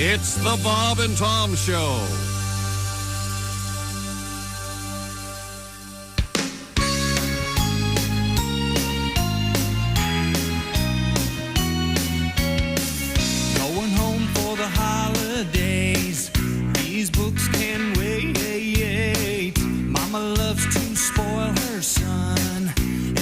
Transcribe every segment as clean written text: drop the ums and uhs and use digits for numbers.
It's the Bob and Tom Show. Going home for the holidays. These books can wait. Mama loves to spoil her son.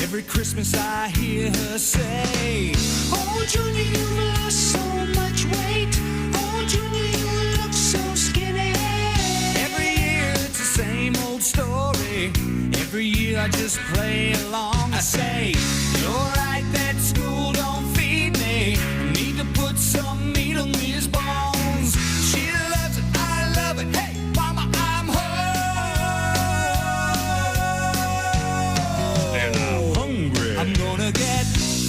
Every Christmas I hear her say, "Oh, Junior, you've lost so much weight. Oh, Junior, you look so skinny." Every year it's the same old story. Every year I just play along. I say, "You're right, that school don't feed me. Need to put some meat on these bones." She loves it, I love it. Hey, Mama, I'm home. And I'm hungry. I'm gonna get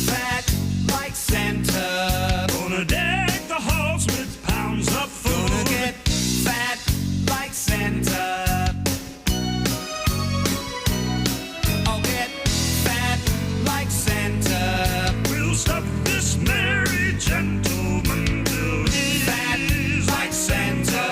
fat like Santa. Gonna deck the halls with pounds of food. Gonna get fat like Santa. I'll get fat like Santa. We'll stuff this merry gentleman till he's Fat like Santa.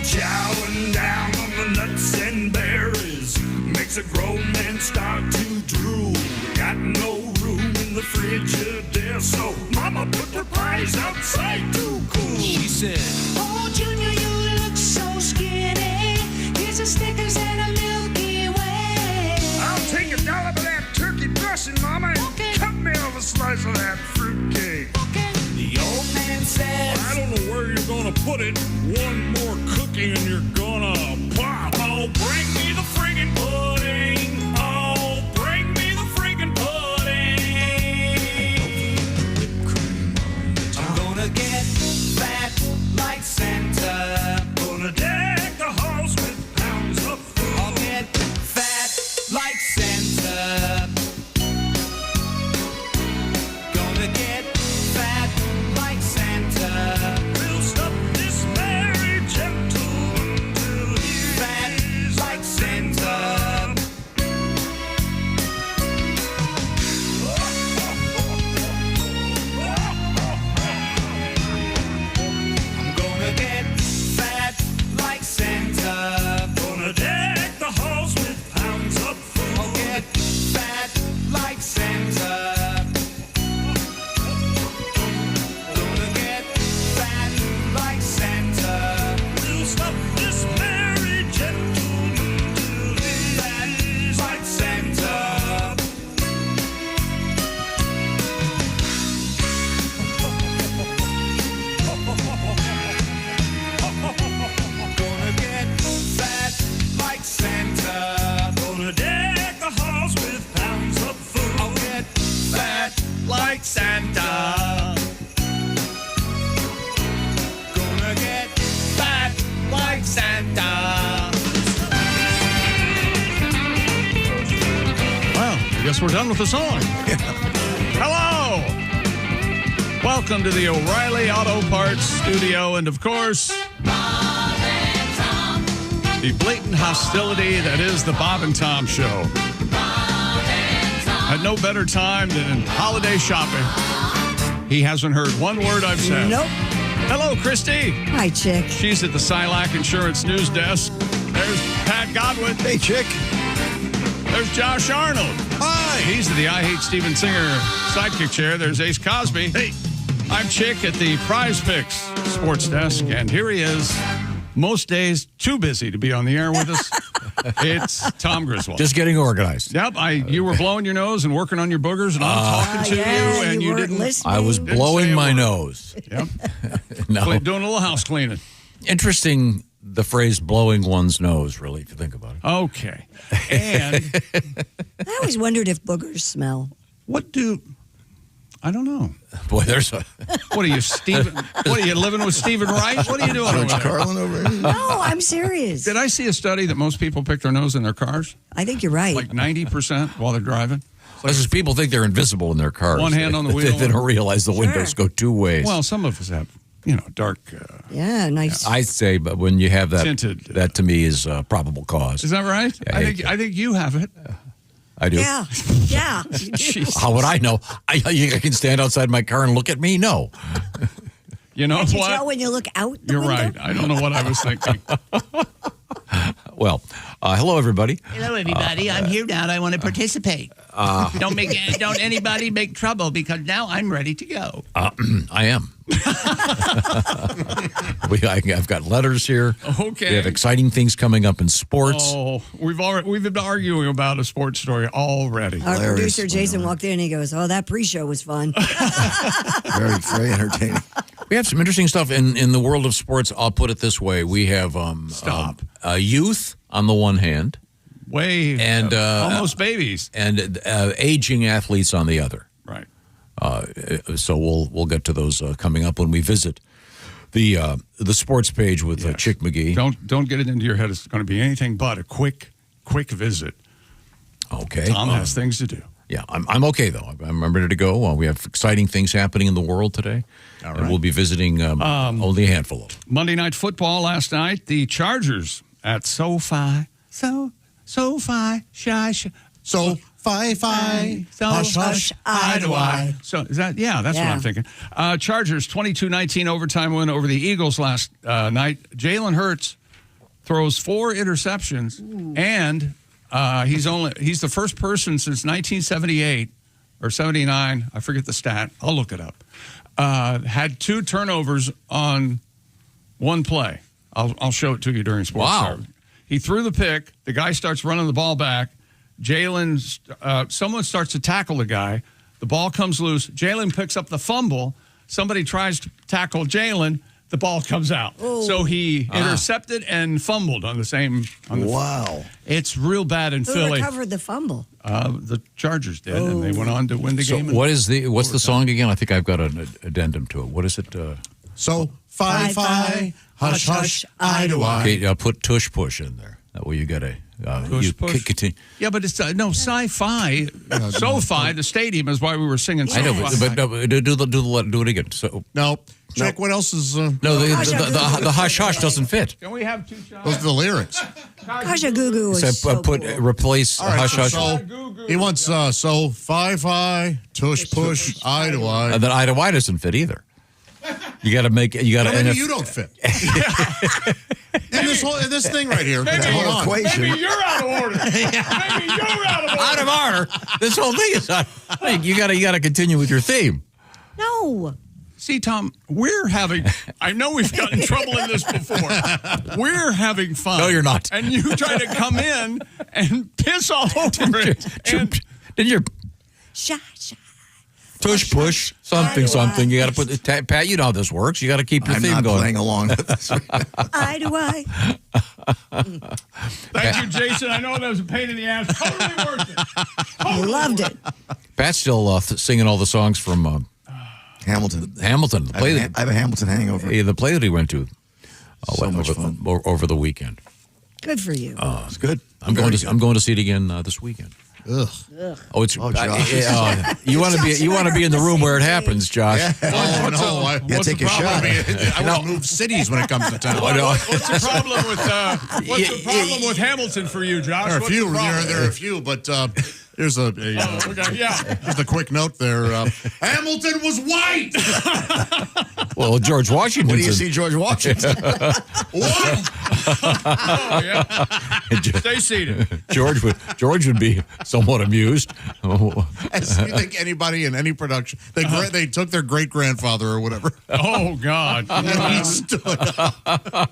Chowing down on the nuts and berries makes a grown man start to drool. Got no room in the Frigidaire, so Mama put the pies outside to cool. She said, "Oh, Junior, you look so skinny. Here's a Snickers and a Milky Way." I'll take a dollop of that turkey dressing, Mama, and Okay. cut me off a slice of that fruitcake. Okay. The old man says, I don't know where you're gonna put it. One more cooking and you're gonna pop. Oh, bring me the friggin' pudding. Oh, bring me the friggin' pudding. "I'm gonna get fat like Santa. Gonna deck the halls with pounds of food. I'll get fat like Santa. Gonna get fat like Santa. We'll stuff this merry gentleman till he's Fat like Santa. I'm gonna get fat like Santa. Gonna deck the halls with pounds of food. I'll get fat like Santa. Gonna get fat like Santa. We'll stuff this merry gentleman till he's Fat like Santa. Gonna get fat like Santa. gonna deck the halls with pounds of food. I'll get fat like Santa. Gonna get fat like Santa. Well, I guess we're done with the song. Hello! Welcome to the O'Reilly Auto Parts Studio, and of course, the blatant hostility that is the Bob and Tom Show. Had no better time than in holiday shopping. He hasn't heard one word I've said. Nope. Hello, Christy. Hi, Chick. She's at the Silac Insurance News Desk. There's Pat Godwin. Hey, chick. There's Josh Arnold. Hi. He's the I Hate Steven Singer sidekick chair. There's Ace Cosby. Hey. I'm Chick at the Prize Picks Sports Desk, and here he is. Most days too busy to be on the air with us. It's Tom Griswold. Just getting organized. Yep, you were blowing your nose and working on your boogers, and I'm talking to yeah, you, and you weren't didn't. listening. I was Didn't say blowing a my word. nose. Yep, No. doing a little house cleaning. Interesting, the phrase blowing one's nose, really, if you think about it. Okay, and I always wondered if boogers smell. what do? I don't know. Boy, there's a... What are you, Stephen? What are you living with Stephen Wright? What are you doing over there? Carlin over here. No, I'm serious. Did I see a study that most people pick their nose in their cars? I think you're right. Like 90% while they're driving? This is people think they're invisible in their cars. One hand on the wheel. They don't realize the windows go two ways. Well, some of us have dark. Yeah, nice. I'd say, but when you have that, Tinted. that to me is probable cause. Is that right? Yeah, I think you have it. I do. Yeah, yeah. How would I know? I can stand outside my car and look at me? No. You know Can't you what? tell when you look out the You're window? right. I don't know what I was thinking. Well, hello, everybody. Hello, everybody. I'm here now and I want to participate. Don't anybody make trouble because now I'm ready to go. I am. I've got letters here. Okay. We have exciting things coming up in sports. Oh, we've been arguing about a sports story already. Our producer Jason walked in and he goes, "Oh, that pre-show was fun." Very, very entertaining. We have some interesting stuff in the world of sports. I'll put it this way: we have youth on the one hand, and almost babies, and aging athletes on the other. Right. So we'll get to those coming up when we visit the sports page with Chick McGee. Don't get it into your head. It's going to be anything but a quick visit. Okay. Tom has things to do. Yeah, I'm okay though. I'm ready to go. We have exciting things happening in the world today, and we'll be visiting only a handful of them. Monday Night Football last night. The Chargers at SoFi. SoFi. Fi. Hush, hush, eye to eye. So is that? Yeah, that's what I'm thinking. Chargers 22-19 overtime win over the Eagles last night. Jalen Hurts throws 4 interceptions, and he's the first person since 1978 or 79. I forget the stat. I'll look it up. Had 2 turnovers on one play. I'll show it to you during sports. Wow. He threw the pick. The guy starts running the ball back. Someone starts to tackle the guy. The ball comes loose. Jalen picks up the fumble. Somebody tries to tackle Jalen. The ball comes out. Ooh. So he intercepted and fumbled on the same. Wow. It's real bad in Who Philly. recovered the fumble? The Chargers did, and they went on to win the So game. what's the song again? I think I've got an addendum to it. What is it? Fi. Hush, hush, eye to eye. Okay, put tush push in there. That way you got a Push. continue. Yeah, but it's sci-fi. SoFi, the stadium, is why we were singing. I know, SoFi. but do it again. So No. Check what else is. no, the hush hush doesn't fit. Can we have 2 shots? Those are the lyrics. Kasha Goo Goo was so put cool. replace All right, hush hush. so he wants fi, tush, push, eye to eye. And then eye to eye doesn't fit either. You got to make it. You got to. Maybe you don't fit. in this thing right here. Maybe, Hold on. maybe you're out of order. Maybe you're out of order. Out of order. This whole thing is out. You got to continue with your theme. No. See, Tom, we're having. I know we've gotten in trouble in this before. We're having fun. No, you're not. And you try to come in and piss all over it. And Didn't you Shy. tush push something? You got to put Pat. You know how this works. You got to keep your I'm theme not going. playing along with this. Eye to eye. thank you, Jason. I know that was a pain in the ass. Totally worth it. You loved it. Pat's still singing all the songs from Hamilton. Hamilton. The play I have a Hamilton hangover. the play that he went to So much fun. over the weekend. Good for you. It's good. I'm going to see it again this weekend. Ugh. Oh, it's Oh, Josh. you want to be in the room where it happens, Josh. Oh, no. What's Take the a problem? shot. I want to move cities when it comes to town. What's the problem with Hamilton for you, Josh? There are a What's few. the problem? There are a few, but here's Okay, yeah. just a quick note there. Hamilton was white. Well, George Washington. What do you see, George Washington? What? Oh, yeah. Stay seated. George would be somewhat amused. As you think anybody in any production, they took their great grandfather or whatever. Oh, God. And he stood up.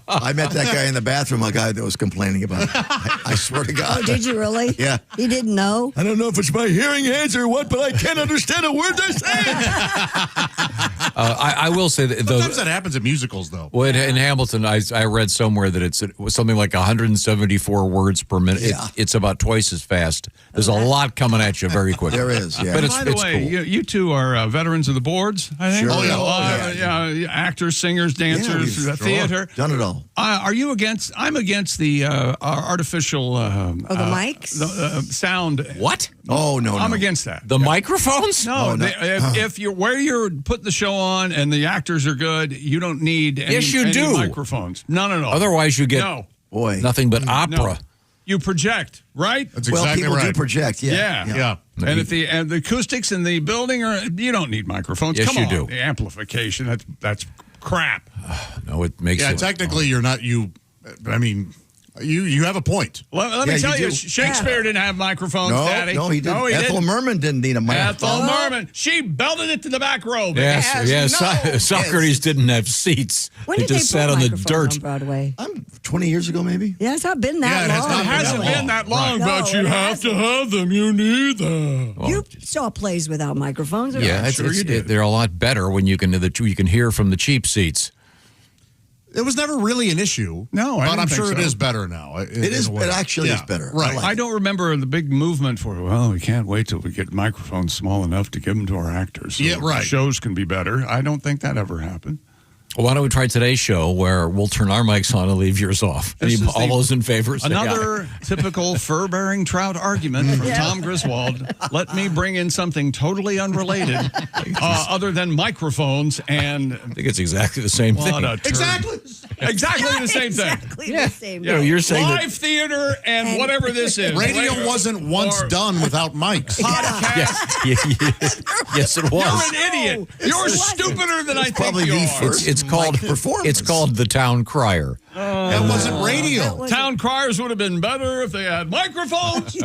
I met that guy in the bathroom, a guy that was complaining about it. I swear to God. Oh, did you really? Yeah. He didn't know? I don't know if it's my hearing aids or what, but I can't understand a word they're saying. I will say that Sometimes that happens in musicals, though. well, in Hamilton, I read somewhere that it was something like 174 words per minute. Yeah. It's about twice as fast. There's a lot coming at you very quickly. There is, yeah. But By the way, cool. you two are veterans of the boards, I think. Sure. Oh, yeah. Actors, singers, dancers, we've- theater. Done it all. Are you against? I'm against the artificial. Oh, the mics? The sound. What? What? Oh, no. I'm against that. The microphones? No, if you're where you're putting the show on and the actors are good, you don't need any, Yes, you any do. microphones. No. Otherwise, you get Boy. nothing but opera. No. You project, right? That's Well, exactly people right. do project, yeah. Yeah. And if the acoustics in the building you don't need microphones. Yes, Come you on, do. the amplification that's crap. No, it makes Yeah, it. technically, you're not you. I mean, you have a point. Let me Yeah, tell you you, do. Shakespeare didn't have microphones, Daddy. No, he didn't. No, he Ethel didn't. Merman didn't need a microphone. Ethel Merman, she belted it to the back row. Yes. no. Socrates didn't have seats. When They did just they sat put on the microphones dirt. on Broadway? 20 years ago, maybe? Yeah, it's not been that Yeah, it has long. not It hasn't been that long, Right. but No, you it have to hasn't. have them. You need them. You saw plays without microphones. Yeah, Sure you did. they're a lot better when you can hear from the cheap seats. It was never really an issue. No, I but didn't I'm think sure so. it is better now. It is. It actually is better. Right. like I don't remember the big movement for, we can't wait till we get microphones small enough to give them to our actors. So Yeah, right. the shows can be better. I don't think that ever happened. Well, why don't we try today's show where we'll turn our mics on and leave yours off? This is All the- those in favor say Another typical fur-bearing trout argument from Tom Griswold. Let me bring in something totally unrelated other than microphones and aye. I think it's exactly the same what thing. a turd. Exactly. Exactly the same thing. Exactly the same. You know, you're saying that Live theater and whatever this is. Radio wasn't once or done without mics. Podcast. yes, it was. You're an idiot. You're stupider than I think probably you the are. first It's called performance. It's called the Town Crier. That wasn't radio. Town criers would have been better if they had microphones.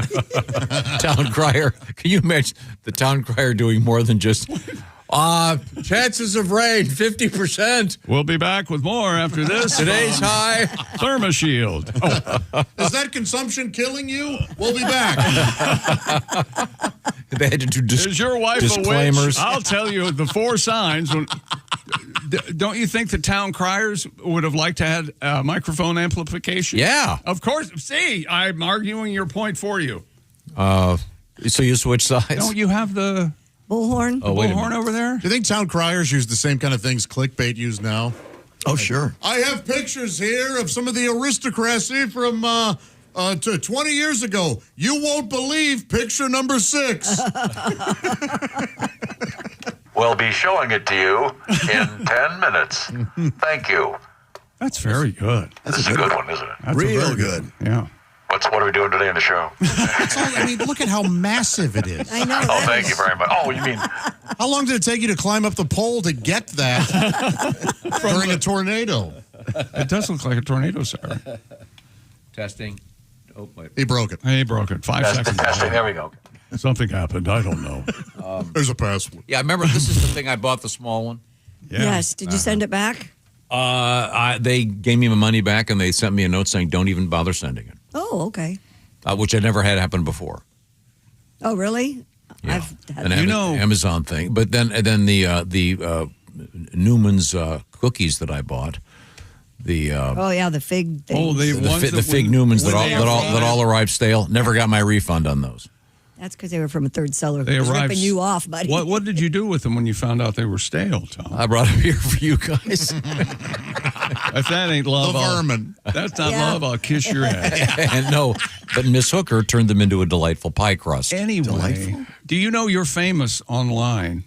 Town Crier. Can you imagine the Town Crier doing more than just chances of rain 50%. We'll be back with more after this. Today's high. ThermoShield. Oh, Is that consumption killing you? We'll be back. They had to do is your wife disclaimers. a witch? I'll tell you the 4 signs. Don't you think the town criers would have liked to have microphone amplification? Yeah. Of course. See, I'm arguing your point for you. So you switch sides? Don't you have the Bullhorn. wait a bullhorn minute. over there? Do you think town criers use the same kind of things clickbait use now? Oh, sure. I have pictures here of some of the aristocracy from 20 years ago. You won't believe picture number 6. We'll be showing it to you in 10 minutes. Thank you. That's very good. This is a good one, isn't it? That's Real very good. Yeah. What are we doing today in the show? I mean, look at how massive it is. I know. Oh, thank you very much. Oh, you mean How long did it take you to climb up the pole to get that during a tornado? It does look like a tornado, sir. Testing. Oh, wait. He broke it. He broke it. 5 seconds. testing? There we go. Something happened. I don't know. There's a password. Yeah, I remember this is the thing I bought, the small one. Yeah. Yes. Did you send it back? They gave me my money back and they sent me a note saying, don't even bother sending it, Oh, okay. which I never had happen before. Oh, really? Yeah. I've had An that. Amazon thing. But then the Newman's cookies that I bought, the Oh, yeah, the fig thing. Oh, the ones the that fig when- Newmans when that they all arrived stale. Never got my refund on those. That's because they were from a third seller They who was arrived. ripping you off, buddy. What did you do with them when you found out they were stale, Tom? I brought them here for you guys. If that ain't love, The vermin. That's not Yeah. love. I'll kiss your ass. And no, but Miss Hooker turned them into a delightful pie crust. Anyway, do you know you're famous online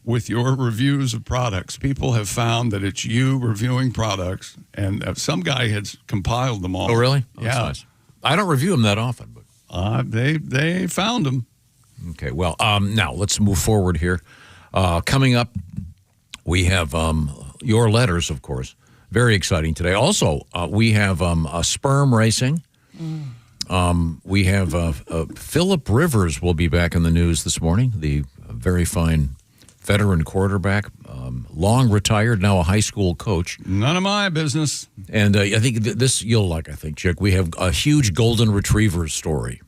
with your reviews of products? People have found that it's you reviewing products, and some guy has compiled them all. Oh, really? Oh, that's Yeah. nice. I don't review them that often, but. They found them. Okay, well, now let's move forward here. Coming up, we have your letters, of course. Very exciting today. Also, we have sperm racing. We have Philip Rivers will be back in the news this morning, the very fine veteran quarterback, long retired, now a high school coach. None of my business. And I think this you'll like, I think, Chick. We have a huge golden retriever story.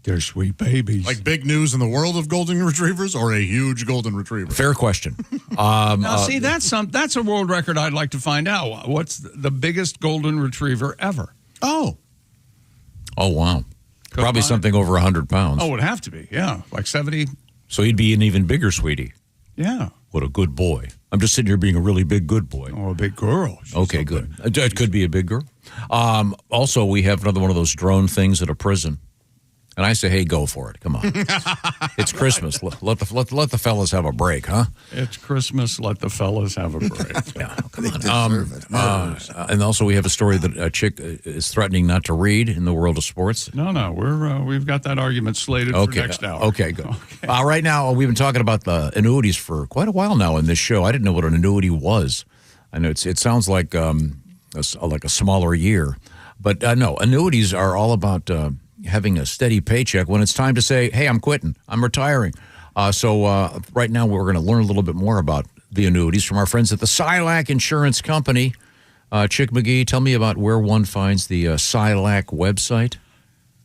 They're sweet babies. Like big news in the world of golden retrievers or a huge golden retriever? Fair question. Now, see, that's a world record I'd like to find out. What's the biggest golden retriever ever? Oh. Oh, wow. Probably mine- something over 100 pounds. Oh, it would have to be. Yeah, like 70. So he'd be an even bigger sweetie. Yeah. What a good boy. I'm just sitting here being a really big good boy. Or a big girl. She's Okay, something. good. It could be a big girl. Also, we have another one of those drone things at a prison. And I say, hey, go for it. Come on. It's Christmas. Let the fellas have a break, huh? It's Christmas. Let the fellas have a break. Yeah, come on. And also, we have a story that a chick is threatening not to read in the world of sports. No, we've got that argument slated for next hour. Okay, good. Right now, we've been talking about the annuities for quite a while now in this show. I didn't know what an annuity was. I know it sounds like a smaller year, but no, annuities are all about having a steady paycheck when it's time to say, hey, I'm quitting, I'm retiring. So right now we're going to learn a little bit more about the annuities from our friends at the Silac Insurance Company. Chick McGee, tell me about where one finds the Silac website.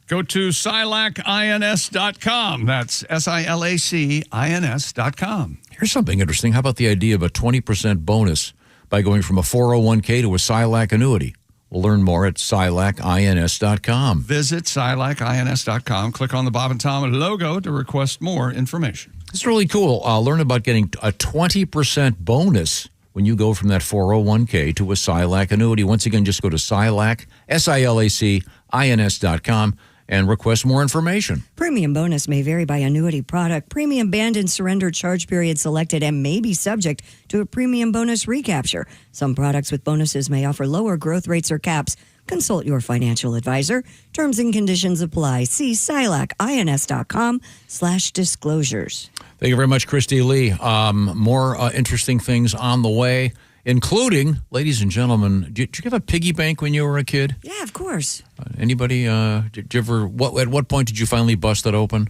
Go to silacins.com. That's SILACINS.com. Here's something interesting. How about the idea of a 20% bonus by going from a 401k to a Silac annuity? We'll learn more at silacins.com. Visit silacins.com. Click on the Bob and Tom logo to request more information. It's really cool. Learn about getting a 20% bonus when you go from that 401k to a Silac annuity. Once again, just go to silacins.com and request more information. Premium bonus may vary by annuity product. Premium band and surrender charge period selected and may be subject to a premium bonus recapture. Some products with bonuses may offer lower growth rates or caps. Consult your financial advisor. Terms and conditions apply. See silacins.com/disclosures. Thank you very much, Christy Lee. More interesting things on the way, including, ladies and gentlemen, did you have a piggy bank when you were a kid? Yeah, of course. Anybody? Did you ever? At what point did you finally bust it open?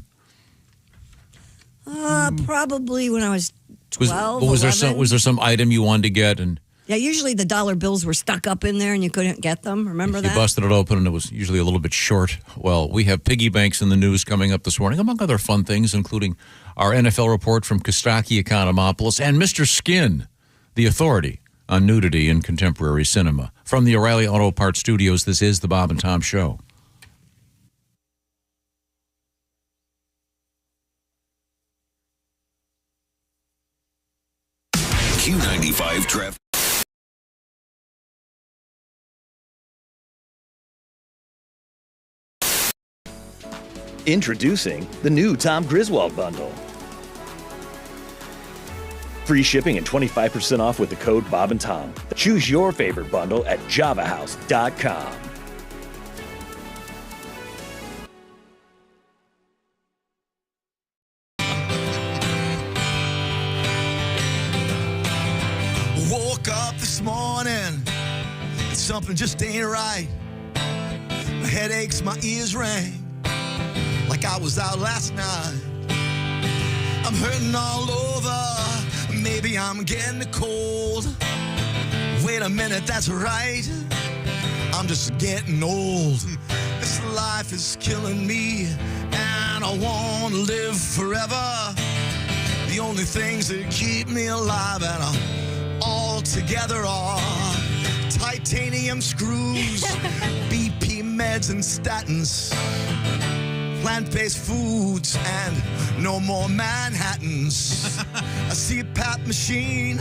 Probably when I was 12. Was there some item you wanted to get and? Yeah, usually the dollar bills were stuck up in there and you couldn't get them. Remember that? You busted it open and it was usually a little bit short. Well, we have piggy banks in the news coming up this morning, among other fun things, including our NFL report from Costaki Economopoulos and Mr. Skin, the authority on nudity in contemporary cinema. From the O'Reilly Auto Parts Studios, this is the Bob and Tom Show. Q95 traffic. Introducing the new Tom Griswold bundle. Free shipping and 25% off with the code Bob and Tom. Choose your favorite bundle at javahouse.com. Woke up this morning and something just ain't right. My head aches, my ears ring like I was out last night. I'm hurting all over, maybe I'm getting a cold. Wait a minute, that's right, I'm just getting old. This life is killing me and I want to live forever. The only things that keep me alive and all together are titanium screws, BP meds and statins, plant-based foods, and no more Manhattans. A CPAP machine,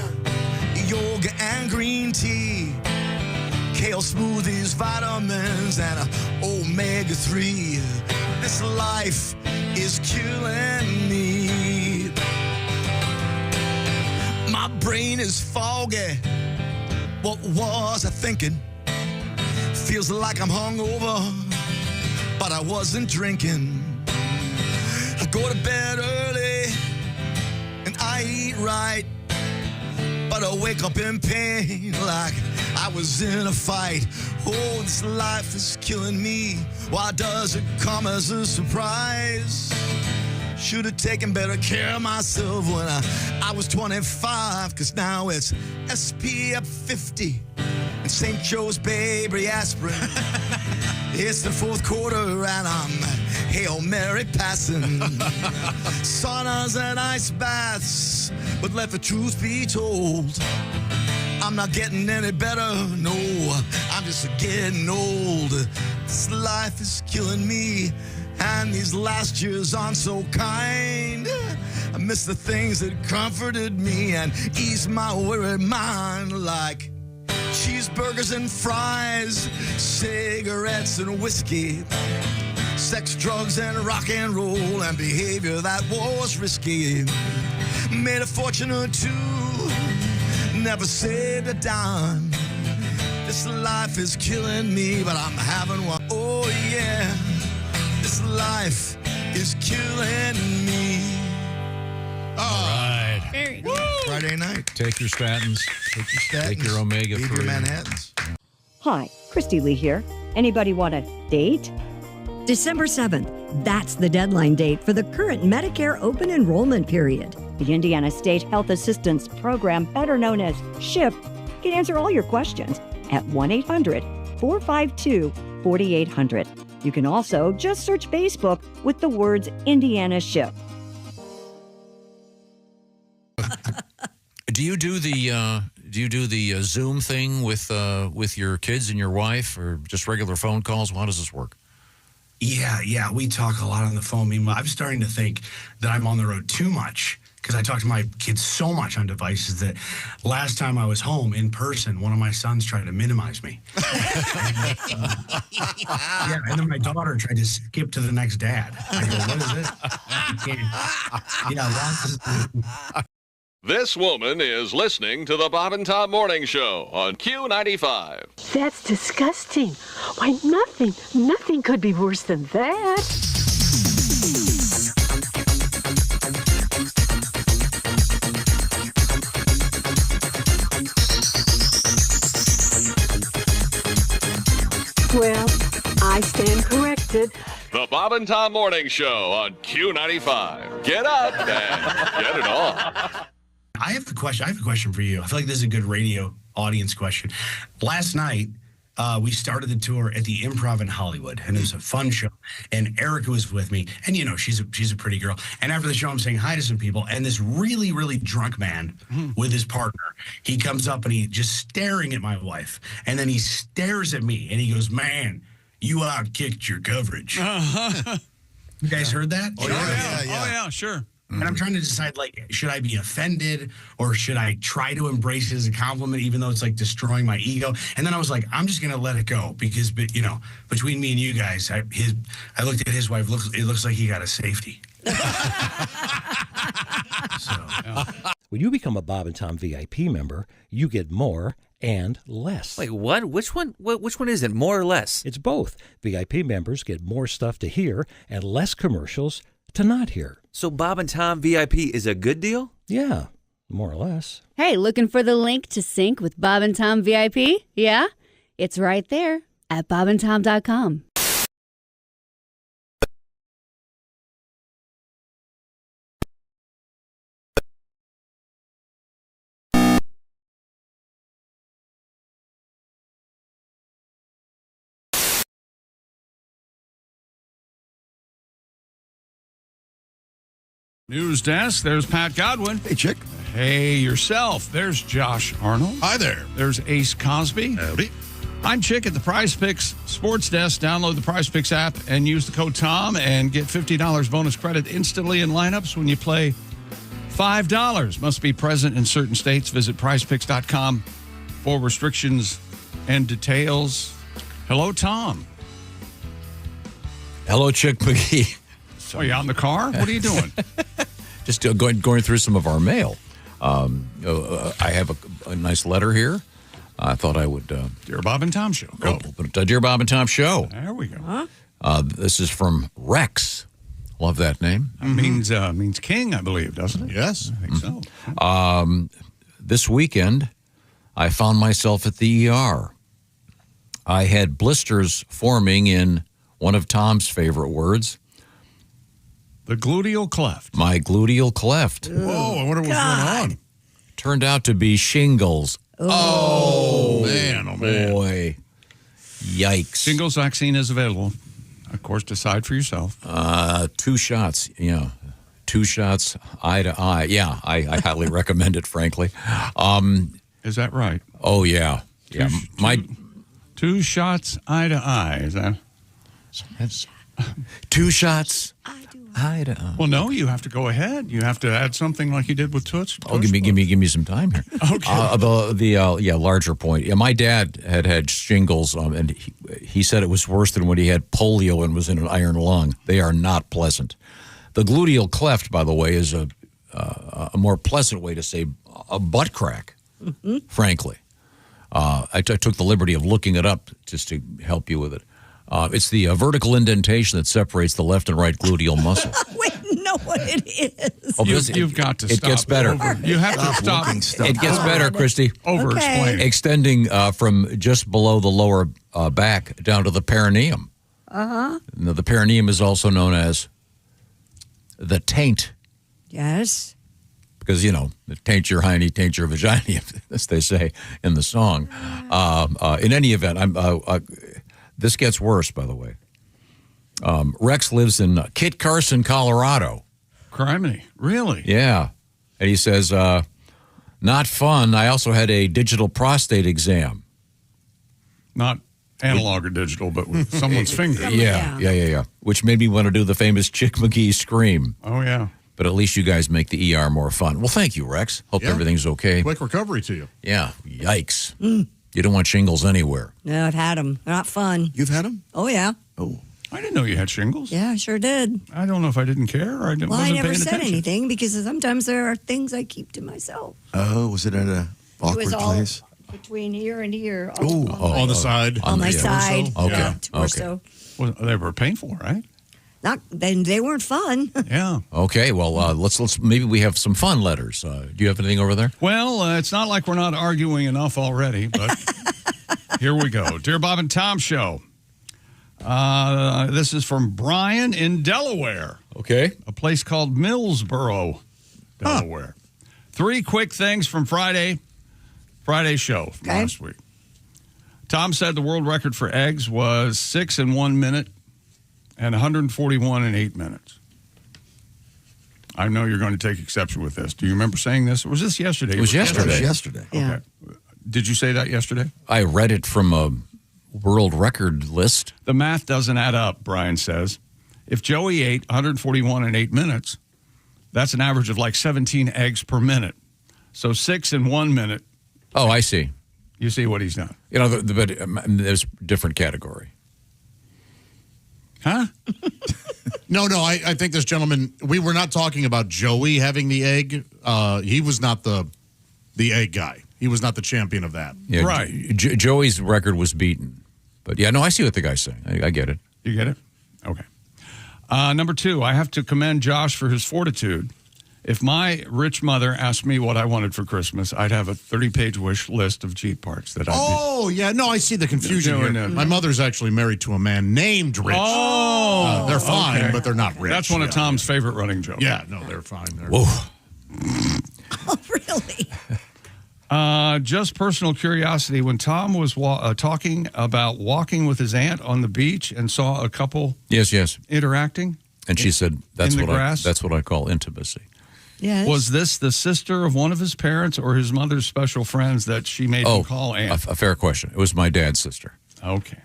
yoga and green tea, kale smoothies, vitamins, and omega-3. This life is killing me. My brain is foggy. What was I thinking? Feels like I'm hungover, but I wasn't drinking. I go to bed early and I eat right, but I wake up in pain like I was in a fight. Oh, this life is killing me. Why does it come as a surprise? Should have taken better care of myself when I was 25, cause now it's SPF 50 and St. Joe's Baby aspirin. It's the fourth quarter and I'm Hail Mary passing. Saunas and ice baths, but let the truth be told, I'm not getting any better, no, I'm just getting old. This life is killing me, and these last years aren't so kind. I miss the things that comforted me and eased my worried mind, like cheeseburgers and fries, cigarettes and whiskey, Sex, drugs, and rock and roll, and behavior that was risky. Made a fortune or two, never saved a dime. This life is killing me, but I'm having one. Oh yeah, this life is killing me. All right. Very good. Friday night. Take your statins. Take your omega-3. Leave your Manhattans. Hi, Christy Lee here. Anybody want a date? December 7th. That's the deadline date for the current Medicare open enrollment period. The Indiana State Health Assistance Program, better known as SHIP, can answer all your questions at 1-800-452-4800. You can also just search Facebook with the words Indiana SHIP. Do you do the Zoom thing with your kids and your wife, or just regular phone calls? How does this work? Yeah, we talk a lot on the phone. Meanwhile, I'm starting to think that I'm on the road too much because I talk to my kids so much on devices that last time I was home in person, one of my sons tried to minimize me. Yeah, and then my daughter tried to skip to the next dad. I go, what is this? You can't. Yeah, This woman is listening to the Bob and Tom Morning Show on Q95. That's disgusting. Why, nothing could be worse than that. Well, I stand corrected. The Bob and Tom Morning Show on Q95. Get up and get it on. I have a question for you. I feel like this is a good radio audience question. Last night, we started the tour at the Improv in Hollywood, and it was a fun show. And Erica was with me, and she's a pretty girl. And after the show, I'm saying hi to some people, and this really, really drunk man with his partner, he comes up and he's just staring at my wife, and then he stares at me, and he goes, "Man, you outkicked your coverage." You guys heard that? Oh yeah, sure. And I'm trying to decide, should I be offended or should I try to embrace it as a compliment, even though it's destroying my ego? And then I was like, I'm just going to let it go because, between me and you guys, I looked at his wife. It looks like he got a safety. When you become a Bob and Tom VIP member, you get more and less. Wait, what? Which one is it? More or less? It's both. VIP members get more stuff to hear and less commercials to not hear. So Bob and Tom VIP is a good deal? Yeah, more or less. Hey, looking for the link to sync with Bob and Tom VIP? Yeah? It's right there at bobandtom.com. News desk, there's Pat Godwin. Hey, Chick. Hey, yourself. There's Josh Arnold. Hi there. There's Ace Cosby. Howdy. I'm Chick at the Prize Picks Sports Desk. Download the Prize Picks app and use the code TOM and get $50 bonus credit instantly in lineups when you play $5. Must be present in certain states. Visit prizepicks.com for restrictions and details. Hello, Tom. Hello, Chick McGee. So are you out in the car? What are you doing? Just going through some of our mail. I have a nice letter here. I thought I would... Dear Bob and Tom Show. Go. Dear Bob and Tom Show. There we go. Huh? This is from Rex. Love that name. That means king, I believe, doesn't it? Yes. I think so. This weekend, I found myself at the ER. I had blisters forming in one of Tom's favorite words. The gluteal cleft. My gluteal cleft. Whoa, I wonder what's going on. Turned out to be shingles. Oh, man. Boy. Yikes. Shingles vaccine is available. Of course, decide for yourself. 2 shots. Yeah. 2 shots eye to eye. Yeah, I highly recommend it, frankly. Is that right? Oh, yeah. Two shots eye to eye. Is that? 2 shots. I do. Well, no, you have to go ahead. You have to add something like you did with Toots. Oh, give me some time here. Okay. The larger point. Yeah, my dad had shingles, and he said it was worse than when he had polio and was in an iron lung. They are not pleasant. The gluteal cleft, by the way, is a more pleasant way to say a butt crack. Frankly, I took the liberty of looking it up just to help you with it. It's the vertical indentation that separates the left and right gluteal muscle. Wait, know what it is. Oh, You've got to it stop. gets better. You have to stop. It gets better, Christy. Over-explain. Extending from just below the lower back down to the perineum. Uh-huh. Now, the perineum is also known as the taint. Yes. Because, taint your hiney, taint your vagina, as they say in the song. In any event, this gets worse, by the way. Rex lives in Kit Carson, Colorado. Criminy. Really? Yeah. And he says, not fun. I also had a digital prostate exam. Not analog or digital, but with someone's finger. Yeah. Which made me want to do the famous Chick McGee scream. Oh, yeah. But at least you guys make the ER more fun. Well, thank you, Rex. Hope everything's okay. Quick recovery to you. Yeah. Yikes. You don't want shingles anywhere. No, I've had them. They're not fun. You've had them? Oh, yeah. Oh. I didn't know you had shingles. Yeah, I sure did. I don't know if I didn't care or I wasn't I never paying said attention. anything because sometimes there are things I keep to myself. Oh, was it at a awkward it was all place? between here and here. On the side. On my side. Okay. Yeah, torso. Well, they were painful, right? Then they weren't fun. Yeah. Okay, well, let's maybe we have some fun letters. Do you have anything over there? Well, it's not like we're not arguing enough already, but here we go. Dear Bob and Tom Show. This is from Brian in Delaware. Okay. A place called Millsboro, Delaware. 3 quick things from Friday's show from last week. Tom said the world record for eggs was 6 in 1 minute and 141 in 8 minutes. I know you're going to take exception with this. Do you remember saying this? Or was this yesterday? It was yesterday. It was yesterday. Yeah. Okay. Did you say that yesterday? I read it from a world record list. The math doesn't add up, Brian says. If Joey ate 141 in 8 minutes, that's an average of like 17 eggs per minute. So 6 in 1 minute. Oh, I see. You see what he's done. But there's a different category. Huh? No, I think this gentleman, we were not talking about Joey having the egg. He was not the egg guy. He was not the champion of that. Yeah, right. Joey's record was beaten. But yeah, no, I see what the guy's saying. I get it. You get it? Okay. Number 2, I have to commend Josh for his fortitude. If my rich mother asked me what I wanted for Christmas, I'd have a 30-page wish list of Jeep parts that I'd Oh, yeah. No, I see the confusion here. No. My mother's actually married to a man named Rich. Oh. They're fine, okay. but they're not rich. That's one of Tom's favorite running jokes. Yeah, no, they're fine. Whoa. Oh, really? Just personal curiosity. When Tom was talking about walking with his aunt on the beach and saw a couple Yes. interacting, And she said, that's in the grass? that's what I call intimacy. Yes. was this the sister of one of his parents or his mother's special friends that she made him call aunt? A fair question. It was my dad's sister. Okay.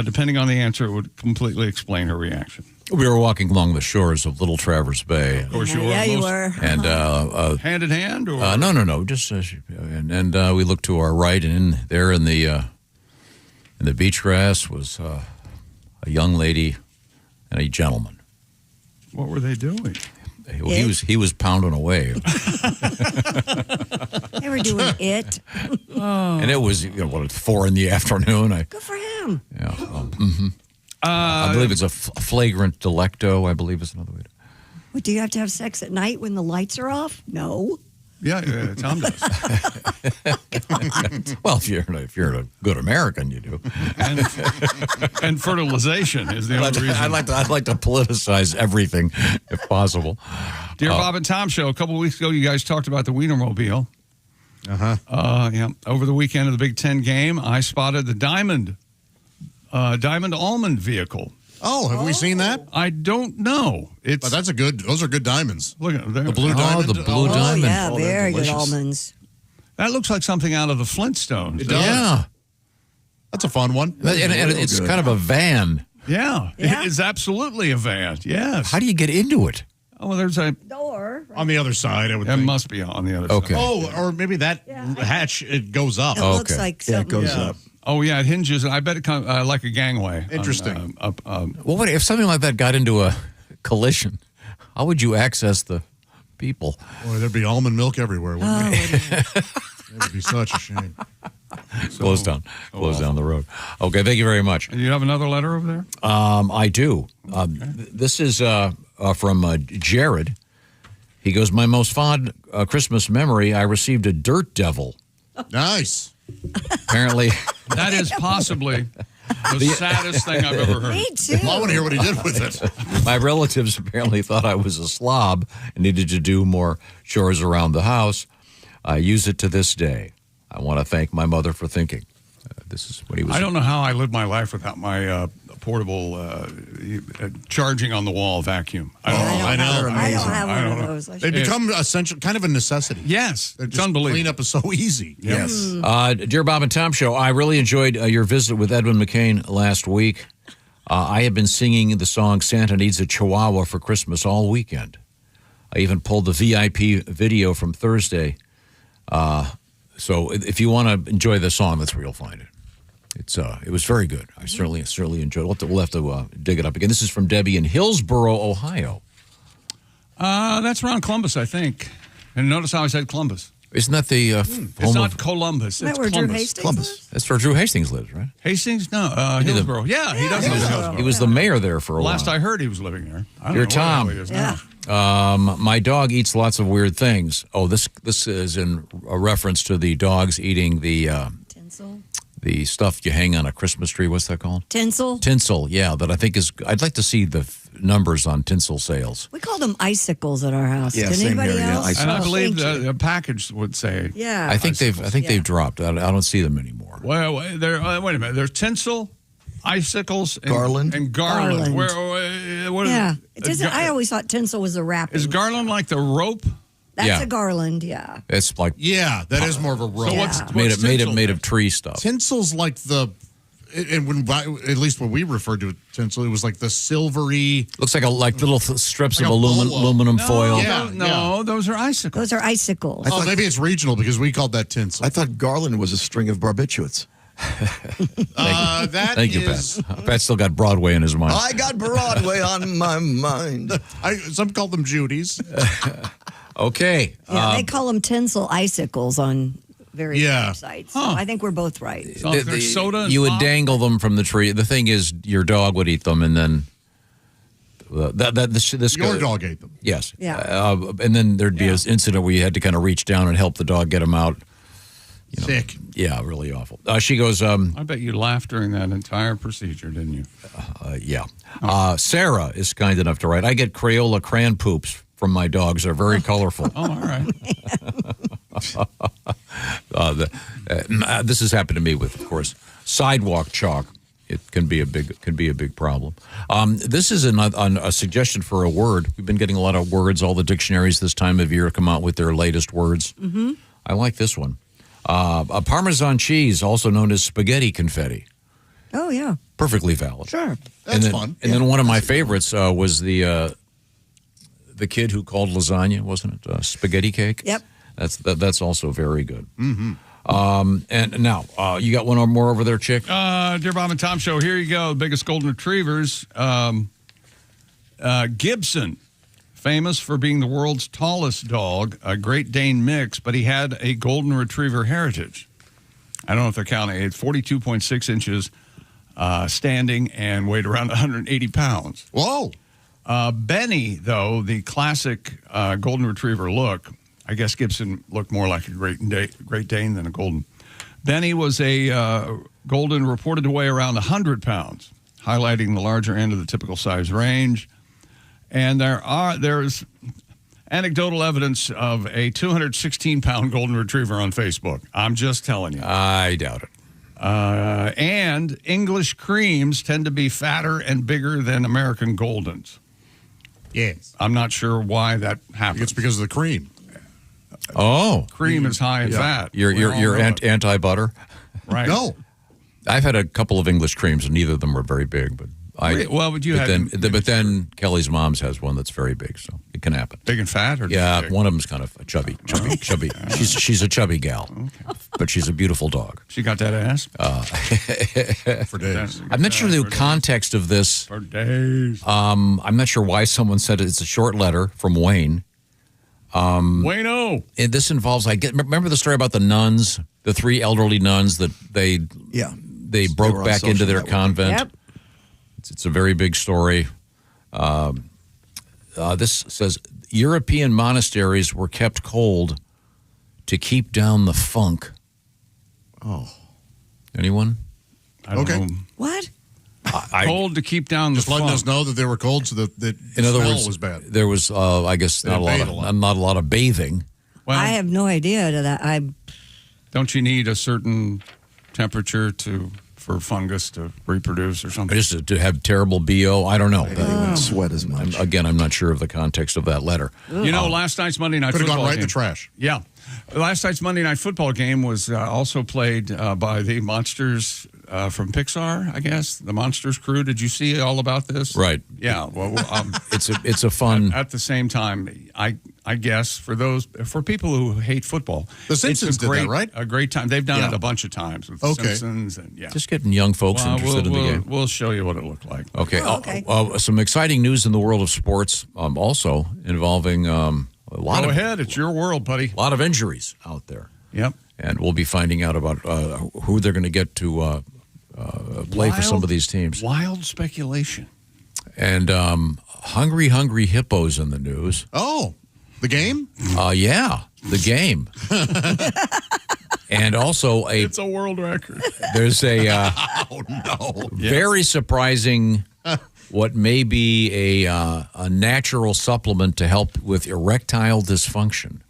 Depending on the answer, it would completely explain her reaction. We were walking along the shores of Little Traverse Bay. Of course, you were. Yeah, you were. And hand in hand, or no. Just and we looked to our right, and in the beach grass was a young lady and a gentleman. what were they doing? He was pounding away, They were doing it. and it was 4 in the afternoon. Good for him. Yeah. I believe it's a flagrant delecto. I believe is another way to. What, do you have to have sex at night when the lights are off? No. Yeah, Tom does. Well, if you're a good American, you do. And fertilization is the only reason. I'd like to politicize everything, if possible. Dear Bob and Tom Show, a couple of weeks ago, you guys talked about the Wienermobile. Yeah. Over the weekend of the Big Ten game, I spotted the Diamond Almond vehicle. Oh, have we seen that? I don't know. But those are good diamonds. Look at the blue diamond. The blue diamond. Yeah, very good almonds. That looks like something out of the Flintstones. It does. Yeah. That's a fun one. And it's kind of a van. Yeah, it is absolutely a van. Yes. How do you get into it? Oh, well, there's a door on the other side. I would It think. must be on the other Okay. side. Oh, or maybe that hatch it goes up. It looks like something. up. Oh, yeah, it hinges. I bet it comes like a gangway. Interesting. Well, what if something like that got into a collision? How would you access the people? Boy, there'd be almond milk everywhere. Wouldn't there? It would be such a shame. Close down the road. Okay, thank you very much. And you have another letter over there? I do. This is from Jared. He goes, my most fond Christmas memory, I received a dirt devil. Nice. Apparently. That is possibly the saddest thing I've ever heard. Me too. Well, I want to hear what he did with it. My relatives apparently thought I was a slob and needed to do more chores around the house. I use it to this day. I want to thank my mother for thinking. This is what he was. I don't know how I lived my life without my portable charging on the wall vacuum. I know. I don't have one of those. They become essential, kind of a necessity. Yes, it's unbelievable. Cleanup is so easy. Yes. Dear Bob and Tom Show, I really enjoyed your visit with Edwin McCain last week. I have been singing the song Santa Needs a Chihuahua for Christmas all weekend. I even pulled the VIP video from Thursday. So if you want to enjoy the song, that's where you'll find it. It was very good. I certainly enjoyed it. We'll have to dig it up again. This is from Debbie in Hillsboro, Ohio. That's around Columbus, I think. And notice how I said Columbus. Isn't that the It's not Columbus. It's where Drew Columbus. Hastings lives? That's where Drew Hastings lives, right? Hastings? No, Hillsboro. Yeah, he does live in Hillsboro. He was the mayor there for a while. Last I heard, he was living there. I don't Dear know Tom, where the hell he is now. my dog eats lots of weird things. Oh, this is in a reference to the dogs eating the Tinsel. the stuff you hang on a Christmas tree. What's that called? Tinsel. Tinsel, yeah. That I think is. I'd like to see the numbers on tinsel sales. We called them icicles at our house. Yeah, Did same anybody here, yeah, else? And I believe thank you. the package would say. Yeah. I think they've dropped. I don't see them anymore. Well, wait a minute. There's tinsel, icicles, and Garland. And garland. What is Yeah. it? It doesn't, I always thought tinsel was a wrapper. Is garland like the rope? That's Yeah. a garland, yeah. It's like that is more of a rope. So what's made of tree stuff. Tinsel's like the, and when at least when we referred to it, tinsel, it was like the silvery. Looks like little strips Like of a bolo. aluminum foil. No, those are icicles. Those are icicles. Oh, maybe it's regional because we called that tinsel. I thought garland was a string of barbiturates. That Thank you, is- Pat. Pat still got Broadway in his mind. I got Broadway on my mind. Some call them Judy's. Okay. Yeah, they call them tinsel icicles on various Yeah. websites. So I think we're both right. You would dangle them from the tree. The thing is, your dog would eat them, and then this Your guy- dog ate them. Yes. Yeah. And then there'd be an incident where you had to kind of reach down and help the dog get him out. Sick. Yeah, really awful. She goes. I bet you laughed during that entire procedure, didn't you? Yeah. Sarah is kind enough to write. I get Crayola crayon poops from my dogs. They're very colorful. Oh, all right. This has happened to me with, of course, sidewalk chalk. It can be a big problem. This is a suggestion for a word. We've been getting a lot of words. All the dictionaries this time of year come out with their latest words. Mm-hmm. I like this one. A Parmesan cheese, also known as spaghetti confetti. Oh, yeah. Perfectly valid. Sure. That's fun. fun. And then one of my favorites was the kid who called lasagna, wasn't it? Spaghetti cake. Yep. That's also very good. Mm-hmm. And now you got one or more over there, Chick. Dear Bob and Tom Show, here you go. The biggest golden retrievers. Gibson, famous for being the world's tallest dog, a Great Dane mix, but he had a golden retriever heritage. I don't know if they're counting. It's 42.6 inches standing and weighed around 180 pounds. Whoa. Benny, though, the classic golden retriever look, I guess Gibson looked more like a Great Dane than a golden. Benny was a golden reported to weigh around 100 pounds, highlighting the larger end of the typical size range. And there's anecdotal evidence of a 216-pound golden retriever on Facebook. I'm just telling you. I doubt it. And English creams tend to be fatter and bigger than American goldens. Yes. I'm not sure why that happens. It's because of the cream. Oh. Cream is high in fat. You're anti-butter? Right. No. I've had a couple of English creams, and neither of them were very big, but But then Kelly's mom's has one that's very big, so it can happen. Big and fat, or yeah, big? one of them's kind of chubby. She's a chubby gal, but she's a beautiful dog. She got that ass for days. I'm not sure the context of this. For days. I'm not sure why someone said it. It's a short letter from Wayne. Wayno. And this involves. Remember the story about the nuns, the 3 elderly nuns that they broke back into their convent. Yep. It's a very big story. This says European monasteries were kept cold to keep down the funk. Oh. Anyone? I don't know. What? Cold to keep down the Just letting funk. us know that they were cold, so that the smell was bad. There was, I guess, not a lot of bathing. Well, I have no idea to that. Don't you need a certain temperature for fungus to reproduce or something? Just to have terrible BO? I don't know. They wouldn't sweat as much. I'm not sure of the context of that letter. You know, last night's Monday night Could have football gone right game. in the trash. Yeah. Last night's Monday night football game was also played by the Monsters from Pixar, I guess. The Monsters crew. Did you see all about this? Right. Yeah. Well, it's a fun. At the same time, I guess for people who hate football, The Simpsons did that, right? A great time. They've done it a bunch of times with the Simpsons. And, Just getting young folks interested in the game. We'll show you what it looked like. Okay. okay. Some exciting news in the world of sports, also involving a lot Go of. ahead. It's your world, buddy. A lot of injuries out there. Yep. And we'll be finding out about who they're going to get to play for some of these teams. Wild speculation. And hungry hippos in the news. Oh, the game? Yeah, the game. And also it's a world record. There's a oh no, very surprising. What may be a natural supplement to help with erectile dysfunction.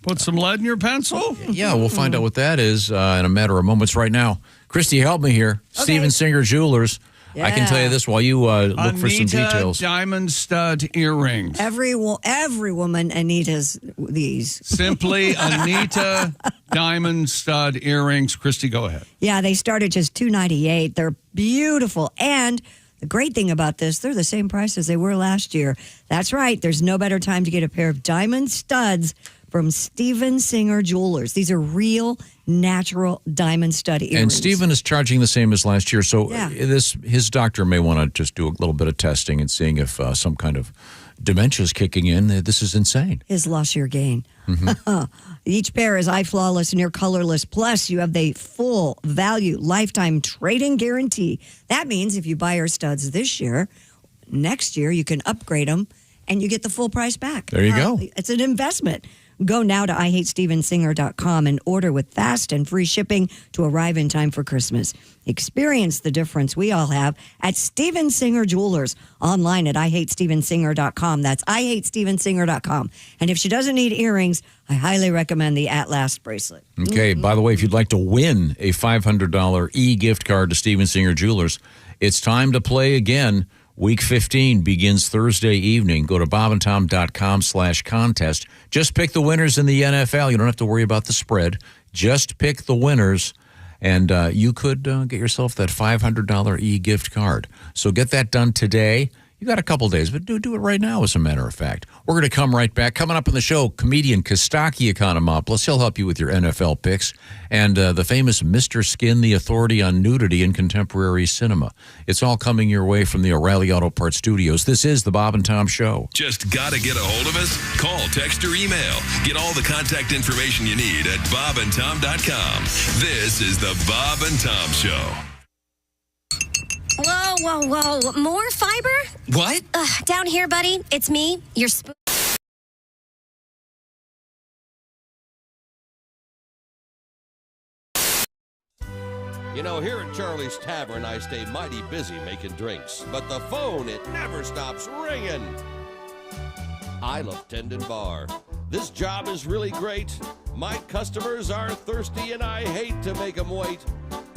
Put some lead in your pencil? Yeah, we'll find out what that is in a matter of moments. Right now, Christy, help me here. Okay. Steven Singer Jewelers. Yeah. I can tell you this while you look for some details. Diamond stud earrings. Every woman Anita's these. Simply Anita diamond stud earrings. Christy, go ahead. Yeah, they start at just $298. They're beautiful. And the great thing about this, they're the same price as they were last year. That's right. There's no better time to get a pair of diamond studs from Steven Singer Jewelers. These are real, natural diamond stud earrings. And Steven is charging the same as last year. So Yeah. his doctor may want to just do a little bit of testing and seeing if some kind of dementia is kicking in. This is insane. His loss your gain. Mm-hmm. Each pair is eye flawless, near colorless. Plus, you have the full value lifetime trade-in guarantee. That means if you buy your studs this year, next year you can upgrade them and you get the full price back. There you go. It's an investment. Go now to IHateStevenSinger.com and order with fast and free shipping to arrive in time for Christmas. Experience the difference we all have at Steven Singer Jewelers. Online at IHateStevenSinger.com. That's IHateStevenSinger.com. And if she doesn't need earrings, I highly recommend the At Last bracelet. Okay, by the way, if you'd like to win a $500 e-gift card to Steven Singer Jewelers, it's time to play again. Week 15 begins Thursday evening. Go to bobandtom.com/contest. Just pick the winners in the NFL. You don't have to worry about the spread. Just pick the winners, and you could get yourself that $500 e-gift card. So get that done today. You got a couple days, but do it right now, as a matter of fact. We're going to come right back. Coming up on the show, comedian Costaki Economopoulos. He'll help you with your NFL picks. And the famous Mr. Skin, the authority on nudity in contemporary cinema. It's all coming your way from the O'Reilly Auto Parts Studios. This is the Bob and Tom Show. Just got to get a hold of us? Call, text, or email. Get all the contact information you need at bobandtom.com. This is the Bob and Tom Show. Whoa. More fiber? What? Down here, buddy. It's me, your spoon. You know, here at Charlie's Tavern, I stay mighty busy making drinks, but the phone, it never stops ringing. I love Tendon Bar. This job is really great. My customers are thirsty and I hate to make them wait.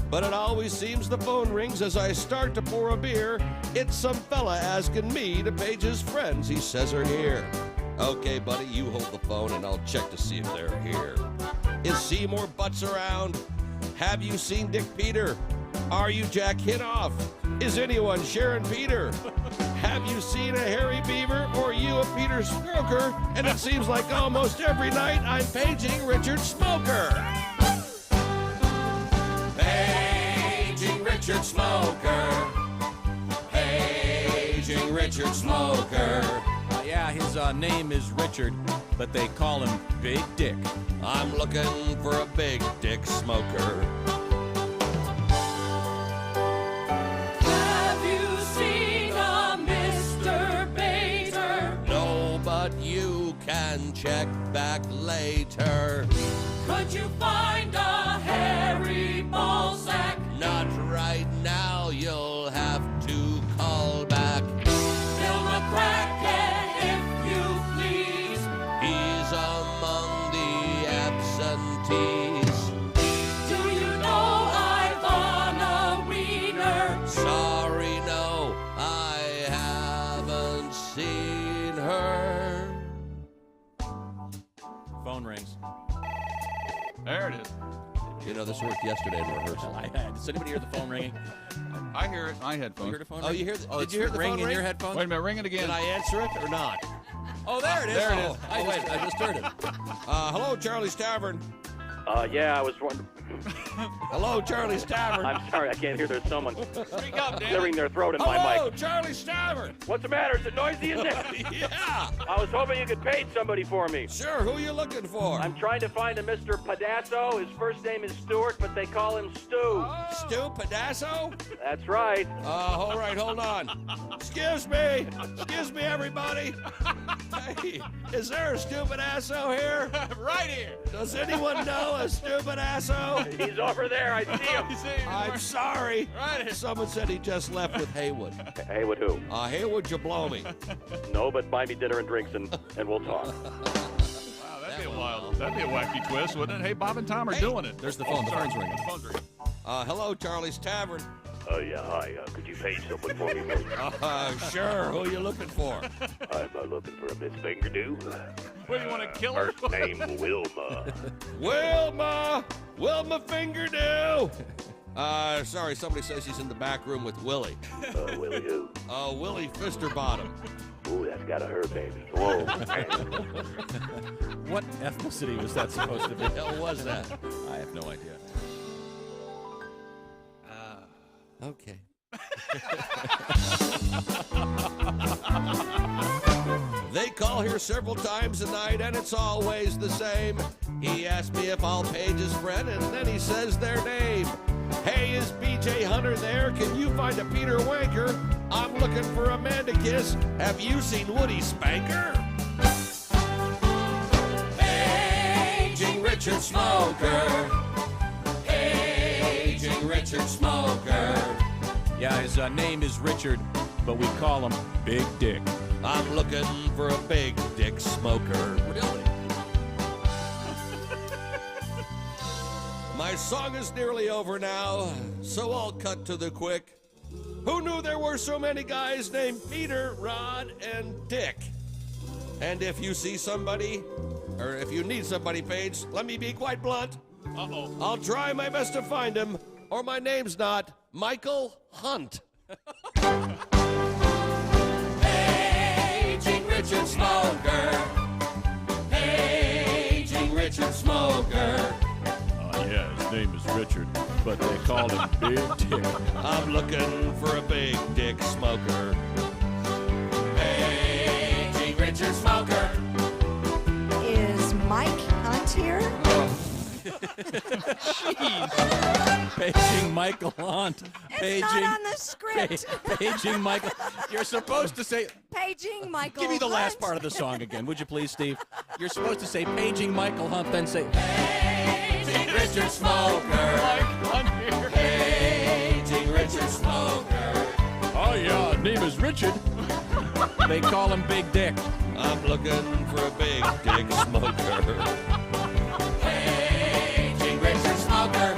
But it always seems the phone rings as I start to pour a beer. It's some fella asking me to page his friends he says are here. Okay, buddy, you hold the phone and I'll check to see if they're here. Is Seymour Butts around? Have you seen Dick Peter? Are you Jack Hinoff? Is anyone sharing Peter? Have you seen a hairy beaver or you a Peter Smoker? And it seems like almost every night I'm paging Richard Smoker. Paging Richard Smoker. Paging Richard Smoker. Yeah, his name is Richard, but they call him Big Dick. I'm looking for a big dick smoker. Have you seen a Mr. Bader? No, but you can check back later. Could you find a hairy ball sack? Not right now, you'll have to call back. Bill McCracken, if you please. He's among the absentees. Do you know Ivana Wiener? Sorry, no, I haven't seen her. Phone rings. There it is. You know, this worked yesterday in rehearsal. Does anybody hear the phone ringing? I hear it in my headphones. You heard a phone Oh, ring? you hear? Did it's you hear the ring phone in ring? your headphones? Wait a minute, ring it again. Did I answer it or not? Oh, there it is. There it is. Oh, wait, I just heard it. Hello, Charlie's Tavern. Yeah, I was wondering. Hello, Charlie's Tavern. I'm sorry, I can't hear. There's someone Speak up, Dan. clearing their throat in my Hello, mic. Charlie's Tavern. What's the matter? Is it noisy in there? Yeah. I was hoping you could page somebody for me. Sure, who are you looking for? I'm trying to find a Mr. Padasso. His first name is Stuart, but they call him Stu. Stu Padasso? That's right. All right, hold on. Excuse me. Excuse me, everybody. Hey, is there a Stu Padasso here? Right here. Does anyone know a Stu Padasso? He's over there. I see him. I'm sorry. Right. Someone said he just left with Haywood. Haywood who? Haywood Jablomi. No, but buy me dinner and drinks and we'll talk. Wow, that'd be a wild. That'd be a wacky twist, wouldn't it? Hey, Bob and Tom are doing it. There's the phone. The phone's ringing. The phone's ringing. Hello, Charlie's Tavern. Yeah, hi. Could you page someone for me, please? Sure. Who are you looking for? I'm looking for a Miss Fingerdew. What, do you want to kill her? First name Wilma. Wilma Fingerdew. Sorry, somebody says she's in the back room with Willie. Willie who? Willie Fisterbottom. Ooh, that's gotta hurt, baby. Whoa, man. What ethnicity was that supposed to be? What the hell was that? I have no idea. Okay. They call here several times a night, and it's always the same. He asks me if I'll page his friend, and then he says their name. Hey, is BJ Hunter there? Can you find a Peter Wanker? I'm looking for a man to kiss. Have you seen Woody Spanker? Paging Richard Smoker. Paging Richard Smoker. Yeah, his name is Richard, but we call him Big Dick. I'm looking for a big dick smoker. Really? My song is nearly over now, so I'll cut to the quick. Who knew there were so many guys named Peter, Rod, and Dick? And if you see somebody, or if you need somebody, Paige, let me be quite blunt. Uh-oh. I'll try my best to find him, or my name's not Michael Hunt. Paging Richard Smoker. Paging Richard Smoker. Yeah, his name is Richard, but they call him Big Dick. I'm looking for a big dick smoker. Paging Richard Smoker. Is Mike Hunt here? Jeez. Paging Michael Hunt. It's not on the script. Paging Michael. You're supposed to say. Paging Michael Give me the last Hunt. part of the song again, would you please, Steve? You're supposed to say Paging Michael Hunt, then say Paging Richard Smoker. Paging Richard Smoker. Oh yeah, name is Richard. They call him Big Dick. I'm looking for a big dick smoker. Paging Richard Smoker.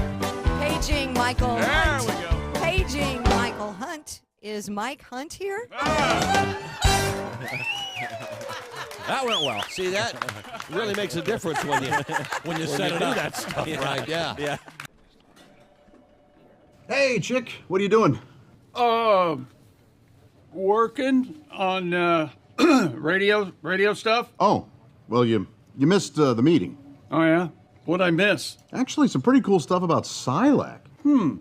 Paging Michael There Hunt. we go. Paging Michael Hunt. Is Mike Hunt here? That went well. See, that really makes a difference when you set it do up. that stuff, right? Yeah. Yeah. Hey, chick, what are you doing? Working on radio stuff. Oh, well, you missed the meeting. Oh, yeah? What'd I miss? Actually, some pretty cool stuff about Silac.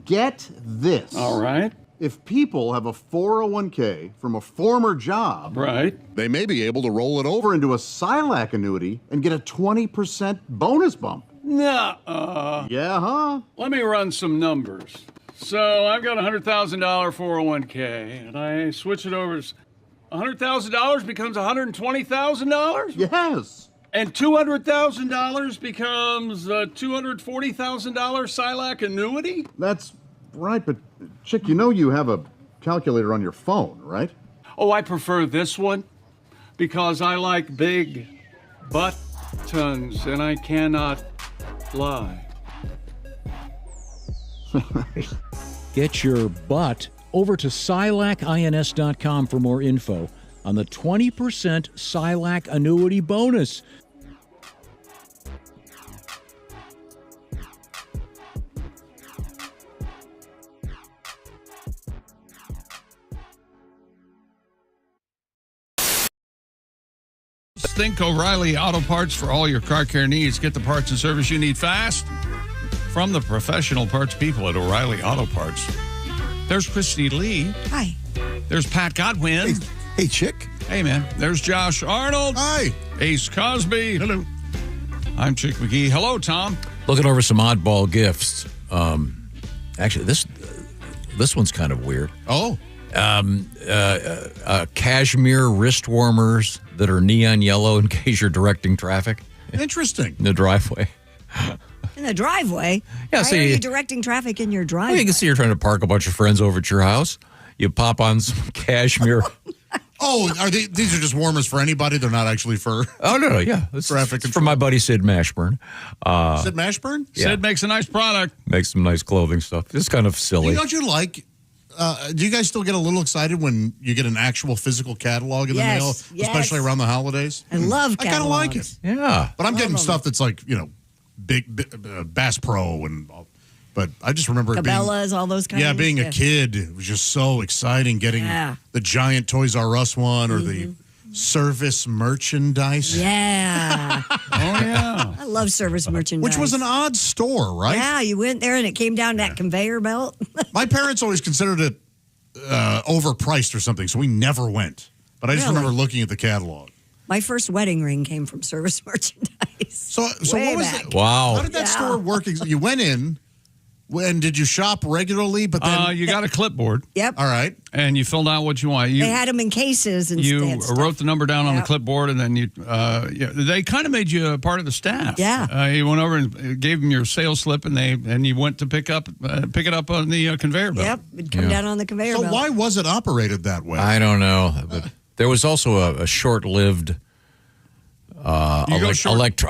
Get this. All right. If people have a 401k from a former job, right, they may be able to roll it over into a Silac annuity and get a 20% bonus bump. Nuh-uh. Yeah, huh? Let me run some numbers. So I've got a $100,000 401k, and I switch it over. $100,000 becomes $120,000? Yes. And $200,000 becomes a $240,000 Silac annuity? That's right, but Chick, you know you have a calculator on your phone, right? Oh, I prefer this one because I like big buttons, and I cannot lie. Get your butt over to SilacINS.com for more info on the 20% Silac annuity bonus. Think O'Reilly Auto Parts for all your car care needs. Get the parts and service you need fast from the professional parts people at O'Reilly Auto Parts. There's Christy Lee. Hi. There's Pat Godwin. Hey, Chick. Hey, man. There's Josh Arnold. Hi. Ace Cosby. Hello. I'm Chick McGee. Hello, Tom. Looking over some oddball gifts. Actually, this one's kind of weird. Oh. Cashmere wrist warmers that are neon yellow in case you're directing traffic. Interesting. In the driveway. In the driveway? Yeah, Why so are you- you directing traffic in your driveway? Well, you can see you're trying to park a bunch of friends over at your house. You pop on some cashmere. Oh, these are just warmers for anybody? They're not actually for Oh, no, yeah. It's traffic it's from my buddy Sid Mashburn. Sid Mashburn? Yeah. Sid makes a nice product. Makes some nice clothing stuff. It's kind of silly. Don't you like... do you guys still get a little excited when you get an actual physical catalog in the mail, especially around the holidays? I love I kind of like it. Yeah. But I'm getting them. stuff that's like, big Bass Pro and all. But I just remember Cabela's, all those kinds. being a kid, it was just so exciting getting the giant Toys R Us one or the service merchandise. Yeah. Oh, yeah. I love service merchandise. Which was an odd store, right? Yeah, you went there and it came down that conveyor belt. My parents always considered it overpriced or something, so we never went. But I just Really? remember looking at the catalog. My first wedding ring came from service merchandise. So Way what was back. that? Wow. How did that store work? You went in, and did you shop regularly? But then You got a clipboard. Yep. all right. And you filled out what you want. They had them in cases and You stuff. wrote the number down on the Yep. clipboard, and then they kind of made you a part of the staff. Yeah. You went over and gave them your sales slip, and you went to pick it up on the conveyor belt. Yep, it'd come down on the conveyor So belt. why was it operated that way? I don't know. But there was also a short-lived... short-lived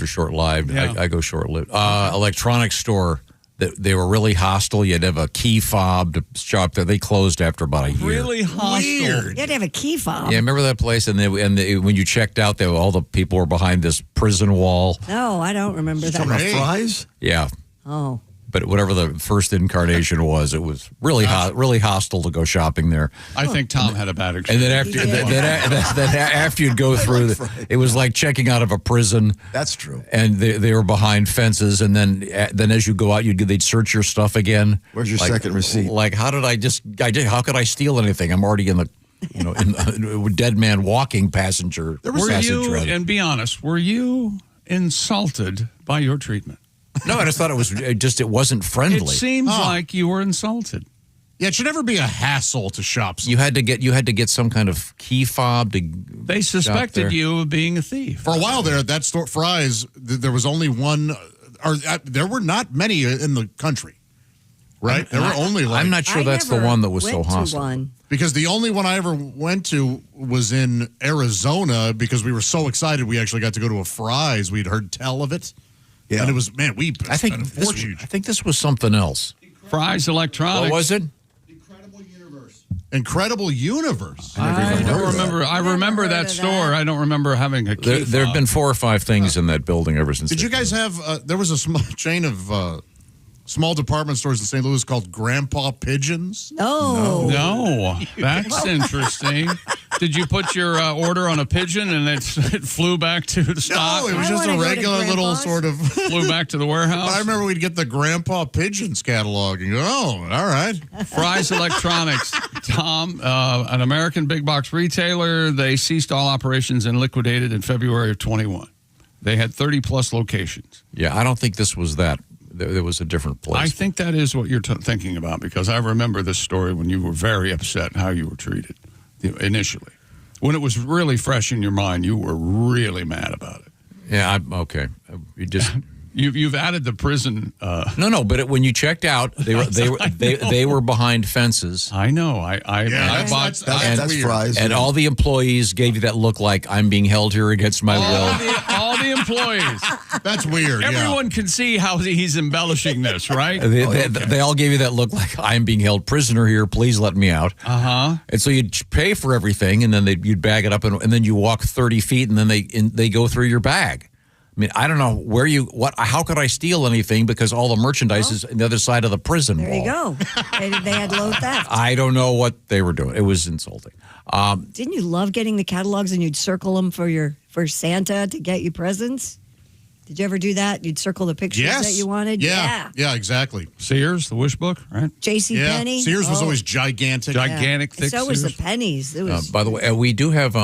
or short-lived. Yeah. I go short-lived. Electronics store that they were really hostile. You had to have a key fob to shop there. They closed after about a year. Really hostile. You had to have a key fob. Yeah, remember that place? And when you checked out, all the people were behind this prison wall. No, I don't remember that. Talking about fries? Yeah. Oh. But whatever the first incarnation was, it was really really hostile to go shopping there. I think Tom had a bad And experience. then after you'd go through, it was like checking out of a prison. That's true. And they were behind fences, and then as you go out, they'd search your stuff again. Where's your second receipt? Like, how could I steal anything? I'm already in the in dead man walking passenger. And be honest, were you insulted by your treatment? No, I just thought it wasn't friendly. It seems like you were insulted. Yeah, it should never be a hassle to shop. You had to get some kind of key fob to. They suspected you of being a thief. For a while there, at that store, Fry's, there was only one, or there were not many in the country, right? There were only like... I'm not sure that's the one that was so hostile. Because the only one I ever went to was in Arizona because we were so excited we actually got to go to a Fry's. We'd heard tell of it. Yeah. And it was, man, we spent a fortune. I think this was something else. Fry's Electronics. What was it? Incredible Universe. I don't remember. I remember that store. I don't remember having a key There have been 4 or 5 things in that building ever since. Did you guys have, there was a small chain of small department stores in St. Louis called Grandpa Pigeons. Oh. No, that's interesting. Did you put your order on a pigeon and it flew back to the stop? No, it was just a regular little sort of... Flew back to the warehouse? But I remember we'd get the Grandpa Pigeons catalog and go, oh, all right. Fry's Electronics, Tom, an American big box retailer. They ceased all operations and liquidated in February of 21. They had 30-plus locations. Yeah, I don't think this was that. There was a different place. I think that is what you're thinking about, because I remember this story when you were very upset how you were treated initially. When it was really fresh in your mind, you were really mad about it. Yeah, okay. You just... You've added the prison. No, but when you checked out, they were behind fences. I know. I bought that's Fry's. And all the employees gave you that look like I'm being held here against my will. All the employees. That's weird. Everyone can see how he's embellishing this, right? They all gave you that look like I'm being held prisoner here. Please let me out. And so you'd pay for everything, and then you'd bag it up, and then you walk 30 feet, and then they go through your bag. I mean, I don't know how could I steal anything, because all the merchandise is on the other side of the prison There wall. you go. They had low theft. I don't know what they were doing. It was insulting. Didn't you love getting the catalogs and you'd circle them for Santa to get you presents? Did you ever do that? You'd circle the pictures that you wanted? Yeah, exactly. Sears, the wish book, right? J.C. Penney. Sears was always gigantic. Thick So was the Sears. pennies. It was By the way, we do have...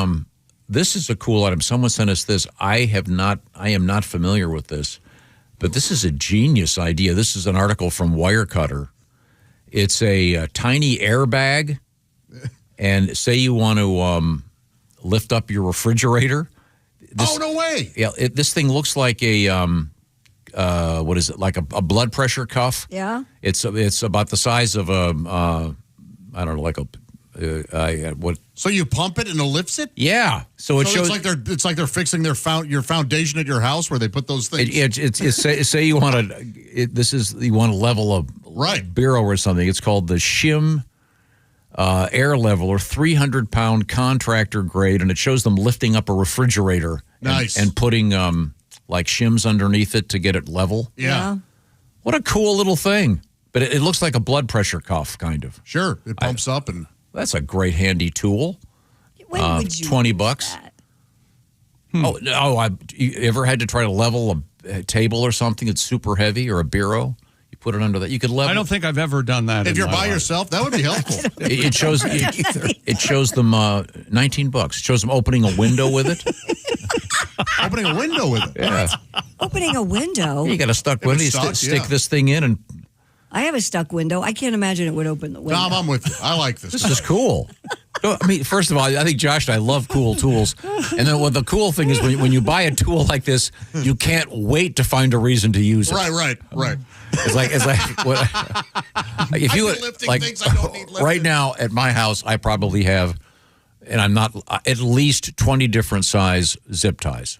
this is a cool item. Someone sent us this. I am not familiar with this, but this is a genius idea. This is an article from Wirecutter. It's a tiny airbag, and say you want to lift up your refrigerator. No way! Yeah, this thing looks like a what is it? Like a blood pressure cuff. Yeah. It's about the size of a I don't know, like a what? So you pump it and it lifts it? Yeah. So it shows it's like they're fixing your foundation at your house where they put those things. Say you want to you want to level a bureau or something. It's called the Shim Air Leveler, 300-pound contractor grade, and it shows them lifting up a refrigerator. Nice. And putting like shims underneath it to get it level. Yeah. What a cool little thing. But it looks like a blood pressure cuff, kind of. Sure. It pumps up and. That's a great handy tool. When would you $20. That? You ever had to try to level a table or something that's super heavy, or a bureau? You put it under that. You could level. I don't think I've ever done that. If you're by yourself, that would be helpful. It shows them $19. It shows them opening a window with it. Opening a window with it. Yeah. Opening a window. You got a stuck window. You stick this thing in, and I have a stuck window. I can't imagine it would open the window. Tom, I'm with you. I like this. This is cool. I mean, first of all, I think Josh and I love cool tools. And then the cool thing is when you buy a tool like this, you can't wait to find a reason to use it. Right. It's like if you right now at my house, I probably have, and I'm not, at least 20 different size zip ties.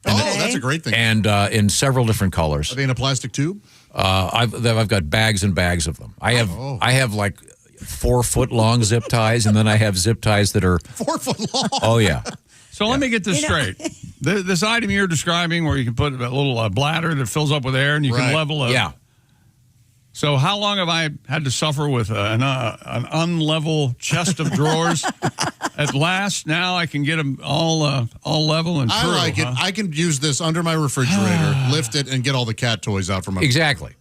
That's a great thing. And in several different colors. Are they in a plastic tube? I've got bags and bags of them. I have like 4-foot long zip ties, and then I have zip ties that are 4 foot long. Oh yeah. So let me get this straight. This item you're describing, where you can put a little bladder that fills up with air, and you can level it. Yeah. So how long have I had to suffer with an unlevel chest of drawers? At last, now I can get them all level and true. I like it. I can use this under my refrigerator, lift it, and get all the cat toys out from under. Exactly.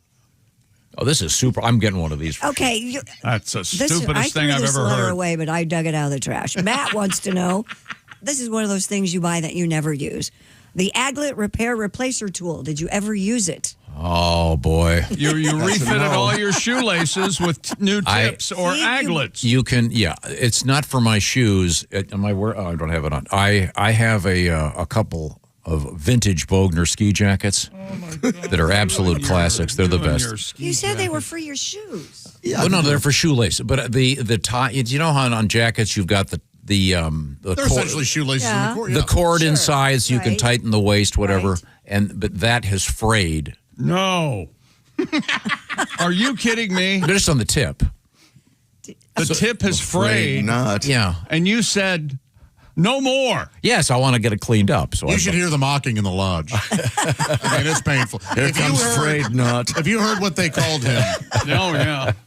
Oh, this is super. I'm getting one of these. Okay. That's the stupidest thing I've this ever letter heard. away, but I dug it out of the trash. Matt wants to know, this is one of those things you buy that you never use. The Aglet Repair Replacer Tool. Did you ever use it? Oh, boy. You refitted all your shoelaces with new tips or aglets. You can, it's not for my shoes. I don't have it on. I have a couple of vintage Bogner ski jackets that are absolute classics. They're the best. You said they were for your shoes. Yeah. No, they're for shoelaces. But the tie, you know how on jackets you've got the they're cord, essentially shoelaces in the cord. the cord inside, so you can tighten the waist, whatever. But that has frayed. No. Are you kidding me? Just on the tip. The tip has frayed. Not. Yeah. And you said No more. Yes, I want to get it cleaned up. So You should hear the mocking in the lodge. I mean, it's painful. Here comes Frayed Nut. If you heard what they called him,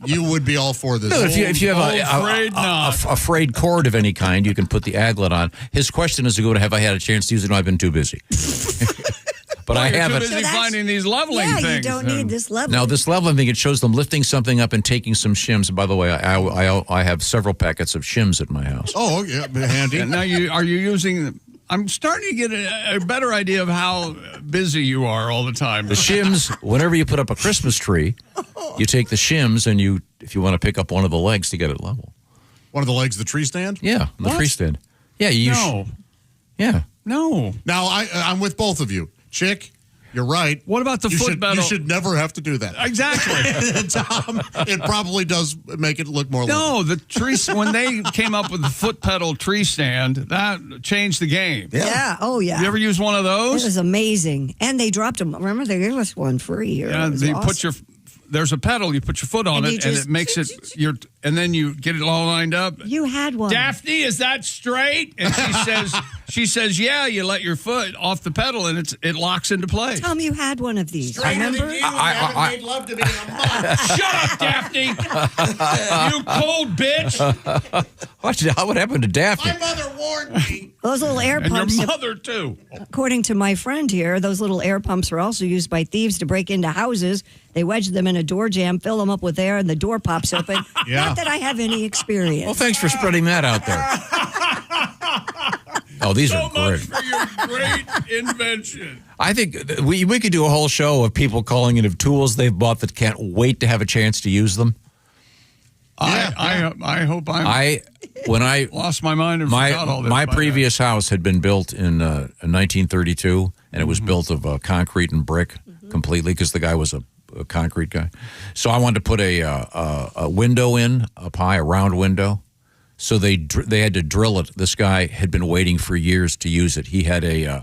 you would be all for this. No, if you have a frayed cord of any kind, you can put the aglet on. His question is to go to, have I had a chance to use it? No, I've been too busy. But I haven't. Too busy finding these leveling Yeah, things. you don't need this leveling. Now, this leveling thing, it shows them lifting something up and taking some shims. By the way, I have several packets of shims at my house. Oh, yeah, handy. And now are you using? I'm starting to get a better idea of how busy you are all the time. The shims, whenever you put up a Christmas tree, you take the shims and if you want to pick up one of the legs to get it level. One of the legs of the tree stand? Yeah, the tree stand. Yeah, yeah. No. Now, I'm with both of you. Chick, you're right. What about the foot pedal? You should never have to do that. Exactly. Tom, it probably does make it look more No, the tree, when they came up with the foot pedal tree stand, that changed the game. Yeah. Oh, yeah. You ever use one of those? It was amazing. And they dropped them. Remember, they gave us one free here. Yeah, there's a pedal, you put your foot on it, and it makes it, and then you get it all lined up. You had one. Daphne, is that straight? And she says, yeah, you let your foot off the pedal, and it locks into place. Tom, you had one of these. Remember? I made love to me in a month. Shut up, Daphne! You cold bitch! What happened to Daphne? My mother warned me. Those little air And pumps. your mother, too. According to my friend here, those little air pumps are also used by thieves to break into houses. They wedge them in a door jamb, fill them up with air, and the door pops open. Yeah. Not that I have any experience. Well, thanks for spreading that out there. Oh, these are great. For your great invention. I think we could do a whole show of people calling in of tools they've bought that can't wait to have a chance to use them. I hope when I lost my mind and forgot all this. My previous house had been built in 1932, and it was built of concrete and brick completely because the guy was a concrete guy. So I wanted to put a window in up high, a round window. So they had to drill it. This guy had been waiting for years to use it. He had a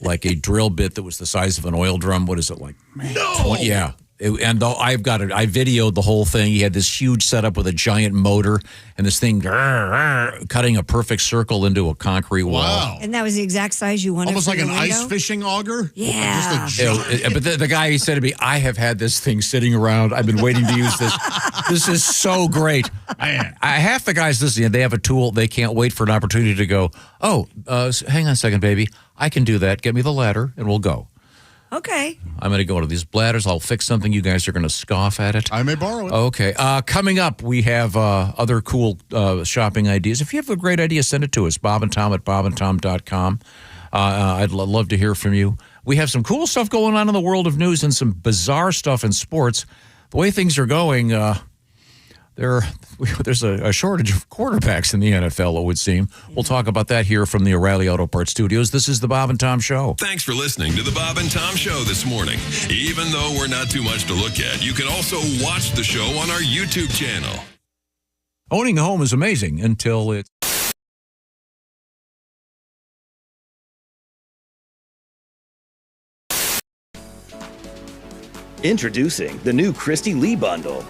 like a drill bit that was the size of an oil drum. What is it like? No. 20, yeah. I've got it. I videoed the whole thing. He had this huge setup with a giant motor and this thing cutting a perfect circle into a concrete wall. Wow. And that was the exact size you wanted. Almost for like the an window? ice fishing auger? Yeah. But the guy, he said to me, I have had this thing sitting around. I've been waiting to use this. This is so great. Half the guys listening, they have a tool. They can't wait for an opportunity to go, hang on a second, baby. I can do that. Get me the ladder and we'll go. Okay. I'm going to go to these bladders. I'll fix something. You guys are going to scoff at it. I may borrow it. Okay. Coming up, we have other cool shopping ideas. If you have a great idea, send it to us, Bob and Tom at bobandtom.com. I'd love to hear from you. We have some cool stuff going on in the world of news and some bizarre stuff in sports. The way things are going, there's a shortage of quarterbacks in the NFL, it would seem. We'll talk about that here from the O'Reilly Auto Parts Studios. This is the Bob and Tom Show. Thanks for listening to the Bob and Tom Show this morning. Even though we're not too much to look at, you can also watch the show on our YouTube channel. Owning a home is amazing until it's... Introducing the new Christy Lee Bundle.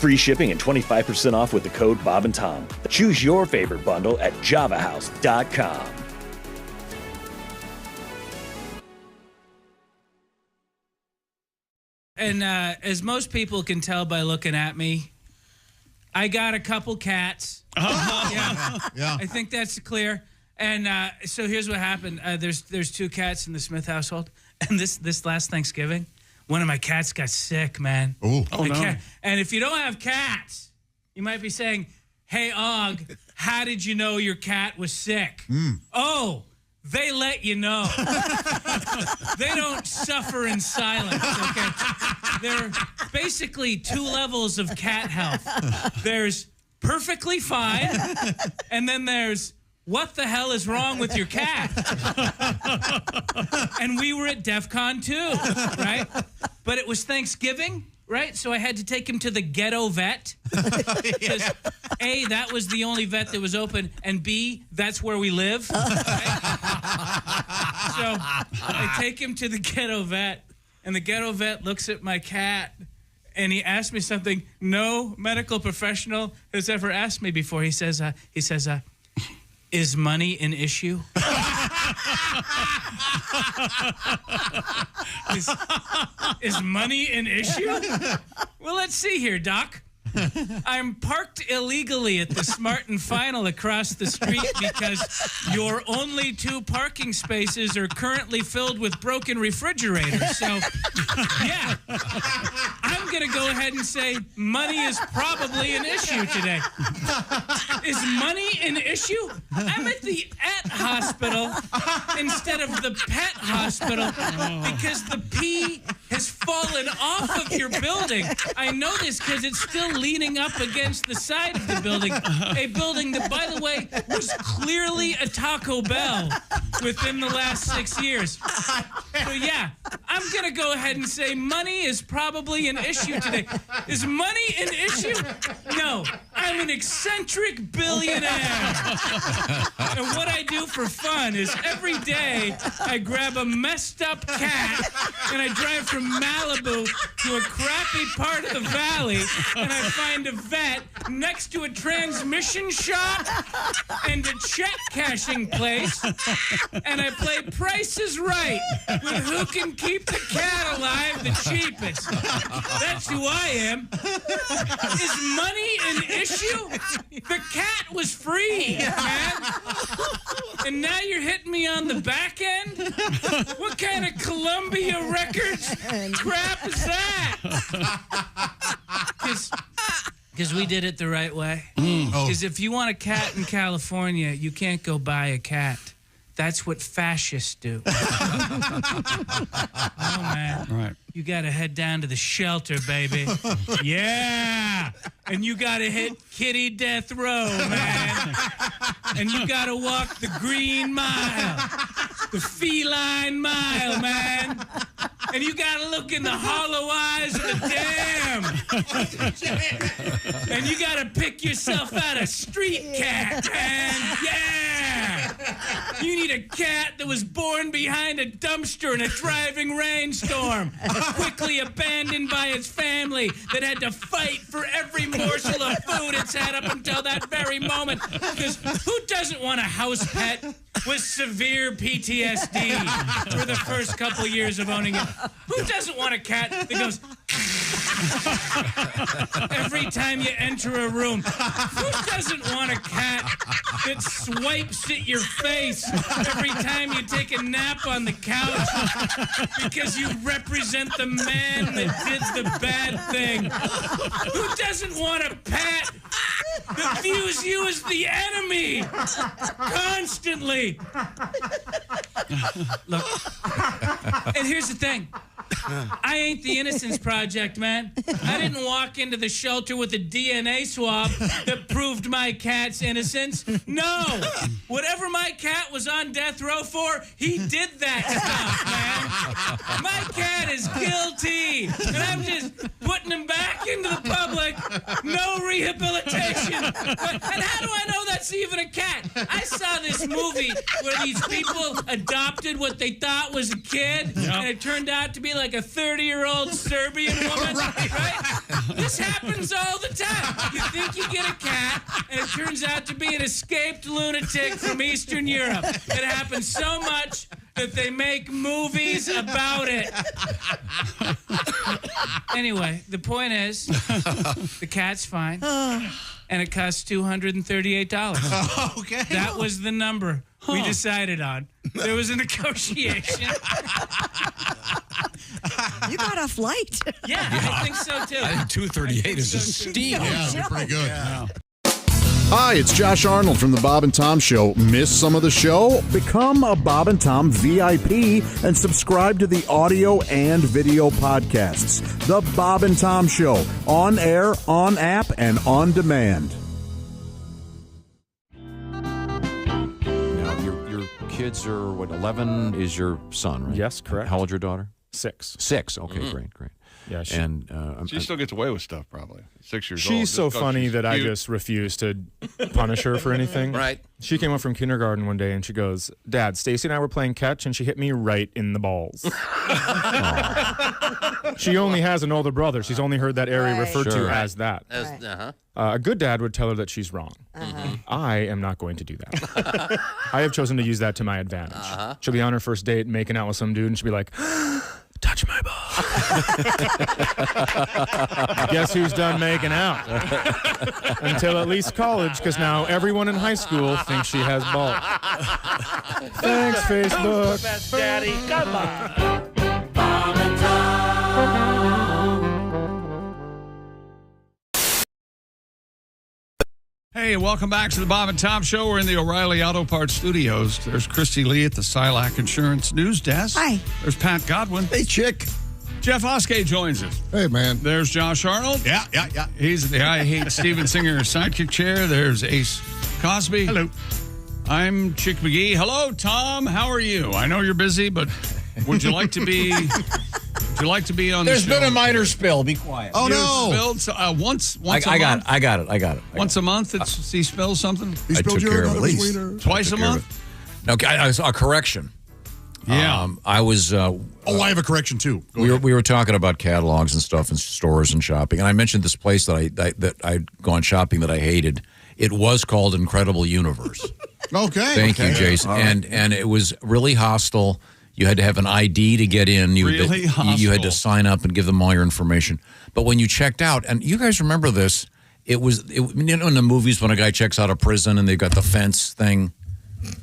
Free shipping and 25% off with the code Bob and Tom. Choose your favorite bundle at javahouse.com. And as most people can tell by looking at me, I got a couple cats. Yeah. I think that's clear. And so here's what happened. There's two cats in the Smith household. And this last Thanksgiving, one of my cats got sick, man. Ooh. Oh, no. And if you don't have cats, you might be saying, hey, Og, how did you know your cat was sick? Oh, they let you know. They don't suffer in silence, okay? There are basically two levels of cat health. There's perfectly fine, and then there's what the hell is wrong with your cat? And we were at DEF CON 2, right? But it was Thanksgiving, right? So I had to take him to the ghetto vet. Because A, that was the only vet that was open, and B, that's where we live. Right? So I take him to the ghetto vet, and the ghetto vet looks at my cat, and he asked me something no medical professional has ever asked me before. He says, is money an issue? Is money an issue? Well, let's see here, Doc. I'm parked illegally at the Smart and Final across the street because your only 2 parking spaces are currently filled with broken refrigerators. So, yeah, I'm going to go ahead and say money is probably an issue today. Is money an issue? I'm at the hospital instead of the pet hospital because the pee has fallen off of your building. I know this because it's still leaning up against the side of the building. A building that, by the way, was clearly a Taco Bell within the last 6 years. So, yeah, I'm going to go ahead and say money is probably an issue today. Is money an issue? No. I'm an eccentric billionaire. And what I do for fun is every day I grab a messed up cat and I drive from Malibu to a crappy part of the valley and I find a vet next to a transmission shop and a check cashing place and I play Price is Right with who can keep the cat alive the cheapest. That's who I am. Is money an issue? The cat was free, man. And now you're hitting me on the back end? What kind of Columbia Records crap is that? Because we did it the right way. Because if you want a cat in California, you can't go buy a cat. That's what fascists do. Oh, man. Right. You got to head down to the shelter, baby. Yeah. And you got to hit kitty death row, man. And you got to walk the green mile, the feline mile, man. And you got to look in the hollow eyes of the dam. And you got to pick yourself out a street cat, man. Yeah. You need a cat that was born behind a dumpster in a driving rainstorm, quickly abandoned by its family that had to fight for every morsel of food it's had up until that very moment. Because who doesn't want a house pet with severe PTSD for the first couple years of owning it? Who doesn't want a cat that goes every time you enter a room? Who doesn't want a cat that swipes at your face every time you take a nap on the couch because you represent the man that did the bad thing? Who doesn't want a pet that views you as the enemy constantly? Look, and here's the thing. I ain't the Innocence Project, man. I didn't walk into the shelter with a DNA swab that proved my cat's innocence. No. Whatever my cat was on death row for, he did that stuff, man. My cat is guilty, and I'm just putting him back into the public. No rehabilitation. And how do I know that's even a cat? I saw this movie where these people adopted what they thought was a kid, and it turned out to be like a 30-year-old Serbian woman, right? This happens all the time. You think you get a cat, and it turns out to be an escaped lunatic from Eastern Europe. It happens so much that they make movies about it. Anyway, the point is, the cat's fine, and it costs $238. Okay. That was the number we decided on. There was a negotiation. You got a flight. Yeah, I think so too. I think 238 is a steal. Yeah, they're pretty good. Yeah. Hi, it's Josh Arnold from the Bob and Tom Show. Miss some of the show? Become a Bob and Tom VIP and subscribe to the audio and video podcasts. The Bob and Tom Show, on air, on app, and on demand. Now, your kids are, what, 11 is your son, right? Yes, correct. How old's your daughter? 6. 6. Okay, great. Yeah, She still gets away with stuff, probably. 6 years old. She's so Just 'cause funny she's that I cute. just refuse to punish her for anything. Right. She came up from kindergarten one day and she goes, Dad, Stacy and I were playing catch and she hit me right in the balls. She only has an older brother. She's only heard that area referred to as that. A good dad would tell her that she's wrong. I am not going to do that. I have chosen to use that to my advantage. She'll be on her first date making out with some dude and she'll be like, touch my ball. Guess who's done making out? Until at least college, because now everyone in high school thinks she has balls. Thanks, Facebook. Who's the best daddy? Come on. Bob and Tom. Hey, welcome back to the Bob and Tom Show. We're in the O'Reilly Auto Parts Studios. There's Christy Lee at the Silac Insurance News Desk. Hi. There's Pat Godwin. Hey, chick. Jeff Oskey joins us. Hey, man. There's Josh Arnold. Yeah. He's the I Hate Steven Singer sidekick chair. There's Ace Cosby. Hello. I'm Chick McGee. Hello, Tom. How are you? I know you're busy, but would you like to be? Would you like to be on There's the show? been a minor spill. Be quiet. Oh, no. Spilled, once I a got month? it. I got it. Once a month, he spills something? He spilled took care your of it. least. Twice a month? Okay, a correction. Yeah. I was. I have a correction, too. We were talking about catalogs and stuff in stores and shopping, and I mentioned this place that I'd gone shopping that I hated. It was called Incredible Universe. Okay. Thank you, Jason. Right. And it was really hostile. You had to have an ID to get in. You had to sign up and give them all your information. But when you checked out, and you guys remember this, in the movies when a guy checks out of prison and they've got the fence thing,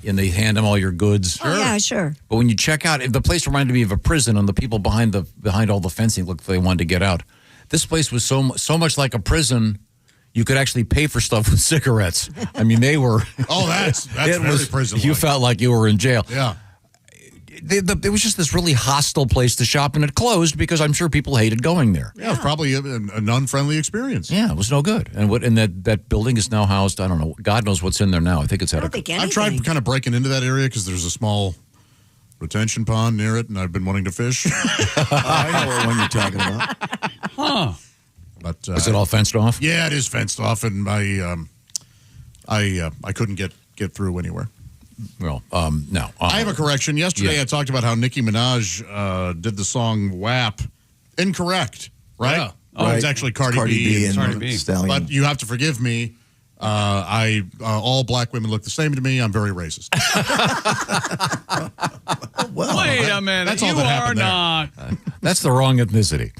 and they hand him all your goods. Oh, yeah, sure. But when you check out, the place reminded me of a prison, and the people behind all the fencing looked like they wanted to get out. This place was so much like a prison. You could actually pay for stuff with cigarettes. I mean, they were. Oh, that's very prison-like. You felt like you were in jail. Yeah. It was just this really hostile place to shop, and it closed because I'm sure people hated going there. Yeah, it was probably an unfriendly experience. Yeah, it was no good. And that building is now housed, I don't know, God knows what's in there now. I think it's had I've tried kind of breaking into that area because there's a small retention pond near it, and I've been wanting to fish. I know what one you're talking about. Huh. But is it all fenced off? Yeah, it is fenced off, and I couldn't get through anywhere. Well, no. I have a correction. Yesterday, I talked about how Nicki Minaj did the song WAP. Incorrect, right? Yeah. Oh, it's actually Cardi B. and Cardi B. Stallion. But you have to forgive me. All black women look the same to me. I'm very racist. Well, Wait a minute. That's all you that are happened there. not. That's the wrong ethnicity.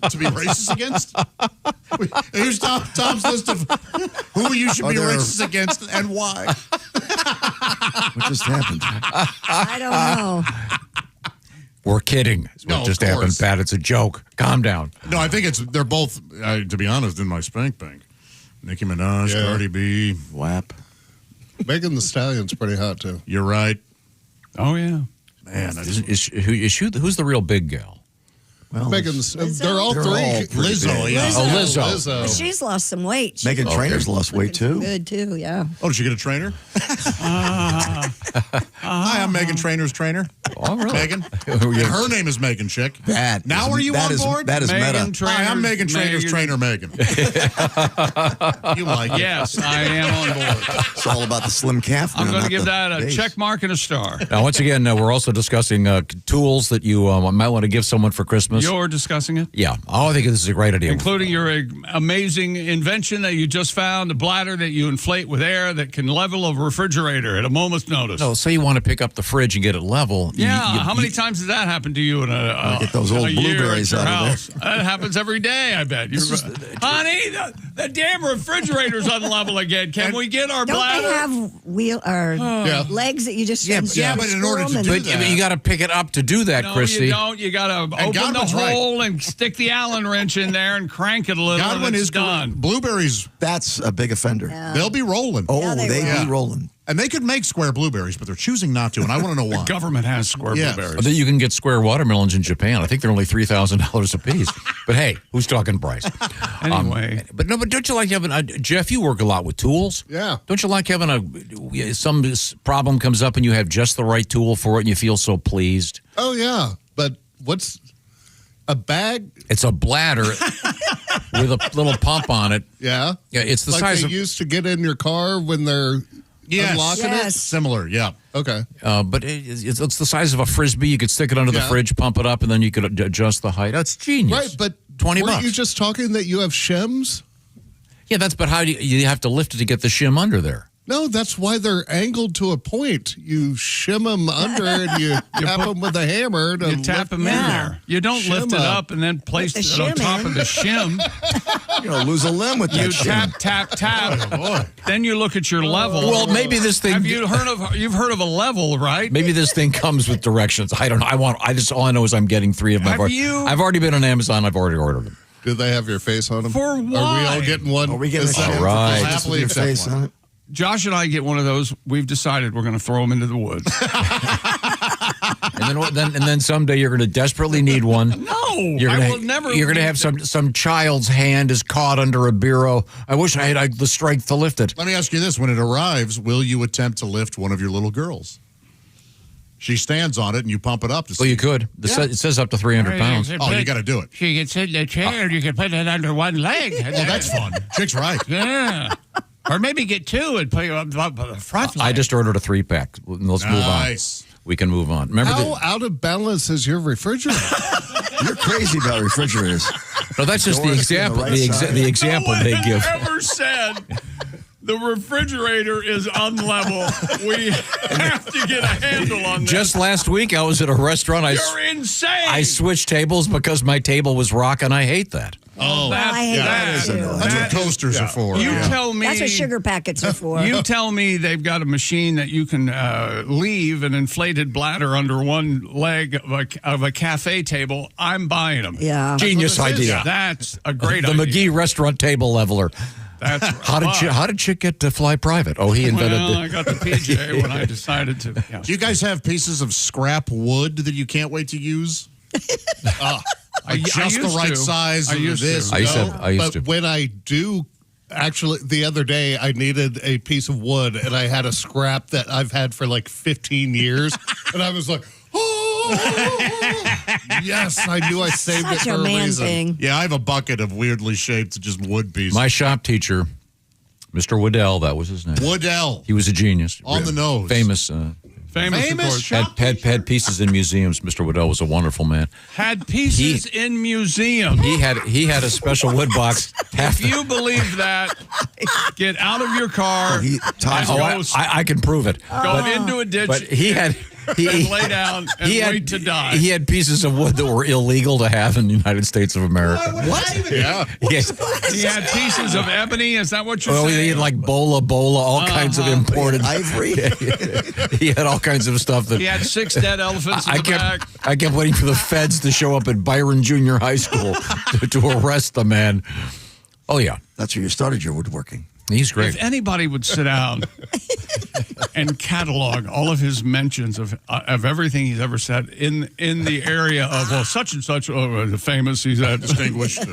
To be racist against? Here's Tom's list of who you should be racist against and why. What just happened? I don't know. We're kidding. It's what No, just of happened, course. Pat. It's a joke. Calm down. No, I think they're both, to be honest, in my spank bank. Nicki Minaj, Yeah. Cardi B. WAP. Megan the Stallion's pretty hot, too. You're right. Oh, yeah. Man, who's the real big gal? Well, Megan, they're all three. Lizzo, yeah. Oh, Lizzo. She's lost some weight. Megan Trainor's lost weight, too. Good, too, yeah. Oh, did she get a trainer? Hi, I'm Megan Trainor's trainer. Oh, really? Megan. And her name is Megan Chick. Now are you on board? That is Megan meta. Trainor. Hi, I'm Megan Trainor's trainer, Megan. You like it? Yes, I am on board. It's all about the slim calf. I'm now, going to not give the that a base. check mark and a star. Now, once again, we're also discussing tools that you might want to give someone for Christmas. You're discussing it? Yeah. Oh, I think this is a great idea. Including your amazing invention that you just found, a bladder that you inflate with air that can level a refrigerator at a moment's notice. No, say you want to pick up the fridge and get it level. Yeah, how many times does that happen to you in get those old a year blueberries at your out of house? That happens every day, I bet. Honey, the damn refrigerator's unlevel again. Can we get our Don't bladder? they have legs that you just but in order to do that, you got to pick it up to do that, No, Christy. you don't. You got to open the Godwin's hole and stick the Allen wrench in there and crank it a little. Godwin and it's is done. Blueberries, That's a big offender. they'll be rolling. Oh, Yeah, they they will. be rolling. And they could make square blueberries, but they're choosing not to, and I want to know why. The government has square Yes. blueberries. You can get square watermelons in Japan. I think they're only $3,000 a piece. But hey, who's talking price? Anyway. But don't you like having Jeff? You work a lot with tools. Yeah. Don't you like having some problem comes up and you have just the right tool for it and you feel so pleased? Oh, yeah. But what's a bag? It's a bladder. with a little pump on it. Yeah? Yeah, it's the like size they of... used to get in your car when they're unlocking it? Similar, yeah. Okay. But it's the size of a Frisbee. You could stick it under the fridge, pump it up, and then you could adjust the height. That's genius. Right, but $20. weren't you just talking that you have shims? Yeah, but how do you have to lift it to get the shim under there? No, that's why they're angled to a point. You shim them under and you tap them with a hammer. You tap them in there. You don't lift it up and then place it on top of the shim. You're going to lose a limb with that You shim. tap. Then you look at your level. Well, maybe this thing... You've heard of a level, right? Maybe this thing comes with directions. I don't know. All I know is I'm getting 3 of them. I've already been on Amazon. I've already ordered them. Do they have your face on them? For what? Are we all getting one? Are we getting a shim? All right. Happily your accept face one. on it? Josh and I get one of those. We've decided we're going to throw them into the woods. And then someday you're going to desperately need one. No, I will never. You're going to have some child's hand is caught under a bureau. I wish I had the strength to lift it. Let me ask you this: when it arrives, will you attempt to lift one of your little girls? She stands on it, and you pump it up. Well, you could. It says up to 300 pounds. Oh, you got to do it. She can sit in the chair. You can put it under one leg. Well, that's fun. Chick's right. Yeah. Or maybe get 2 and put it up the front leg. I just ordered a 3-pack. Let's move on. We can move on. Remember How out of balance is your refrigerator? You're crazy about refrigerators. No, that's just the example. The example they give. Ever said the refrigerator is unlevel? We have to get a handle on this. Just last week, I was at a restaurant. You're insane. I switched tables because my table was rocking. I hate that. Oh, I hate that too. That's what toasters are for. You tell me. That's what sugar packets are for. You tell me they've got a machine that you can leave an inflated bladder under one leg of a cafe table. I'm buying them. Yeah. Genius idea. That's a great the idea. McGee restaurant table leveler. That's how did Chick get to fly private? Oh, he invented I got the PJ when I decided to. Yeah. Do you guys have pieces of scrap wood that you can't wait to use? Just the right size of this. I used to. But when I do, actually, the other day I needed a piece of wood and I had a scrap that I've had for like 15 years, and I was like, yes, I knew I saved it Such for a man reason. thing. Yeah, I have a bucket of weirdly shaped just wood pieces. My shop teacher, Mr. Woodell, that was his name. Woodell. He was a genius. On the nose. Famous Famous had pieces in museums. Mr. Woodell was a wonderful man. Had pieces in museum. He had a special wood box. If you believe that, get out of your car. I can prove it. Go into a ditch. But he lay down and wait to die. He had pieces of wood that were illegal to have in the United States of America. What? Yeah. Yes. He had pieces of ebony. Is that what you're saying? He had like bola, all kinds of imported ivory. He had all kinds of stuff that He had 6 dead elephants in the back. I kept waiting for the feds to show up at Byron Junior High School to arrest the man. Oh yeah, that's where you started your woodworking. He's great. If anybody would sit down and catalog all of his mentions of everything he's ever said in the area of such and such, famous, he's distinguished. He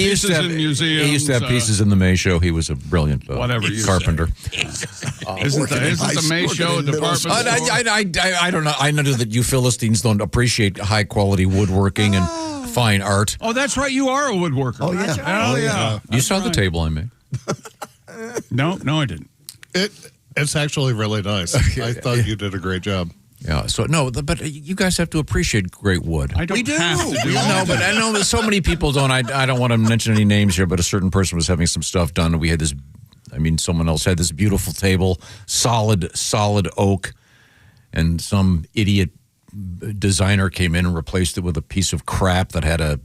used to have museums. He used to have pieces in the May Show. He was a brilliant carpenter. Isn't the May Show a department? I don't know. I know that you Philistines don't appreciate high quality woodworking and fine art. Oh, that's right. You are a woodworker. Oh, yeah. Oh, yeah. You saw the table I made. No, I didn't. It's actually really nice. I thought you did a great job. Yeah. So but you guys have to appreciate great wood. I don't have to do No, but I know that so many people don't. I don't want to mention any names here, but a certain person was having some stuff done, and we had this. Someone else had this beautiful table, solid oak, and some idiot designer came in and replaced it with a piece of crap that had a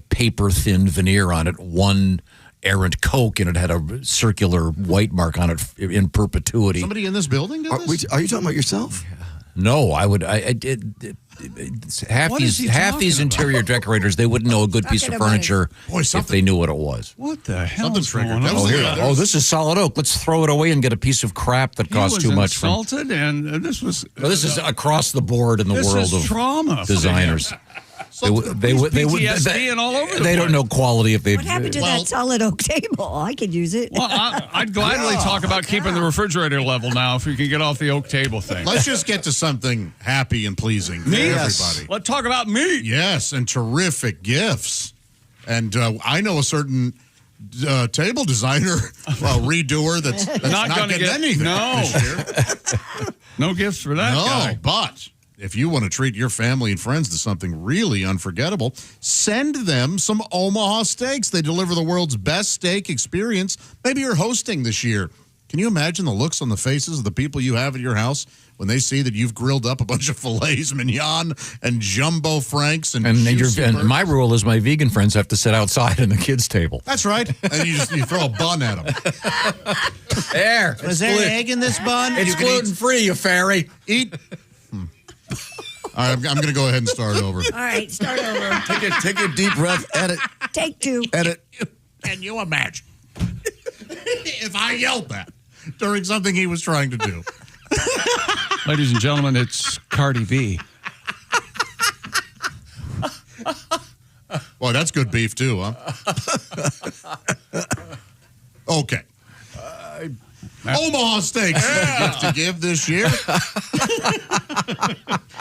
paper-thin veneer on it, one errant Coke, and it had a circular white mark on it in perpetuity. Somebody in this building did this? Are you talking about yourself? No, I would. Half these interior decorators, they wouldn't know a good piece of furniture if they knew what it was. What the hell? Something's triggered. This is solid oak. Let's throw it away and get a piece of crap that costs too much. Insulted, and this was. This is across the board in the world of trauma designers. They PTSD and all over. They don't know quality if they. What happened to that solid oak table? I could use it. Well, I'd gladly talk about keeping the refrigerator level now if we can get off the oak table thing. Let's just get to something happy and pleasing for everybody. Let's talk about meat. Yes, and terrific gifts. And I know a certain table designer, redoer that's not going to getting anything this year. No gifts for that guy. But if you want to treat your family and friends to something really unforgettable, send them some Omaha Steaks. They deliver the world's best steak experience. Maybe you're hosting this year. Can you imagine the looks on the faces of the people you have at your house when they see that you've grilled up a bunch of fillets mignon and jumbo franks and my rule is my vegan friends have to sit outside in the kids' table. That's right. And you throw a bun at them. There. Is there egg in this bun? It's gluten-free, you fairy. Eat. All right, I'm going to go ahead and start over. All right, start over. Take a deep breath. Edit. Take 2. Edit. Can you imagine if I yelled that during something he was trying to do? Ladies and gentlemen, it's Cardi B. Boy, that's good beef too, huh? Okay. Omaha Steaks to give this year.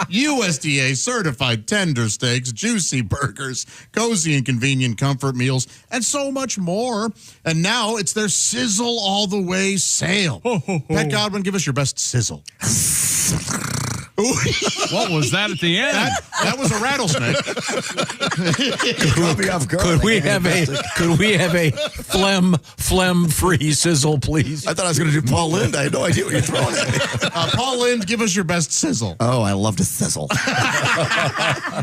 USDA certified tender steaks, juicy burgers, cozy and convenient comfort meals, and so much more. And now it's their Sizzle All the Way sale. Pat Godwin, give us your best sizzle. What was that at the end? That was a rattlesnake. Could we have a phlegm free sizzle, please? I thought I was going to do Paul Lynde. I had no idea what you're throwing at me. Paul Lynde, give us your best sizzle. Oh, I love to sizzle.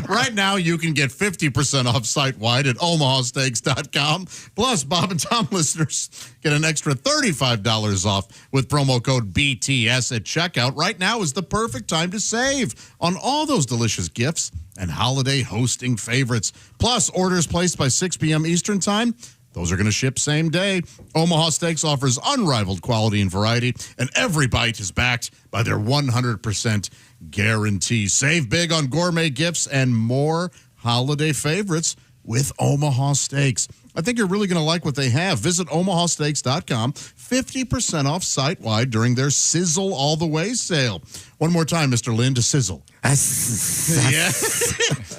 Right now, you can get 50% off site-wide at omahasteaks.com. Plus, Bob and Tom listeners get an extra $35 off with promo code BTS at checkout. Right now is the perfect time to save on all those delicious gifts and holiday hosting favorites. Plus, orders placed by 6 p.m. Eastern Time, those are going to ship same day. Omaha Steaks offers unrivaled quality and variety, and every bite is backed by their 100% guarantee. Save big on gourmet gifts and more holiday favorites with Omaha Steaks. I think you're really going to like what they have. Visit omahasteaks.com. 50% off site-wide during their Sizzle All the Way sale. One more time, Mr. Lynn, to sizzle. Yeah.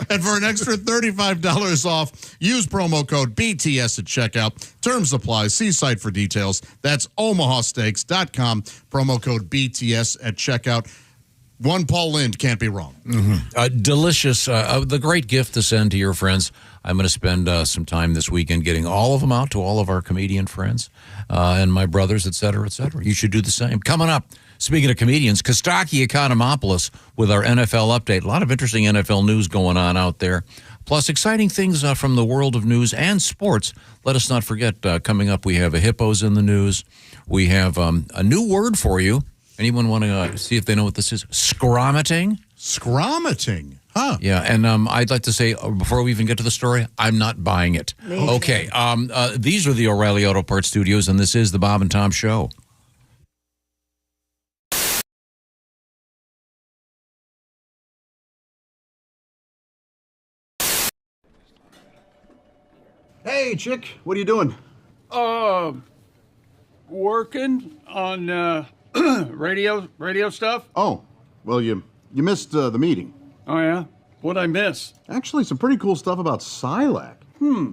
And for an extra $35 off, use promo code BTS at checkout. Terms apply. See site for details. That's omahasteaks.com. Promo code BTS at checkout. One Paul Lynde can't be wrong. Delicious. The great gift to send to your friends. I'm going to spend some time this weekend getting all of them out to all of our comedian friends and my brothers, et cetera, et cetera. You should do the same. Coming up, speaking of comedians, Costaki Economopoulos with our NFL update. A lot of interesting NFL news going on out there. Plus, exciting things from the world of news and sports. Let us not forget, coming up, we have a hippos in the news. We have a new word for you. Anyone want to see if they know what this is? Scrommeting? Scrommeting? Huh. Yeah, and I'd like to say, before we even get to the story, I'm not buying it. Okay, these are the O'Reilly Auto Parts Studios, and this is the Bob and Tom Show. Hey, chick, what are you doing? Working on radio stuff. Oh, well, you missed the meeting. Oh, yeah? What'd I miss? Actually, some pretty cool stuff about Silac.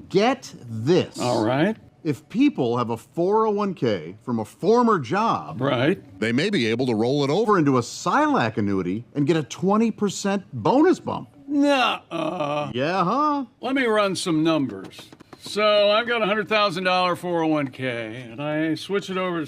Get this. All right. If people have a 401k from a former job, right, they may be able to roll it over into a Silac annuity and get a 20% bonus bump. Nuh-uh. Yeah, huh? Let me run some numbers. So I've got a $100,000 401k, and I switch it over.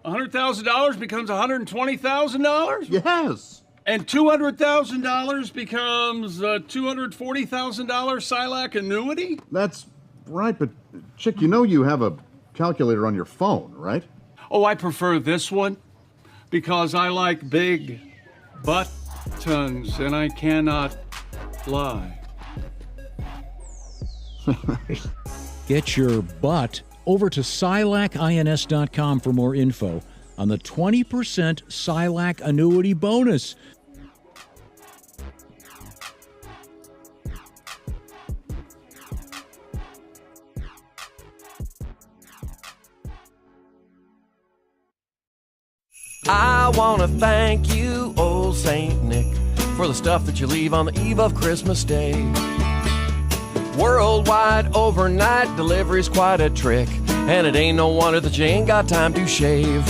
$100,000 becomes $120,000? Yes. And $200,000 becomes a $240,000 Silac annuity? That's right, but chick, you know you have a calculator on your phone, right? Oh, I prefer this one because I like big buttons, and I cannot lie. Get your butt over to SilacINS.com for more info on the 20% Silac annuity bonus. I want to thank you, old Saint Nick, for the stuff that you leave on the eve of Christmas Day. Worldwide overnight delivery's quite a trick, and it ain't no wonder that you ain't got time to shave.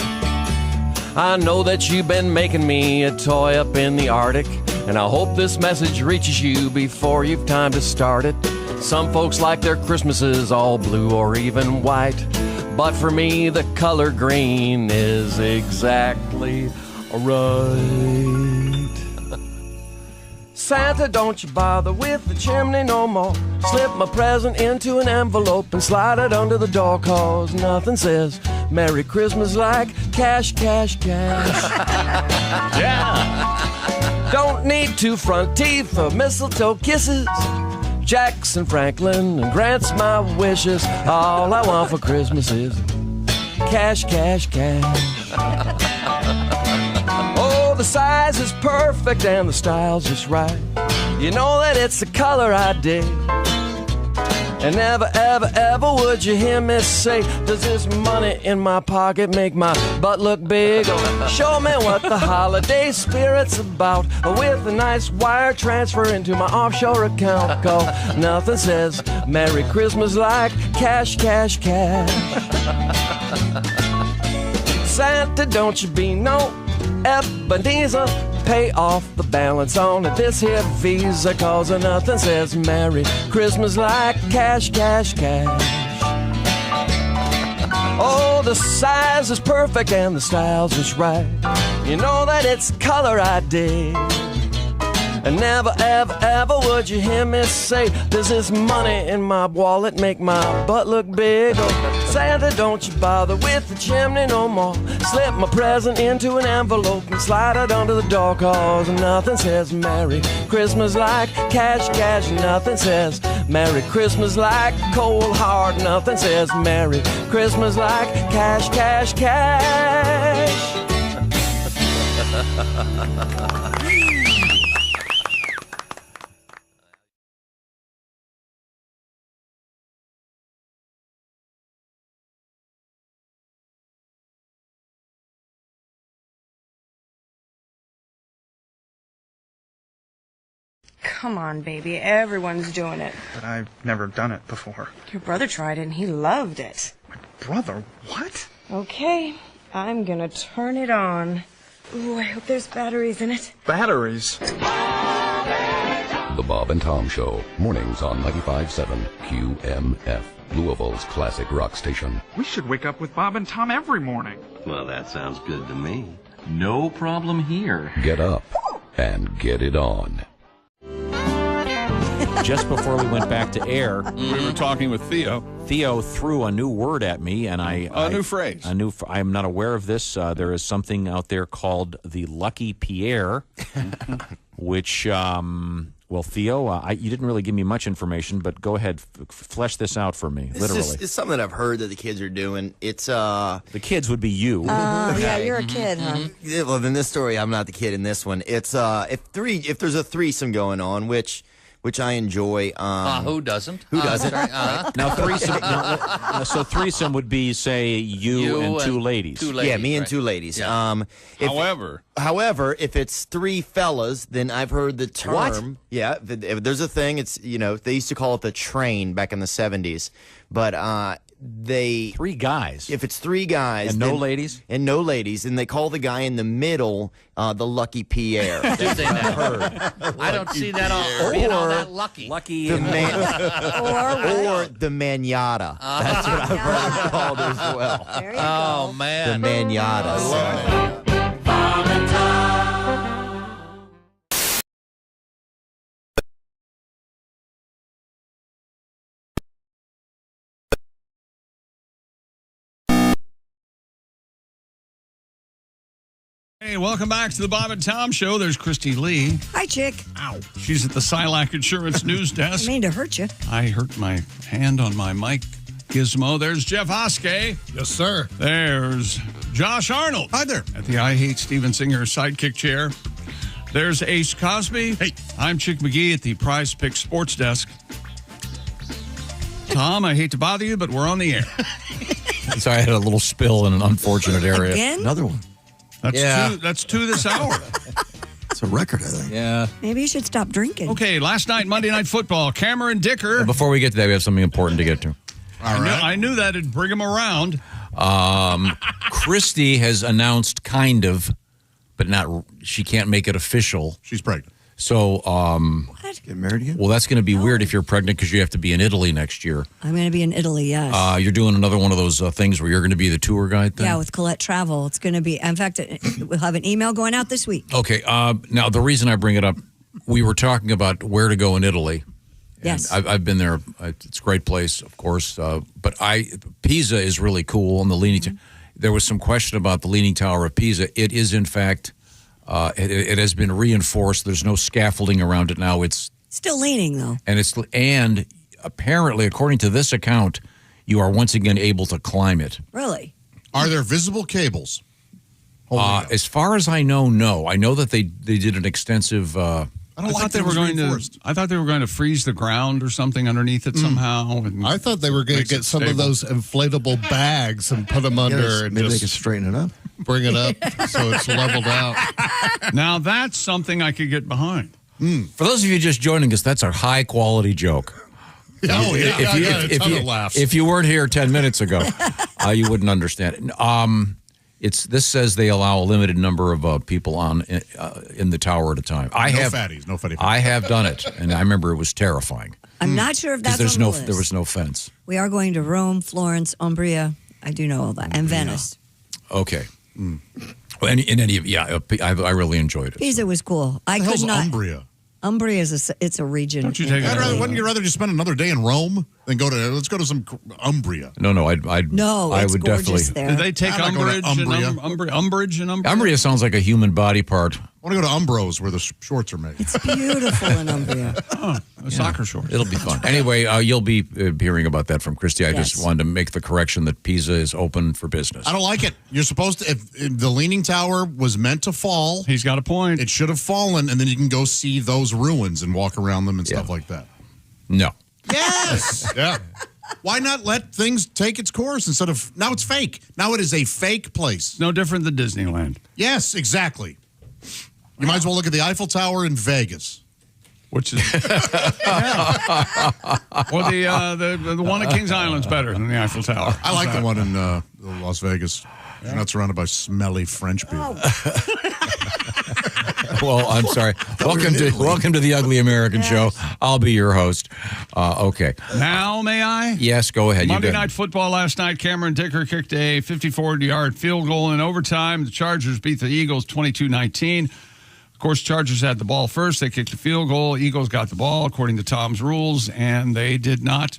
I know that you've been making me a toy up in the Arctic, and I hope this message reaches you before you've time to start it. Some folks like their Christmases all blue or even white, but for me the color green is exactly right. Santa, don't you bother with the chimney no more. Slip my present into an envelope and slide it under the door, 'cause nothing says Merry Christmas like cash, cash, cash. Yeah. Don't need two front teeth or mistletoe kisses. Jackson Franklin and grants my wishes. All I want for Christmas is cash, cash, cash. Oh, the size is perfect and the style's just right. You know that it's the color I dig. And never, ever, ever would you hear me say, does this money in my pocket make my butt look big? Oh, show me what the holiday spirit's about, with a nice wire transfer into my offshore account. 'Cause nothing says Merry Christmas like cash, cash, cash. Santa, don't you be no Ebenezer. Pay off the balance on this here Visa, 'cause nothing says Merry Christmas like cash, cash, cash. Oh, the size is perfect and the style's just right. You know that it's color I dig. And never, ever, ever would you hear me say, does this money in my wallet make my butt look big? Oh, Santa, don't you bother with the chimney no more. Slip my present into an envelope and slide it under the door, 'cause nothing says Merry Christmas like cash, cash. Nothing says Merry Christmas like cold hard. Nothing says Merry Christmas like cash, cash, cash. Come on, baby. Everyone's doing it. But I've never done it before. Your brother tried it and he loved it. Brother, what? Okay, I'm gonna turn it on. Ooh, I hope there's batteries in it. Batteries? The Bob and Tom Show, mornings on 95.7 QMF, Louisville's classic rock station. We should wake up with Bob and Tom every morning. Well, that sounds good to me. No problem here. Get up and get it on. Just before we went back to air, we were talking with Theo. Theo threw a new word at me, and a new phrase. I am not aware of this. There is something out there called the Lucky Pierre, which, well, Theo, you didn't really give me much information, but go ahead, flesh this out for me. Literally, it's something that I've heard that the kids are doing. It's the kids would be you. Yeah, you're a kid, huh? Yeah, well, in this story, I'm not the kid in this one. It's if there's a threesome going on, which I enjoy. Who doesn't? Who doesn't? Now, threesome. So threesome would be, say, you and two ladies. Yeah, me and two ladies. Yeah. However, if it's three fellas, then I've heard the term. What? Yeah, if there's a thing. It's they used to call it the train back in the 70s, but three guys. If it's three guys and no ladies, and they call the guy in the middle the Lucky Pierre. I don't see that all being all that lucky. Lucky the or the manata. That's what I've heard called as well. There you go. Man, the manata. Hey, welcome back to the Bob and Tom Show. There's Christy Lee. Hi, chick. Ow. She's at the Silac Insurance News Desk. I mean to hurt you. I hurt my hand on my mic gizmo. There's Jeff Hoskey. Yes, sir. There's Josh Arnold. Hi there. At the I Hate Steven Singer sidekick chair. There's Ace Cosby. Hey. I'm Chick McGee at the Prize Pick Sports Desk. Tom, I hate to bother you, but we're on the air. So I had a little spill in an unfortunate area. Again? Another one. That's two this hour. It's a record, I think. Yeah. Maybe you should stop drinking. Okay, last night, Monday Night Football, Cameron Dicker. Before we get to that, we have something important to get to. I knew that'd bring him around. Christy has announced kind of, but not. She can't make it official. She's pregnant. So, What? Get married again? well, that's going to be weird if you're pregnant because you have to be in Italy next year. I'm going to be in Italy, yes. You're doing another one of those things where you're going to be the tour guide thing? Yeah, with Colette Travel. It's going to be, in fact, we'll have an email going out this week. Okay. Now, the reason I bring it up, we were talking about where to go in Italy. Yes. I've been there. It's a great place, of course. But Pisa is really cool. And the Leaning there was some question about the Leaning Tower of Pisa. It is, in fact, it has been reinforced. There's no scaffolding around it now. It's still leaning, though. And apparently, according to this account, you are once again able to climb it. Really? Are there visible cables? As far as I know, no. I know that they did an extensive. I thought they were going to freeze the ground or something underneath it somehow. And I thought they were going to get some of those inflatable bags and put them under and maybe they just can straighten it up. bring it up so it's leveled out. Now that's something I could get behind. For those of you just joining us, that's a high quality joke. Oh, yeah. I got a ton of laughs. If you weren't here 10 minutes ago, you wouldn't understand it. This says they allow a limited number of people on in the tower at a time. No fatty. I have done it, and I remember it was terrifying. I'm not sure if that's There's on the no, list. there was no fence. We are going to Rome, Florence, Umbria. I do know all that. And Venice. Okay. Well, in any I really enjoyed it. Pisa was cool. I What the could hell's not. Umbria? Umbria is it's a region. Don't you take it? Wouldn't you rather just spend another day in Rome than let's go to some Umbria? No, No, I it's would gorgeous definitely. there. Did they take I'm not going to umbrage in Umbria? Umbria sounds like a human body part. I want to go to Umbros where the shorts are made. It's beautiful in Umbria. Soccer shorts. It'll be fun. Anyway, you'll be hearing about that from Christy. I Yes. just wanted to make the correction that Pisa is open for business. I don't like it. You're supposed to, if the Leaning Tower was meant to fall, He's got a point. it should have fallen, and then you can go see those ruins and walk around them and stuff like that. No. Yes. Yeah. Why not let things take its course instead of, now it's fake. Now it is a fake place. No different than Disneyland. Yes, exactly. You might as well look at the Eiffel Tower in Vegas. Which is well, the one at Kings Island's better than the Eiffel Tower. I like the one in Las Vegas. You're not surrounded by smelly French people. Well, I'm sorry. Welcome to the Ugly American Show. I'll be your host. Okay. Now, may I? Yes, go ahead. Monday Night Football last night, Cameron Dicker kicked a 54-yard field goal in overtime. The Chargers beat the Eagles 22-19. Of course, Chargers had the ball first. They kicked the field goal. Eagles got the ball according to Tom's rules, and they did not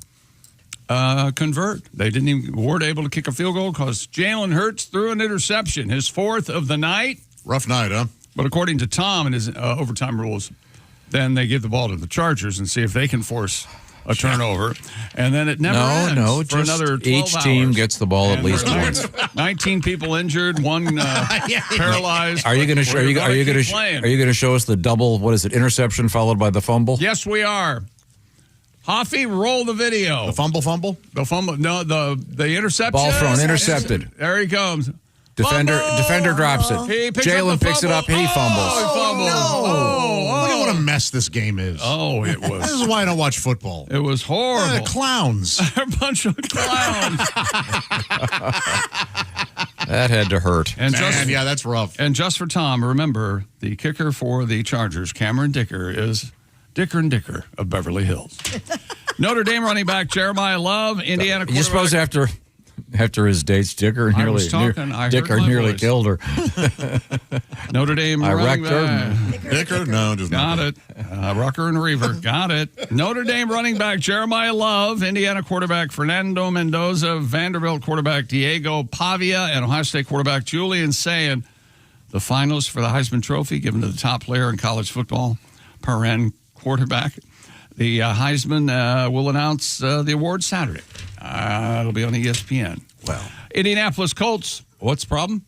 convert. They weren't able to kick a field goal because Jalen Hurts threw an interception, his fourth of the night. Rough night, huh? But according to Tom and his overtime rules, then they give the ball to the Chargers and see if they can force a turnover. And then it never ends for another 12 each hours. team gets the ball at least once. 19 people injured, one paralyzed. Are you going to show us the double? What is it? Interception followed by the fumble? Yes, we are. Hoffy, roll the video. The fumble? The fumble. No, the interception. Ball thrown, intercepted. There he comes. Defender drops it. Jalen picks it up. He fumbles. He fumbles. Look at what a mess this game is. Oh, it was. This is why I don't watch football. It was horrible. Clowns. A bunch of clowns. That had to hurt. Yeah, that's rough. And just for Tom, remember, the kicker for the Chargers, Cameron Dicker, is Dicker and Dicker of Beverly Hills. Notre Dame running back Jeremiah Love, Indiana quarterback. You suppose after his dates, Dicker nearly killed her. Notre Dame I running wrecked her. back. Dicker? No, just Got it. Rucker and Reaver. Got it. Notre Dame running back Jeremiah Love, Indiana quarterback Fernando Mendoza, Vanderbilt quarterback Diego Pavia, and Ohio State quarterback Julian Sayin. The finalists for the Heisman Trophy given to the top player in college football, paren quarterback. The Heisman will announce the award Saturday. It'll be on ESPN. Well, Indianapolis Colts. What's the problem?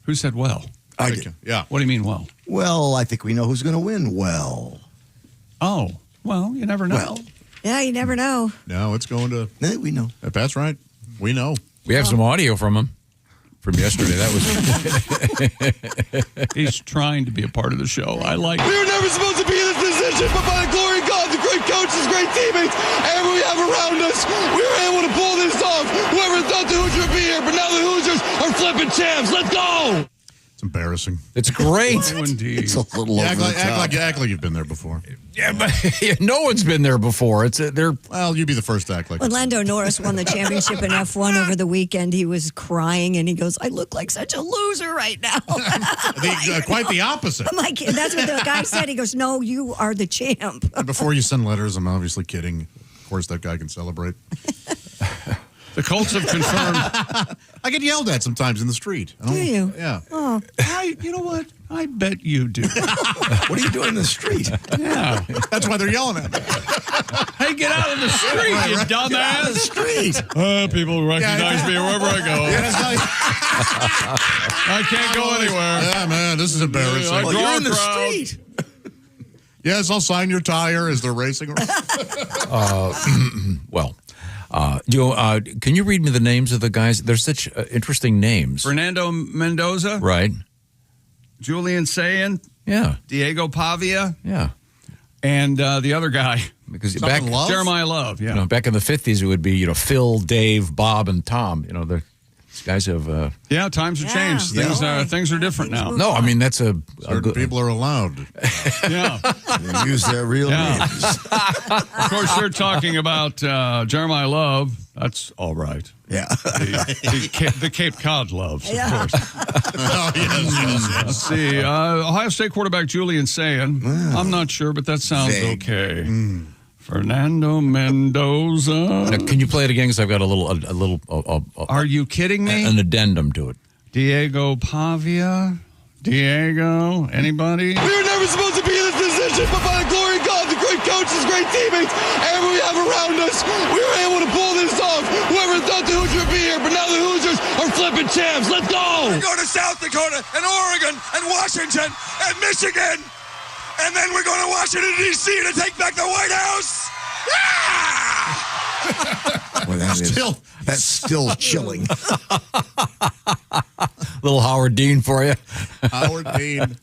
Who said well? I did. Yeah. What do you mean well? Well, I think we know who's going to win. Well. Oh, well, you never know. Well. Yeah, you never know. No, it's going to. We know. That's right. We know. We have some audio from him. from yesterday. That was. He's trying to be a part of the show. I like it. We were never supposed to be in this position, but by the glory of God, the great coaches, great teammates, everyone we have around us, we were able to pull this off. Whoever thought the Hoosiers would be here, but now the Hoosiers are flipping champs. Let's go! It's embarrassing. It's great. Indeed. It's a little over the top. Act like you've been there before. Yeah, but no one's been there before. Well, you'd be the first to act like. When Lando Norris won the championship in F1 over the weekend, he was crying and he goes, "I look like such a loser right now." Quite the opposite. I'm like, that's what the guy said. He goes, "No, you are the champ." And before you send letters, I'm obviously kidding. Of course, that guy can celebrate. The Colts have confirmed. I get yelled at sometimes in the street. Do you? Yeah. Oh, You know what? I bet you do. What are you doing in the street? Yeah. That's why they're yelling at me. Hey, get out of the street, you dumbass. Get out of the street. People recognize me wherever I go. I can't go anywhere. Yeah, man, this is embarrassing. I Well, draw you're a in the crowd. street. Yes, I'll sign your tire as they're racing around. Can you read me the names of the guys? They're such interesting names. Fernando Mendoza, Right? Julian Sayin, Yeah. Diego Pavia, Yeah. and the other guy, Because Something Love? Jeremiah Love. Yeah. back in the 50s, it would be, Phil, Dave, Bob, and Tom. These guys have. Yeah, times have changed. Things are different now. No, I mean, that's a Certain good. people are allowed. Yeah. They use their real names. Of course, you're talking about Jeremiah Love. That's all right. Yeah. The Cape Cod Loves, of course. Oh, yes. Let's see. Ohio State quarterback Julian Sayin. I'm not sure, but that sounds Vague. okay. Fernando Mendoza. Now, can you play it again? Because I've got a little. Are you kidding me? An addendum to it. Diego Pavia. Diego. Anybody? We were never supposed to be in this position, but by the glory of God, the great coaches, great teammates, everyone we have around us, we were able to pull this off. Whoever thought the Hoosiers would be here, but now the Hoosiers are flipping champs. Let's go! We're going to South Dakota and Oregon and Washington and Michigan. And then we're going to Washington, D.C. to take back the White House. Yeah! Well, that's still chilling. Little Howard Dean for you. Howard Dean.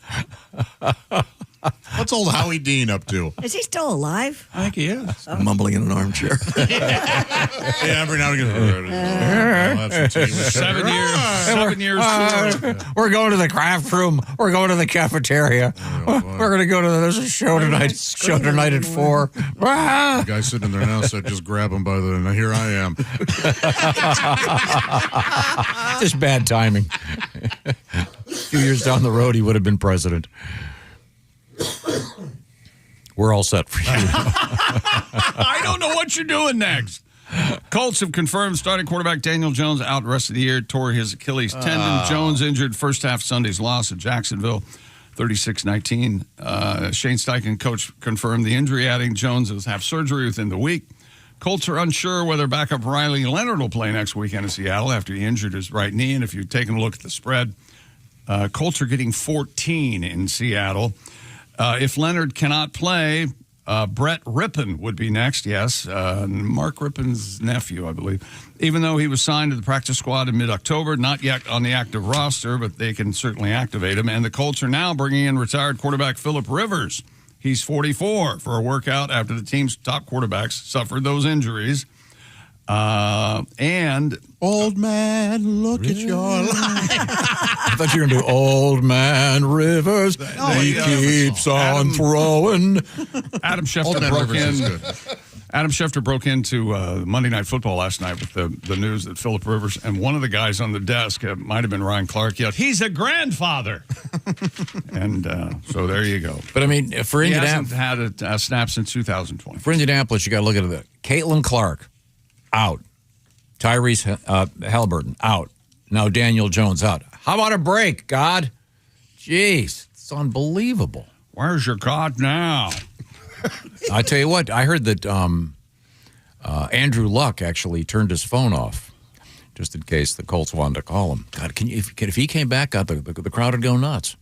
What's old Howie Dean up to? is he still alive? I think he is. Mumbling in an armchair. Yeah, every now and again. 7 years. 7 years. We're going to the craft room. We're going to the cafeteria. We're going to go to there's a show tonight. Show tonight at 4. The guy sitting there now said, just grab him by the. Now here I am. Just bad timing. A few years down the road, he would have been president. We're all set for you. I don't know what you're doing next. Colts have confirmed starting quarterback Daniel Jones out the rest of the year. Tore his Achilles tendon. Jones injured first half Sunday's loss at Jacksonville, 36-19. Shane Steichen, coach, confirmed the injury, adding Jones will have surgery within the week. Colts are unsure whether backup Riley Leonard will play next weekend in Seattle after he injured his right knee. And if you've taken a look at the spread, Colts are getting 14 in Seattle. If Leonard cannot play, Brett Rippon would be next, yes. Mark Rippon's nephew, I believe. Even though he was signed to the practice squad in mid-October, not yet on the active roster, but they can certainly activate him. And the Colts are now bringing in retired quarterback Phillip Rivers. He's 44 for a workout after the team's top quarterbacks suffered those injuries. And old man, look at your life. I thought you were going to do Old Man Rivers. He keeps on throwing. Adam Schefter broke into Monday Night Football last night with the news that Phillip Rivers and one of the guys on the desk, might have been Ryan Clark, yelled, "He's a grandfather." And so there you go. But I mean, for he Indianapolis, hasn't had a snap since 2020. For Indianapolis, you got to look at it. Caitlin Clark, out. Tyrese Halliburton, out. Now Daniel Jones, out. How about a break, God? Jeez, it's unbelievable. Where's your God now? I tell you what, I heard that Andrew Luck actually turned his phone off, just in case the Colts wanted to call him. God, if he came back, God, the crowd would go nuts.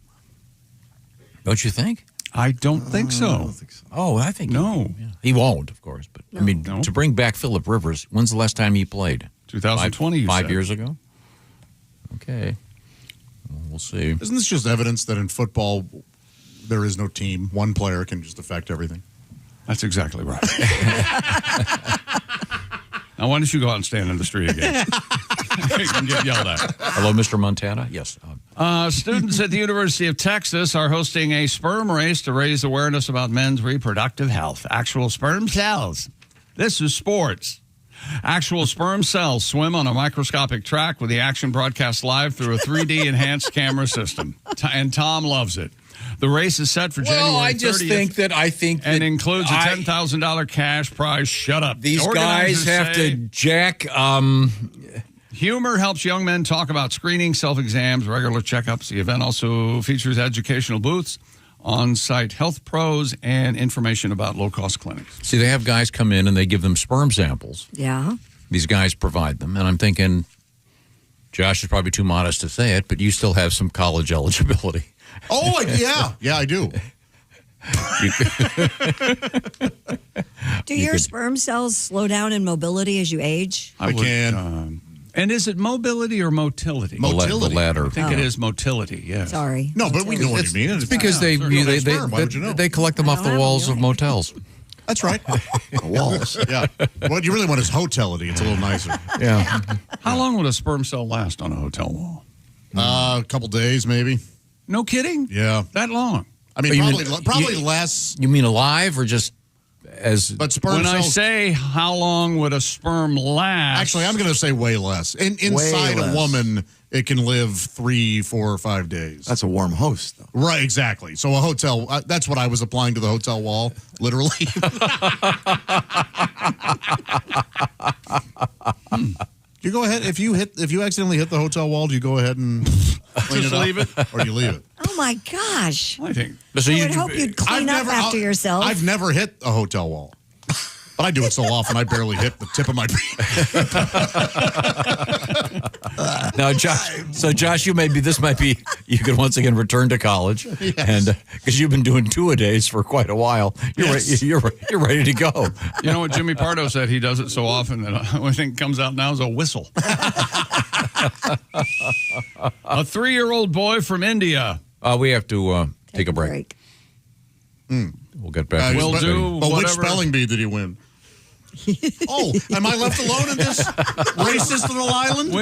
Don't you think? I don't think so. I don't think so. Oh, I think no. He won't, of course. But I mean, to bring back Phillip Rivers, when's the last time he played? 2020. 5 years ago. Okay. Okay. We'll see. Isn't this just evidence that in football there is no team? One player can just affect everything. That's exactly right. Now, why don't you go out and stand in the street again? You can get yelled at. Hello, Mr. Montana. Yes. Students at the University of Texas are hosting a sperm race to raise awareness about men's reproductive health. Actual sperm cells. This is sports. Actual sperm cells swim on a microscopic track with the action broadcast live through a 3D enhanced camera system. And Tom loves it. The race is set for January 30th. I just think that and includes a $10,000 cash prize. Shut up. These guys have to jack. Humor helps young men talk about screening, self-exams, regular checkups. The event also features educational booths, on-site health pros, and information about low-cost clinics. See, they have guys come in and they give them sperm samples. Yeah. These guys provide them. And I'm thinking, Josh is probably too modest to say it, but you still have some college eligibility. Oh, yeah. Yeah, I do. Do your sperm cells slow down in mobility as you age? I can. And is it mobility or motility? The latter. I think it is motility, yes. Sorry. No, but we know what you mean. It's because they collect them off the walls of motels. That's right. Walls. Yeah. What you really want is hotelity. It's a little nicer. Yeah. How long would a sperm cell last on a hotel wall? A couple days, maybe. No kidding? Yeah. That long? I mean, probably less. You mean alive or just as? But sperm when cells, I say how long would a sperm last? Actually, I'm going to say way less. Inside a woman, it can live 3, 4, or 5 days. That's a warm host, though. Right, exactly. So a hotel, that's what I was applying to the hotel wall, literally. You go ahead, if you accidentally hit the hotel wall, do you go ahead and clean Just it up? leave it? Or do you leave it? Oh, my gosh. I think. I would hope you'd clean up after yourself. I've never hit a hotel wall. But I do it so often, I barely hit the tip of my penis. Now, Josh, you could once again return to college, Yes. and because you've been doing 2-a-days for quite a while, you're ready to go. You know what Jimmy Pardo said? He does it so often that the only thing that comes out now is a whistle. A 3-year-old boy from India. We have to take a break. We'll get back. We'll do But which whatever. spelling bee did he win? Oh, am I left alone in this racist little island?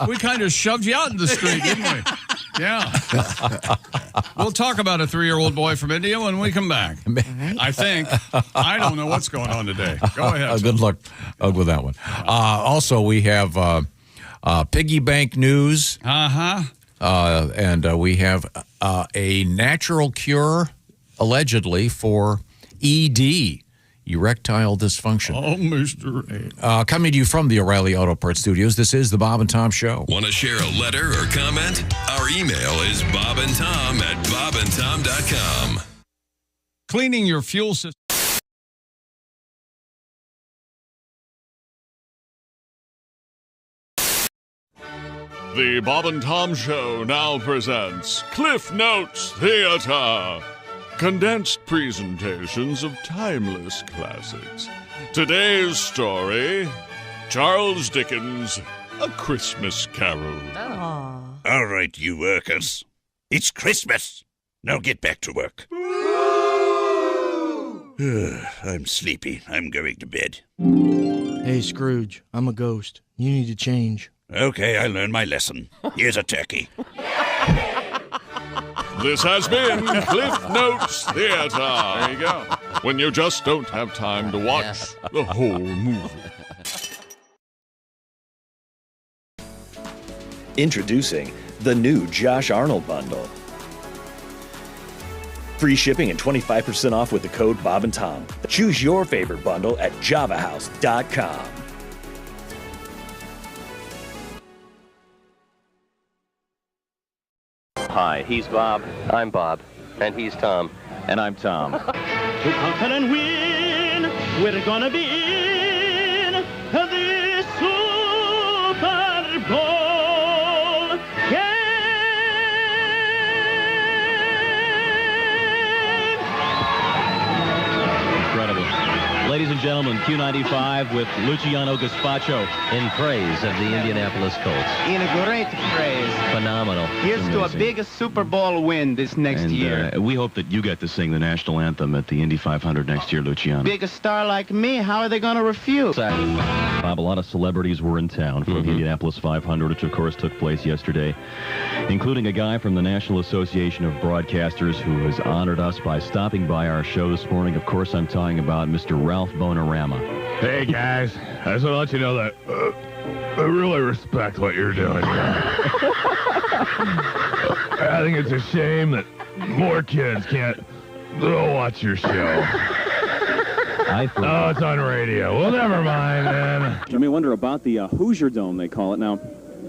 We kind of shoved you out in the street, didn't we? Yeah. We'll talk about a 3-year-old boy from India when we come back. I think. I don't know what's going on today. Go ahead. Good luck with that one. Also, we have piggy bank news. And we have a natural cure, allegedly, for ED, erectile dysfunction. Oh, Mr. A. Coming to you from the O'Reilly Auto Parts Studios, this is the Bob and Tom Show. Want to share a letter or comment? Our email is bobandtom@bobandtom.com. Cleaning your fuel system. The Bob and Tom Show now presents Cliff Notes Theater. Condensed presentations of timeless classics. Today's story, Charles Dickens' A Christmas Carol. All right, you workers. It's Christmas. Now get back to work. I'm sleepy. I'm going to bed. Hey, Scrooge, I'm a ghost. You need to change. Okay, I learned my lesson. Here's a turkey. This has been Cliff Notes Theater. There you go. When you just don't have time to watch the whole movie. Introducing the new Josh Arnold bundle. Free shipping and 25% off with the code Bob and Tom. Choose your favorite bundle at javahouse.com. Hi, he's Bob. I'm Bob. And he's Tom. And I'm Tom. To conquer and win, we're gonna be in the Super Bowl game. Incredible. Ladies Ladies and gentlemen, Q95 with Luciano Gaspacho. In praise of the Indianapolis Colts. In a great phrase. Phenomenal. Here's to a big Super Bowl win this next year. We hope that you get to sing the national anthem at the Indy 500 next year, Luciano. Big a star like me, how are they going to refuse? Bob, a lot of celebrities were in town for the Indianapolis 500, which of course took place yesterday, including a guy from the National Association of Broadcasters who has honored us by stopping by our show this morning. Of course, I'm talking about Mr. Ralph Bonorama. Hey, guys. I just want to let you know that I really respect what you're doing here. I think it's a shame that more kids can't watch your show. It's on radio. Well, never mind, man. You may wonder about the Hoosier Dome, they call it. Now,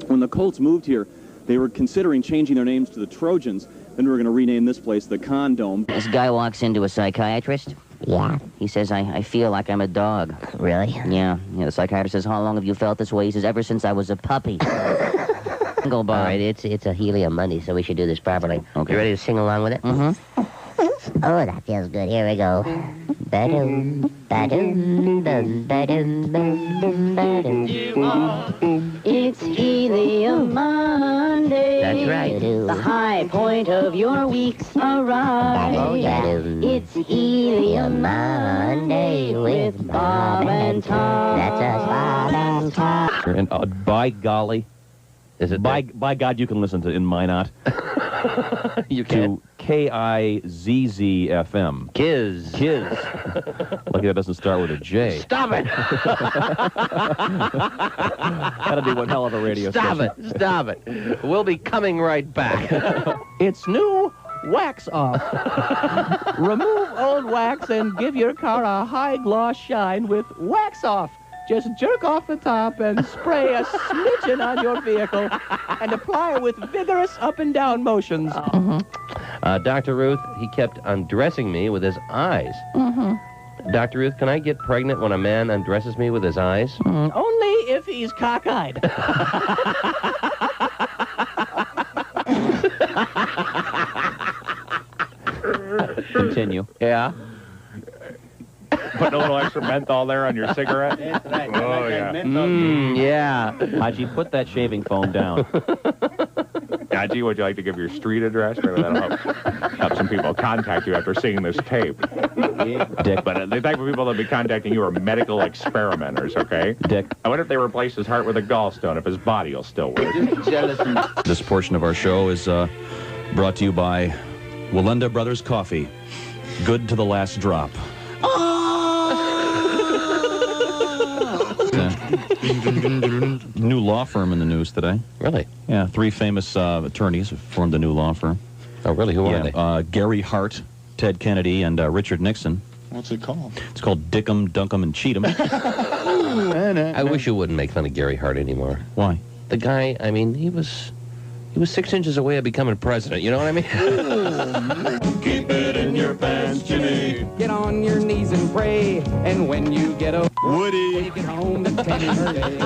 when the Colts moved here, they were considering changing their names to the Trojans. Then we were going to rename this place the Condome. This guy walks into a psychiatrist. Yeah. He says, I feel like I'm a dog. Really? Yeah. The psychiatrist says, how long have you felt this way? He says, ever since I was a puppy. Go by. All right, it's a Helium Monday, so we should do this properly. Okay. You ready to sing along with it? Mm-hmm. Oh, that feels good. Here we go. Ba-doom, ba-doom, bum, ba-doom, bum, bum, ba-doom. It's Helium Monday. That's right. The high point of your week's arrived. Oh, yeah. It's Helium Monday with Bob and Tom. That's us, Bob and Tom. And by golly, is it by God, you can listen to In Minot. You can. To KIZZ-FM. Kiz. Lucky that doesn't start with a J. Stop it! That'd be one hell of a radio station. Stop it. We'll be coming right back. It's new wax off. Remove old wax and give your car a high gloss shine with wax off. Just jerk off the top and spray a smidgen on your vehicle and apply with vigorous up and down motions. Dr. Ruth, he kept undressing me with his eyes. Dr. Ruth, can I get pregnant when a man undresses me with his eyes? Only if he's cockeyed. Continue. Yeah. Putting a little extra menthol there on your cigarette? That's right. Oh, yeah. Yeah. Haji, put that shaving foam down. Haji, would you like to give your street address? Maybe that'll help some people contact you after seeing this tape. Dick. But the type of people that will be contacting you are medical experimenters, okay? Dick. I wonder if they replace his heart with a gallstone, if his body will still work. This portion of our show is brought to you by Walenda Brothers Coffee. Good to the last drop. New law firm in the news today. Really? Yeah, 3 famous attorneys have formed a new law firm. Oh, really? Who are they? Gary Hart, Ted Kennedy, and Richard Nixon. What's it called? It's called Dickum, Dunkum, and Cheatham. I wish you wouldn't make fun of Gary Hart anymore. Why? The guy, I mean, he was 6 inches away of becoming president. You know what I mean? Keep it in your pants, Jimmy. Get on your knees and pray. And when you get a Woody, when you get home, then tell me hooray.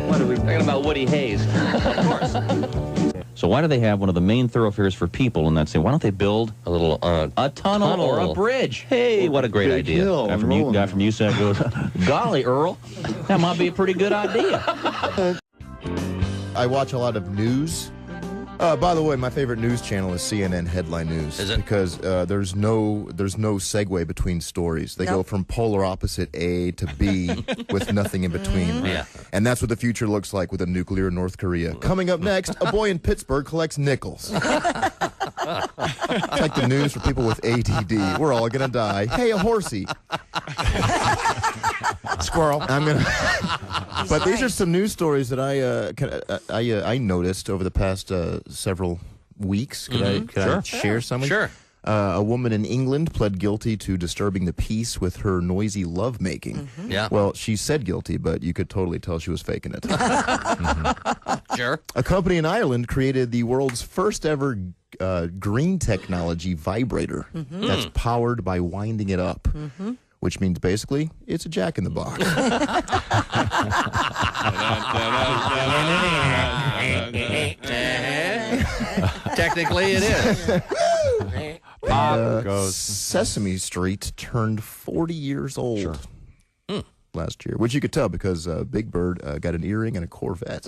What are we talking about? Woody Hayes. Of course. So why do they have one of the main thoroughfares for people in that city? Why don't they build a little a tunnel or a bridge? Hey, what a great idea! Guy from USAC goes, golly, Earl, that might be a pretty good idea. I watch a lot of news. By the way, my favorite news channel is CNN Headline News. Is it? Because there's no segue between stories. They go from polar opposite A to B with nothing in between. Yeah. And that's what the future looks like with a nuclear North Korea. Coming up next, a boy in Pittsburgh collects nickels. It's like the news for people with ADD. We're all gonna die. Hey, a horsey. Squirrel. But these are some news stories that I noticed over the past several weeks. Could I share something? Sure. A woman in England pled guilty to disturbing the peace with her noisy lovemaking. Yeah. Well, she said guilty, but you could totally tell she was faking it. Sure. A company in Ireland created the world's first ever green technology vibrator that's powered by winding it up. Which means basically it's a Jack in the Box. Technically, it is. Sesame Street turned 40 years old last year, which you could tell because Big Bird got an earring and a Corvette.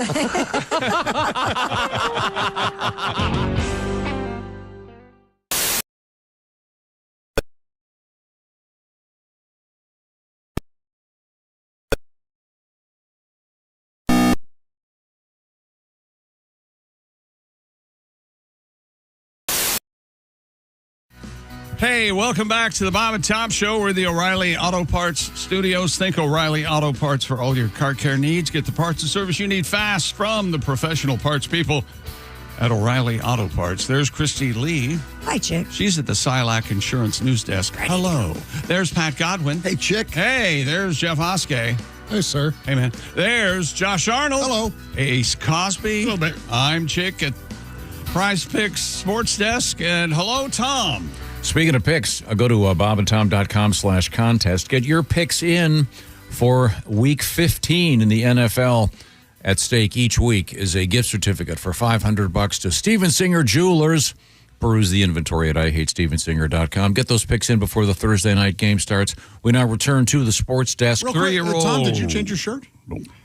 Hey, welcome back to the Bob and Tom Show. We're the O'Reilly Auto Parts Studios. Think O'Reilly Auto Parts for all your car care needs. Get the parts and service you need fast from the professional parts people at O'Reilly Auto Parts. There's Christy Lee. Hi, Chick. She's at the Silac Insurance News Desk. Hello. There's Pat Godwin. Hey, Chick. Hey, there's Jeff Hoskey. Hey, sir. Hey, man. There's Josh Arnold. Hello. Ace Cosby. Hello, mate. I'm Chick at Prize Picks Sports Desk. And hello, Tom. Speaking of picks, go to bobandtom.com/contest. Get your picks in for Week 15 in the NFL. At stake each week is a gift certificate for $500 to Steven Singer Jewelers. Peruse the inventory at IHateStevenSinger.com. Get those picks in before the Thursday night game starts. We now return to the sports desk. Real quick, Tom, did you change your shirt?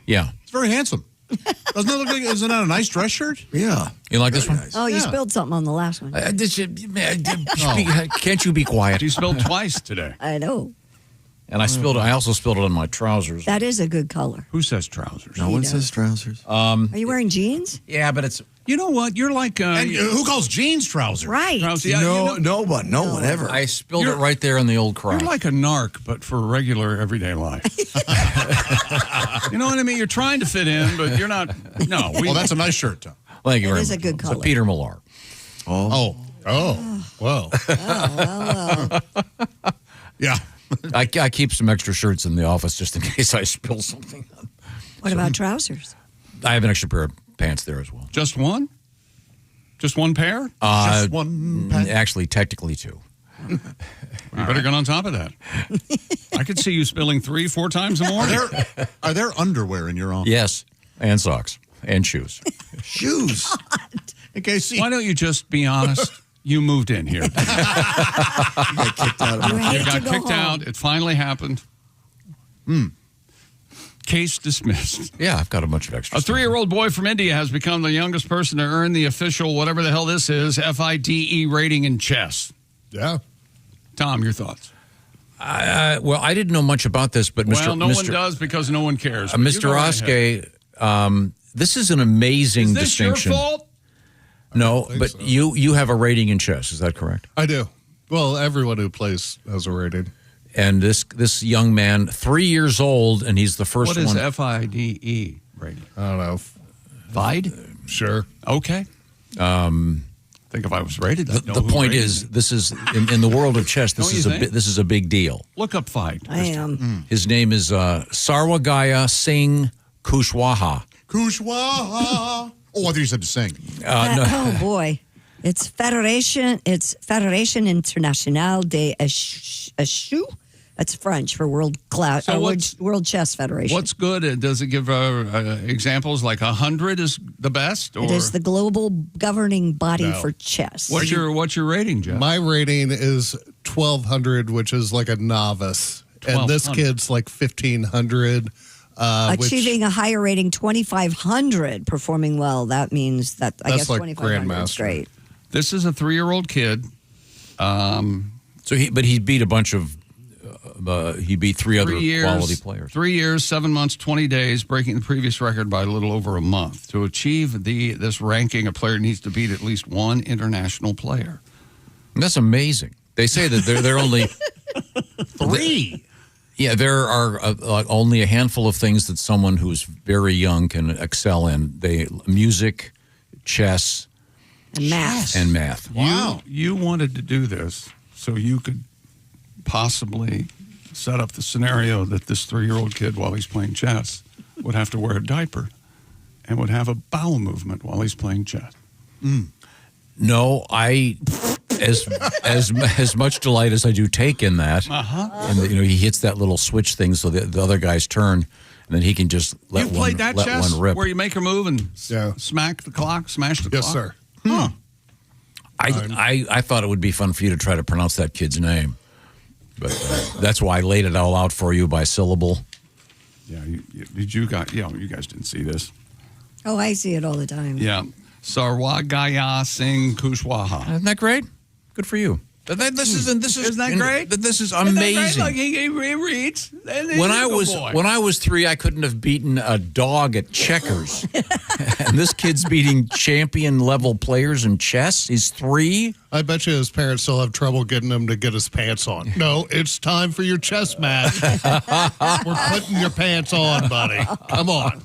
Yeah. It's very handsome. Doesn't that look like, isn't that a nice dress shirt? Yeah. You like this one? Nice. Oh, you spilled something on the last one. Can't you be quiet? You spilled twice today. I know. And I also spilled it on my trousers. That is a good color. Who says trousers? No one says trousers. Are you wearing jeans? Yeah, but it's... You know what? You're like... And who calls jeans trousers? Right. Trousers. Yeah, No one ever. I spilled it right there in the old crowd. You're like a narc, but for regular everyday life. You know what I mean? You're trying to fit in, but you're not... No. Well, that's a nice shirt, Tom. Thank you It very is much. a good It's color. Peter Millar. Oh. Well. Oh, well. Yeah. I keep some extra shirts in the office just in case I spill something. What about trousers? I have an extra pair of pants there as well. Just one? Just one pair? Just one pair? Actually, technically two. You better get on top of that. I could see you spilling 3-4 times more. Are there underwear in your office? Yes, and socks and shoes. Shoes. Okay, why don't you just be honest? You moved in here. You got kicked out. You got kicked out. It finally happened. Case dismissed. Yeah, I've got a bunch of extra A stuff. 3-year-old boy from India has become the youngest person to earn the official, whatever the hell this is, FIDE rating in chess. Yeah. Tom, your thoughts? Well, I didn't know much about this, but Well, no one does because no one cares. But you Mr. go right ahead. Oskey, this is an amazing Is this distinction. your fault? No, but you have a rating in chess. Is that correct? I do. Well, everyone who plays has a rating. And this young man, 3 years old, and he's the first What is one. FIDE rating? I don't know. FIDE? Sure. Okay. I think if I was rated, I'd know The who point rated is, me. this is in the world of chess. This Don't is you a think? this is a big deal. Look up FIDE. I am. His name is Sarwagaya Singh Kushwaha. Kushwaha. Oh, I thought you said to sing. Oh, boy. It's Federation Internationale des Échecs. That's French for World Chess Federation. What's good? Does it give examples like 100 is the best? Or It is the global governing body No. for chess. what's your rating, Jeff? My rating is 1,200, which is like a novice. And this 1,200. kid's like 1,500. Achieving a higher rating, 2,500, performing well. That means that I That's guess like 2,500 is Grandmaster. great. This is a 3-year-old kid. But he beat a bunch of. He beat three other 3 years, quality players. 3 years, 7 months, 20 days, breaking the previous record by a little over a month. To achieve this ranking, a player needs to beat at least one international player. That's amazing. They say that they're only 3. Yeah, there are only a handful of things that someone who's very young can excel in. Music, chess, and math. And math. Wow. You wanted to do this so you could possibly set up the scenario that this 3-year-old kid, while he's playing chess, would have to wear a diaper and would have a bowel movement while he's playing chess. No, as much delight as I do take in that. And he hits that little switch thing so the other guy's turn, and then he can just let You've played that chess one rip. where you make a move and smash the clock? Yes, sir. Huh. I thought it would be fun for you to try to pronounce that kid's name. But that's why I laid it all out for you by syllable. Yeah, you guys didn't see this. Oh, I see it all the time. Yeah. Sarwagaya Singh Kushwaha. Isn't that great? Good for you. Isn't that great? This is amazing. Like he reads. When I was 3, I couldn't have beaten a dog at checkers, and this kid's beating champion level players in chess. He's 3. I bet you his parents still have trouble getting him to get his pants on. No, it's time for your chess match. We're putting your pants on, buddy. Come on.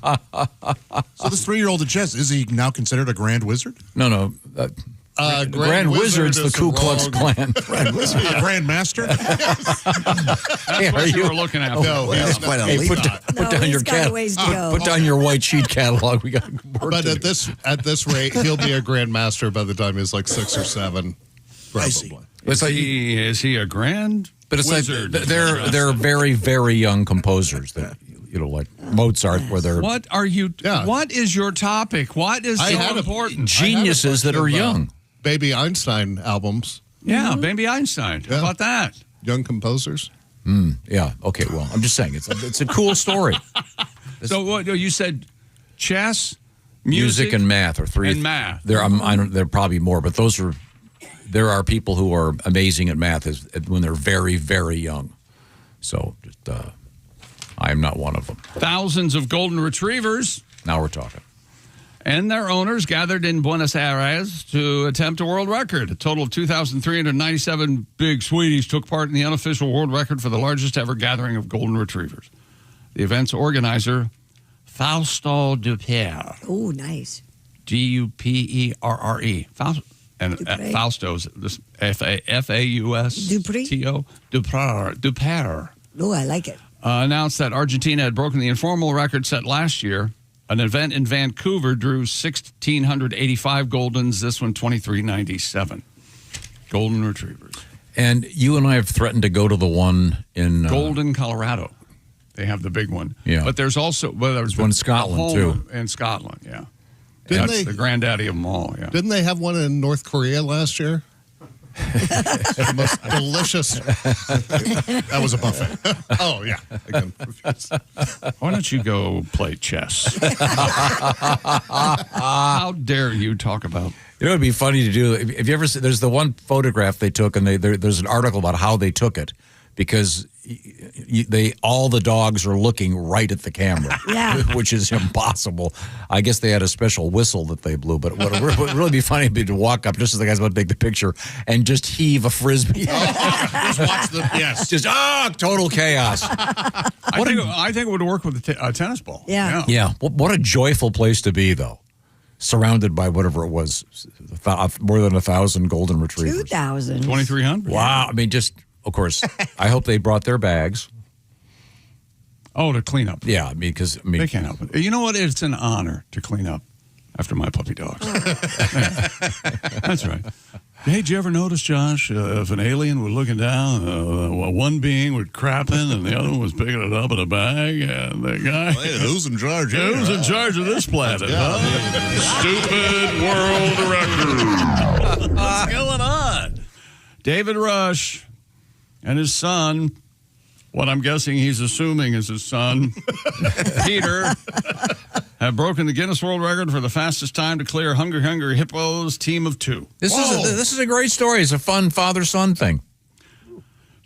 So this 3-year-old at chess, is he now considered a grand wizard? No. Grand Wizard's the Ku Klux Klan. Grand Wizard, Grand Master. That's what you were looking at. No, he's quite a put down your Put down your white sheet catalog. We got work But to at do. this rate, he'll be a Grand Master by the time he's like 6 or 7. Probably. Is he a grand? But it's wizard? like they're very, very young composers that like Mozart, where they're What are you? Yeah. What is your topic? What is so important? geniuses that are young. Baby Einstein albums. Yeah, Baby Einstein. How about that? Young composers. Yeah. Okay. Well, I'm just saying it's a cool story. So what you said? Chess, Music and math are 3. and math. There are probably more, but there are people who are amazing at math when they're very, very young. So just I am not one of them. Thousands of golden retrievers Now we're talking. and their owners gathered in Buenos Aires to attempt a world record. A total of 2,397 big sweeties took part in the unofficial world record for the largest ever gathering of golden retrievers. The event's organizer, Fausto Duperre. Oh, nice. Duperre. Fausto's this F-A-U-S-T-O. Duperre. Oh, I like it. Announced that Argentina had broken the informal record set last year. An event in Vancouver drew 1,685 Goldens. This one, 2,397. Golden retrievers. And you and I have threatened to go to the one in Golden, Colorado. They have the big one. Yeah. But there's also there's one in Scotland, too. In Scotland, yeah. Didn't That's they- the granddaddy of them all, yeah. Didn't they have one in North Korea last year? The most delicious. That was a buffet. Oh, yeah. Again, Why don't you go play chess? How dare you talk about... You know, it'd be funny to do. If you ever see, there's the one photograph they took, and there's an article about how they took it, because all the dogs are looking right at the camera, which is impossible. I guess they had a special whistle that they blew, but what would really be funny would be to walk up just as the guy's about to take the picture and just heave a frisbee. Just watch the Just total chaos. I think it would work with a tennis ball. Yeah. What a joyful place to be, though. Surrounded by whatever it was, more than 1,000 golden retrievers. 2,000. 2,300. Wow. I mean, just, of course, I hope they brought their bags. Oh, to clean up. Yeah, they can't help it. You know what? It's an honor to clean up after my puppy dogs. That's right. Hey, did you ever notice, Josh, if an alien was looking down, one being was crapping and the other one was picking it up in a bag, and the guy... Hey, who's in charge? Yeah, who's in charge of this planet? Stupid world record. What's going on? David Rush and his son, what I'm guessing he's assuming is his son, Peter, have broken the Guinness World Record for the fastest time to clear Hungry Hippos team of 2. This is a great story. It's a fun father-son thing.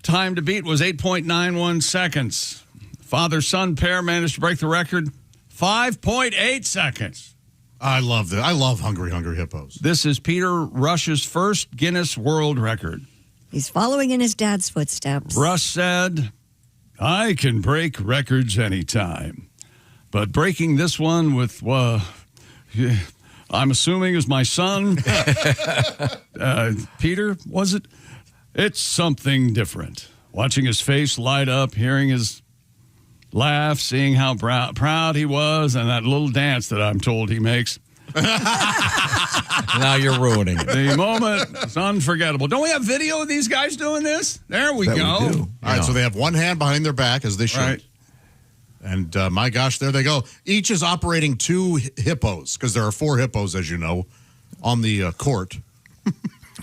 Time to beat was 8.91 seconds. Father-son pair managed to break the record 5.8 seconds. I love that. I love Hungry Hippos. This is Peter Rush's first Guinness World Record. He's following in his dad's footsteps. Rush said, I can break records anytime. But breaking this one with, I'm assuming is my son, Peter, was it? It's something different. Watching his face light up, hearing his laugh, seeing how proud he was, and that little dance that I'm told he makes. Now you're ruining it. The moment is unforgettable. Don't we have video of these guys doing this? There we go. All right, so they have one hand behind their back as they should. Right. And my gosh, there they go. Each is operating 2 hippos because there are 4 hippos, as you know, on the court.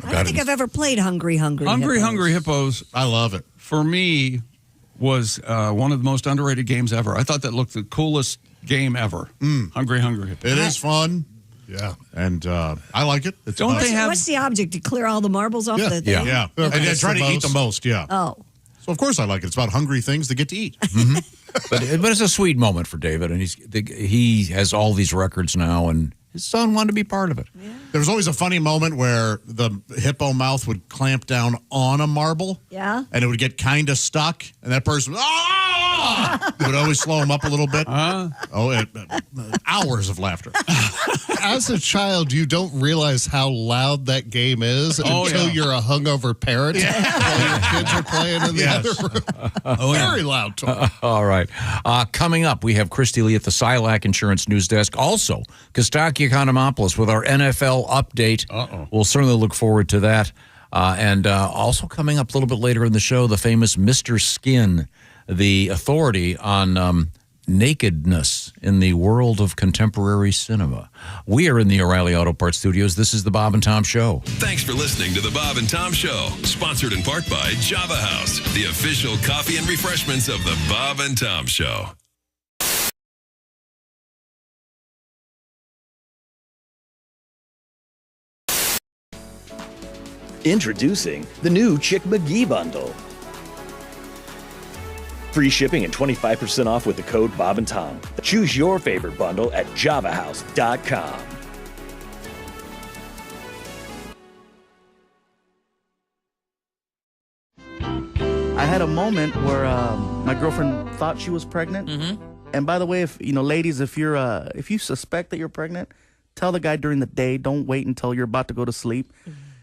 I don't think I've ever played Hungry Hungry Hippos. I love it. For me, was one of the most underrated games ever. I thought that looked the coolest game ever. Hungry Hippos. It is fun. Yeah, and I like it. What's the object? To clear all the marbles off the thing? Yeah. And try to eat the most, yeah. Oh. So, of course, I like it. It's about hungry things that get to eat. But it's a sweet moment for David, and he has all these records now, and his son wanted to be part of it. Yeah. There was always a funny moment where the hippo mouth would clamp down on a marble. Yeah. And it would get kind of stuck, and that person it would always slow him up a little bit. Hours of laughter. As a child, you don't realize how loud that game is until you're a hungover parent while your kids are playing in the other room. Very loud talk. All right. Coming up, we have Christy Lee at the Silac Insurance News Desk. Also, Costaki Economopoulos with our NFL update. We'll certainly look forward to that. And also coming up a little bit later in the show, the famous Mr. Skin, the authority on nakedness in the world of contemporary cinema. We are in the O'Reilly Auto Parts Studios. This is the Bob and Tom Show. Thanks for listening to the Bob and Tom Show, sponsored in part by Java House, the official coffee and refreshments of the Bob and Tom Show. Introducing the new Chick McGee bundle. Free shipping and 25% off with the code Bob and Tom. Choose your favorite bundle at javahouse.com. I had a moment where my girlfriend thought she was pregnant. And by the way, if ladies, if you suspect that you're pregnant, tell the guy during the day. Don't wait until you're about to go to sleep.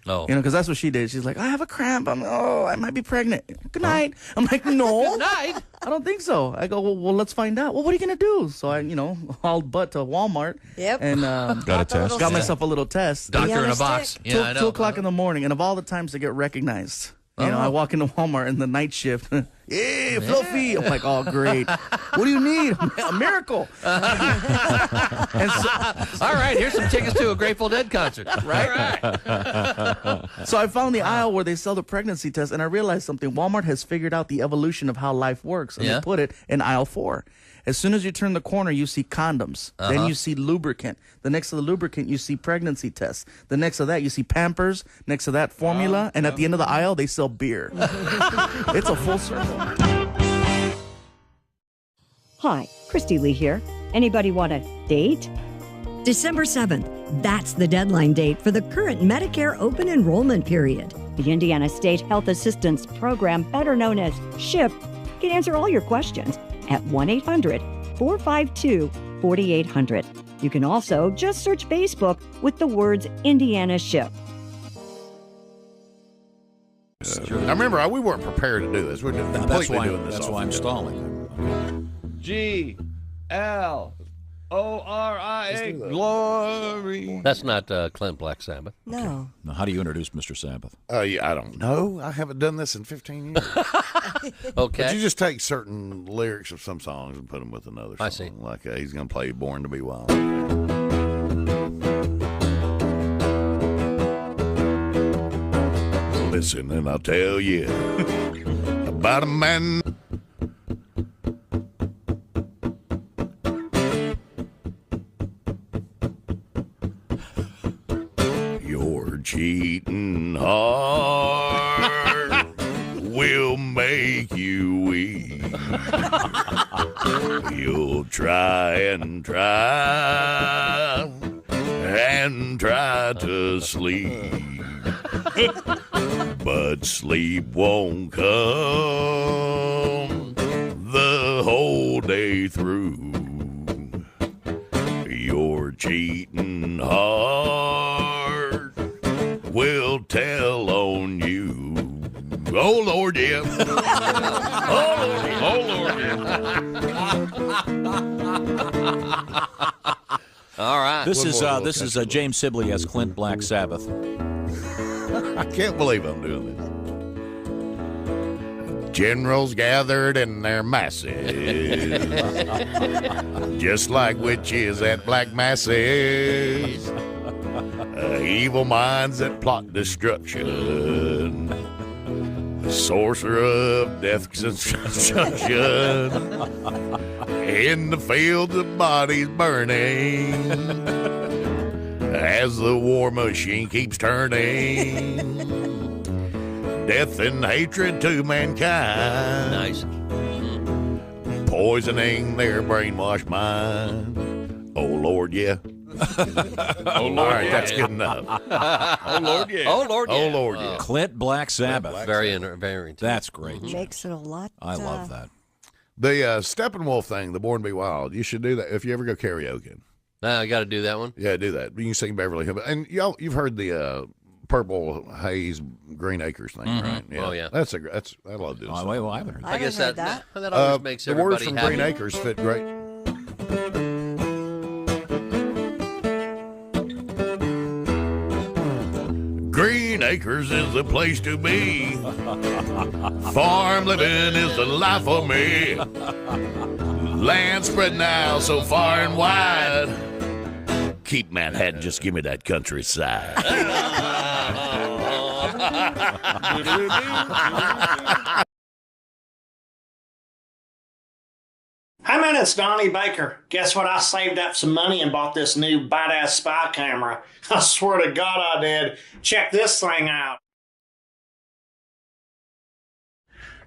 Oh. Because that's what she did. She's like, I have a cramp. I might be pregnant. Good night. I'm like, no. Good night. I don't think so. I go, well, let's find out. Well, what are you going to do? So I, hauled butt to Walmart. Yep. And got a test. Got myself a little test. Doctor in a box. Yeah, I know. 2 o'clock in the morning. And of all the times to get recognized, I walk into Walmart in the night shift. Hey, Fluffy. I'm like, oh, great. What do you need? A miracle. All right, here's some tickets to a Grateful Dead concert. Right. So I found the aisle where they sell the pregnancy test, and I realized something. Walmart has figured out the evolution of how life works, and they put it in aisle 4. As soon as you turn the corner, you see condoms. Then you see lubricant. The next to the lubricant, you see pregnancy tests. The next to that, you see Pampers. Next to that, formula. And at the end of the aisle, they sell beer. It's a full circle. Hi, Christy Lee here. Anybody want a date? December 7th. That's the deadline date for the current Medicare open enrollment period. The Indiana State Health Assistance Program, better known as SHIP, can answer all your questions at 1-800-452-4800. You can also just search Facebook with the words Indiana SHIP. I remember we weren't prepared to do this. We're completely doing this. That's why I'm stalling. Glory. Glory. That's not Clint Black Sabbath. No. Now, how do you introduce Mr. Sabbath? I don't know. I haven't done this in 15 years. Okay. But you just take certain lyrics of some songs and put them with another song. I see. Like he's going to play Born to Be Wild. Listen and I'll tell you about a man. Your cheating heart will make you weak. You'll try and try and try to sleep, but sleep won't come the whole day through. Your cheating heart will tell on you. Oh, Lord, yeah. Oh, Lord, All right. This is James Sibley as Clint Black Sabbath. I can't believe I'm doing this. Generals gathered in their masses, just like witches at black masses. Evil minds that plot destruction. The sorcerer of death's destruction. In the fields of bodies burning. As the war machine keeps turning. Death and hatred to mankind. Nice. Poisoning their brainwashed mind. Oh, Lord, yeah. Oh, Lord, All right, yeah. that's good enough. Oh, Lord, yeah. Oh, Lord, yeah. Oh, Lord, yeah. Clint Black Sabbath. Very interesting. That's great. Makes it a lot. I love that. The Steppenwolf thing, the Born to Be Wild, you should do that if you ever go karaoke. I got to do that one. Yeah, do that. You can sing Beverly Hills. And you've heard the Purple Haze Green Acres thing, right? Oh, yeah. That's I love doing. Oh, wait, well, I haven't heard that. I guess heard that always makes the everybody words from happy. Green Acres fit great. Green Acres is the place to be. Farm living is the life for me. Land spread now so far and wide. Keep Manhattan, just give me that countryside. Hey man, it's Donnie Baker. Guess what? I saved up some money and bought this new badass spy camera. I swear to God I did. Check this thing out.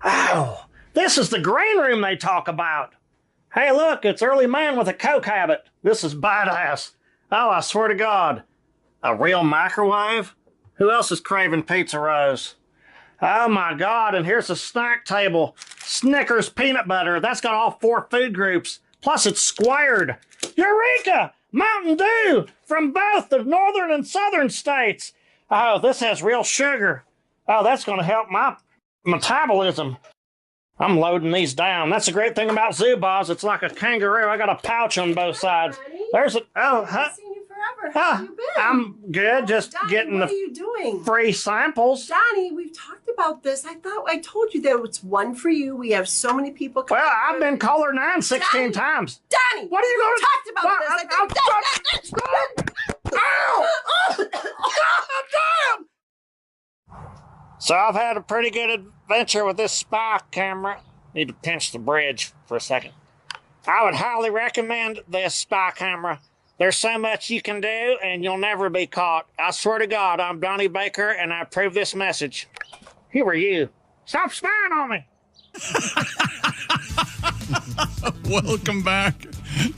Oh, this is the green room they talk about. Hey look, it's Early Man with a coke habit. This is badass. Oh, I swear to God. A real microwave? Who else is craving pizza rolls? Oh my God, and here's a snack table. Snickers peanut butter. That's got all 4 food groups. Plus it's squared. Eureka! Mountain Dew from both the northern and southern states. Oh, this has real sugar. Oh, that's going to help my metabolism. I'm loading these down. That's the great thing about Zubaz. It's like a kangaroo. I got a pouch on both sides. There's a... Oh, huh? How have you been? I'm good, just Donnie, getting what the are you doing? free samples. Donnie, we've talked about this. I thought I told you there was one for you. We have so many people coming. Well, I've been caller 9 16 times. Donnie, what are you we going talked about this. Ow! So I've had a pretty good adventure with this spy camera. Need to pinch the bridge for a second. I would highly recommend this spy camera. There's so much you can do, and you'll never be caught. I swear to God, I'm Donnie Baker, and I approve this message. Who are you? Stop spying on me. Welcome back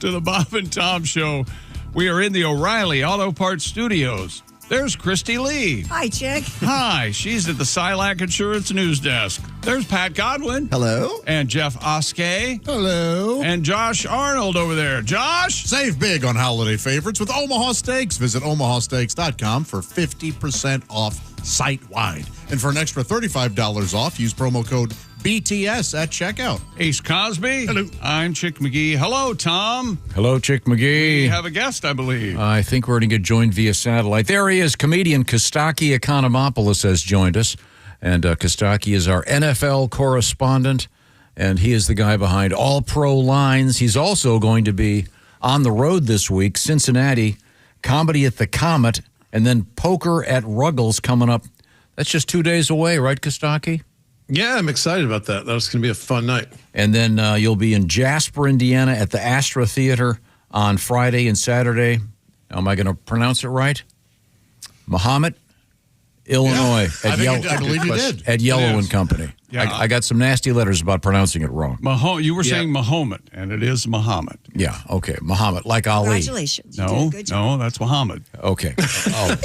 to the Bob and Tom Show. We are in the O'Reilly Auto Parts Studios. There's Christy Lee. Hi, Chick. Hi, she's at the Silac Insurance News Desk. There's Pat Godwin. Hello. And Jeff Oskay. Hello. And Josh Arnold over there. Josh? Save big on holiday favorites with Omaha Steaks. Visit omahasteaks.com for 50% off site-wide. And for an extra $35 off, use promo code BTS at checkout. Ace Cosby. Hello. I'm Chick McGee. Hello, Tom. Hello, Chick McGee. We have a guest, I believe. I think we're going to get joined via satellite. There he is. Comedian Costaki Economopoulos has joined us. And Costaki is our NFL correspondent, and he is the guy behind All Pro Lines. He's also going to be on the road this week, Cincinnati, Comedy at the Comet, and then Poker at Ruggles coming up. That's just 2 days away, right, Costaki? Yeah, I'm excited about that. That's going to be a fun night. And then you'll be in Jasper, Indiana at the Astra Theater on Friday and Saturday. Am I going to pronounce it right? Muhammad, Illinois. I believe you did. At Yellow Yes. and Company. Yeah. I got some nasty letters about pronouncing it wrong. You were saying Mahomet, and it is Muhammad. Yeah, okay. Muhammad, like Ali. Congratulations. You did No, a good job. that's Muhammad. Okay. Oh.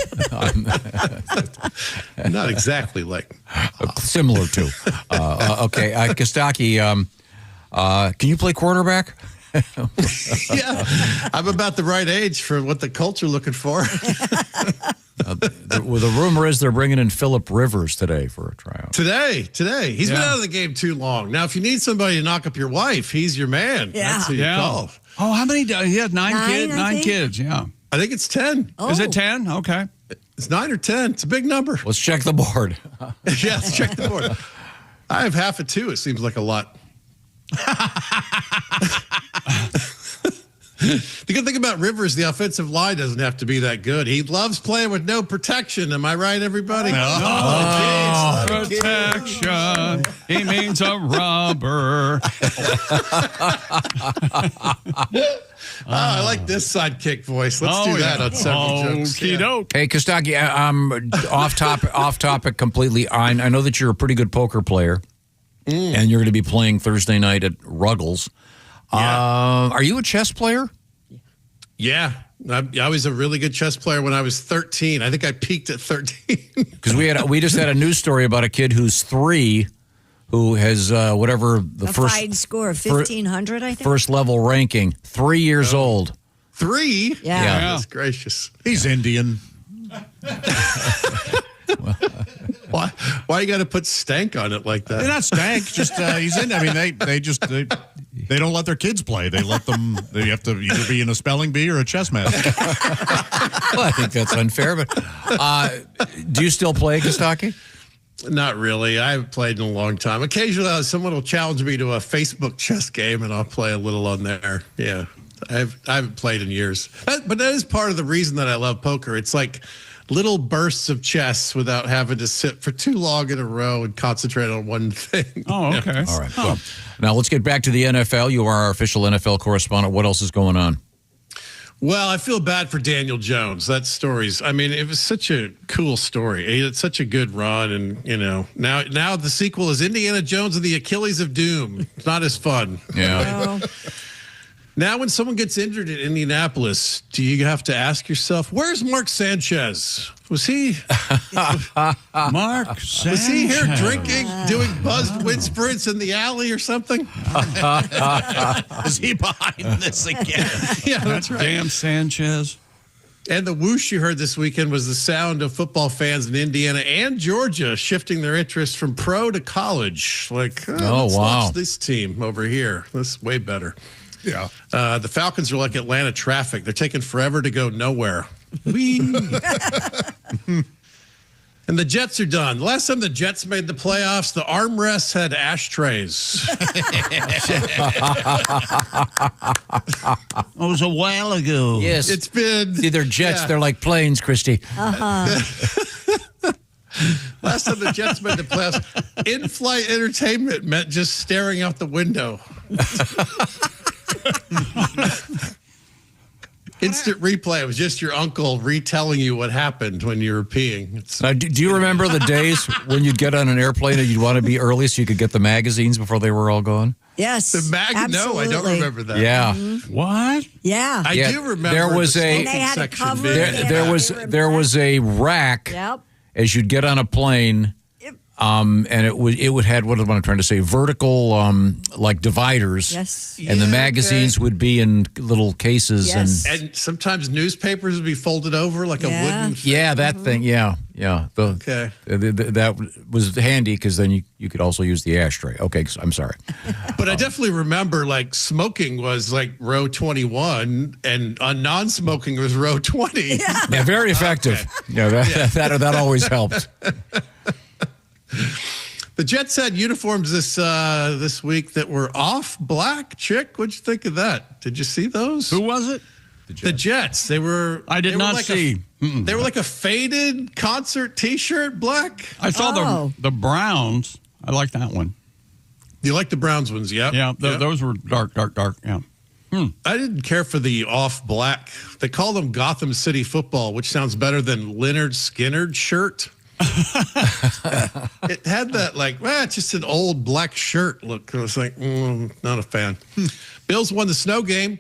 Not exactly like. Similar to. Okay. Kostaki, can you play quarterback? Yeah, I'm about the right age for what the culture looking for. The rumor is they're bringing in Phillip Rivers today for a tryout. Today. He's been out of the game too long. Now, if you need somebody to knock up your wife, he's your man. Yeah. That's who you call. Oh, how many? He had nine I think. kids, yeah. I think it's 10. Oh. Is it 10? Okay. It's 9 or 10. It's a big number. Let's check the board. Yeah, let's check the board. I have half of 2. It seems like a lot. The good thing about Rivers, the offensive line doesn't have to be that good. He loves playing with no protection. Am I right, everybody? No protection. He means a rubber. I like this sidekick voice. Let's do that on several jokes. Yeah. Hey, Costaki, off topic completely. I know that you're a pretty good poker player, and you're going to be playing Thursday night at Ruggles. Yeah. Are you a chess player? Yeah. I was a really good chess player when I was 13. I think I peaked at 13. Because we just had a news story about a kid who's 3 who has whatever the FIDE score of 1,500, I think. First level ranking, 3 years old. 3? Yeah. That's gracious. He's Indian. Why you got to put stank on it like that? They're not stank. Just he's in. I mean, they don't let their kids play. They let them. They have to either be in a spelling bee or a chess match. Well, I think that's unfair. But do you still play, Costaki? Not really. I haven't played in a long time. Occasionally, someone will challenge me to a Facebook chess game, and I'll play a little on there. Yeah, I haven't played in years. But that is part of the reason that I love poker. It's like little bursts of chess without having to sit for too long in a row and concentrate on one thing. Oh, okay. Yeah. All right. Well, now let's get back to the NFL. You are our official NFL correspondent. What else is going on? Well, I feel bad for Daniel Jones. That story's, I mean, it was such a cool story. It's such a good run. And, now the sequel is Indiana Jones and the Achilles of Doom. It's not as fun. Yeah. Now, when someone gets injured in Indianapolis, do you have to ask yourself, where's Mark Sanchez? Was he Mark Sanchez? Was he here drinking, doing buzzed wind sprints in the alley or something? Is he behind this again? Yeah, that's right. Damn Sanchez. And the whoosh you heard this weekend was the sound of football fans in Indiana and Georgia shifting their interest from pro to college. Like, let's watch this team over here. That's way better. Yeah. The Falcons are like Atlanta traffic. They're taking forever to go nowhere. Whee! And the Jets are done. The last time the Jets made the playoffs, the armrests had ashtrays. It was a while ago. Yes. It's been... See, they're jets. They're like planes, Christy. Last time the Jets made the playoffs, in-flight entertainment meant just staring out the window. Instant replay. It was just your uncle retelling you what happened when you were peeing. Do you remember the days when you'd get on an airplane and you'd want to be early so you could get the magazines before they were all gone? Yes. The No, I don't remember that. Yeah. What? Yeah. I do remember. There was the a they had a cover. there was a rack as you'd get on a plane. And it would had what am I trying to say? Vertical like dividers. Yes. And the magazines would be in little cases and sometimes newspapers would be folded over like a wooden thing. Yeah, that thing. Yeah. Okay. That was handy because then you could also use the ashtray. Okay, I'm sorry. But I definitely remember like smoking was like row 21 and non-smoking was row 20. Yeah, very effective. Okay. Yeah, that always helped. The Jets had uniforms this week that were off black. Chick, what'd you think of that? Did you see those? Who was it? The Jets. They were. I did not see. They were like a faded concert T-shirt, black. I saw the Browns. I like that one. You like the Browns ones? Yep. Yeah. Those were dark. Yeah. I didn't care for the off black. They call them Gotham City Football, which sounds better than Leonard Skinner shirt. It had that it's just an old black shirt look. I was like, not a fan. Bills won the snow game.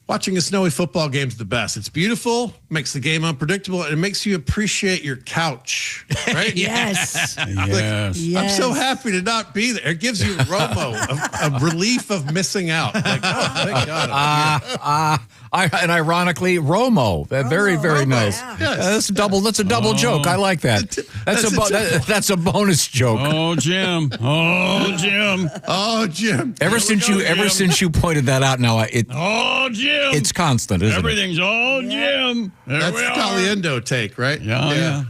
Watching a snowy football game is the best. It's beautiful, makes the game unpredictable, and it makes you appreciate your couch, right? Yes. Yes. I'm so happy to not be there. It gives you Romo, a relief of missing out. Like, oh, thank God. And ironically, Romo. Very, very nice. Yeah. Yes. That's a double joke. I like that. That's a bonus joke. Oh, Jim. Ever since you pointed that out, now Jim. It's constant, isn't Everything's it? all Jim. That's the Caliendo take, right? Yeah.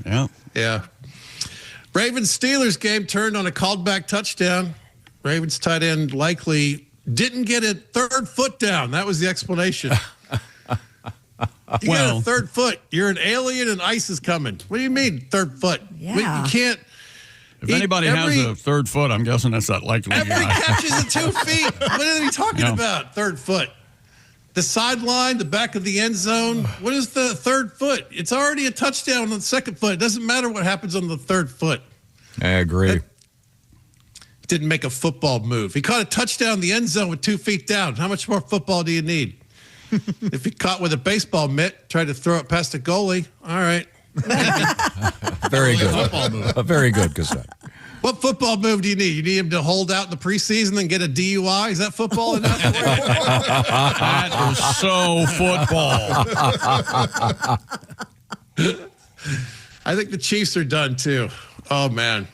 Ravens-Steelers game turned on a called back touchdown. Ravens tight end likely didn't get a third foot down. That was the explanation. You got a third foot. You're an alien and ice is coming. What do you mean, third foot? Yeah. You can't. If anybody has a third foot, I'm guessing that's that likely Every guy. catch is at 2 feet. What are you talking about, third foot? The sideline, the back of the end zone. What is the third foot? It's already a touchdown on the second foot. It doesn't matter what happens on the third foot. I agree. Didn't make a football move. He caught a touchdown in the end zone with 2 feet down. How much more football do you need? If he caught with a baseball mitt, tried to throw it past a goalie, all right. Very good. Very good, Costaki. What football move do you need? You need him to hold out in the preseason and get a DUI? Is that football enough? That is so football. I think the Chiefs are done, too. Oh, man.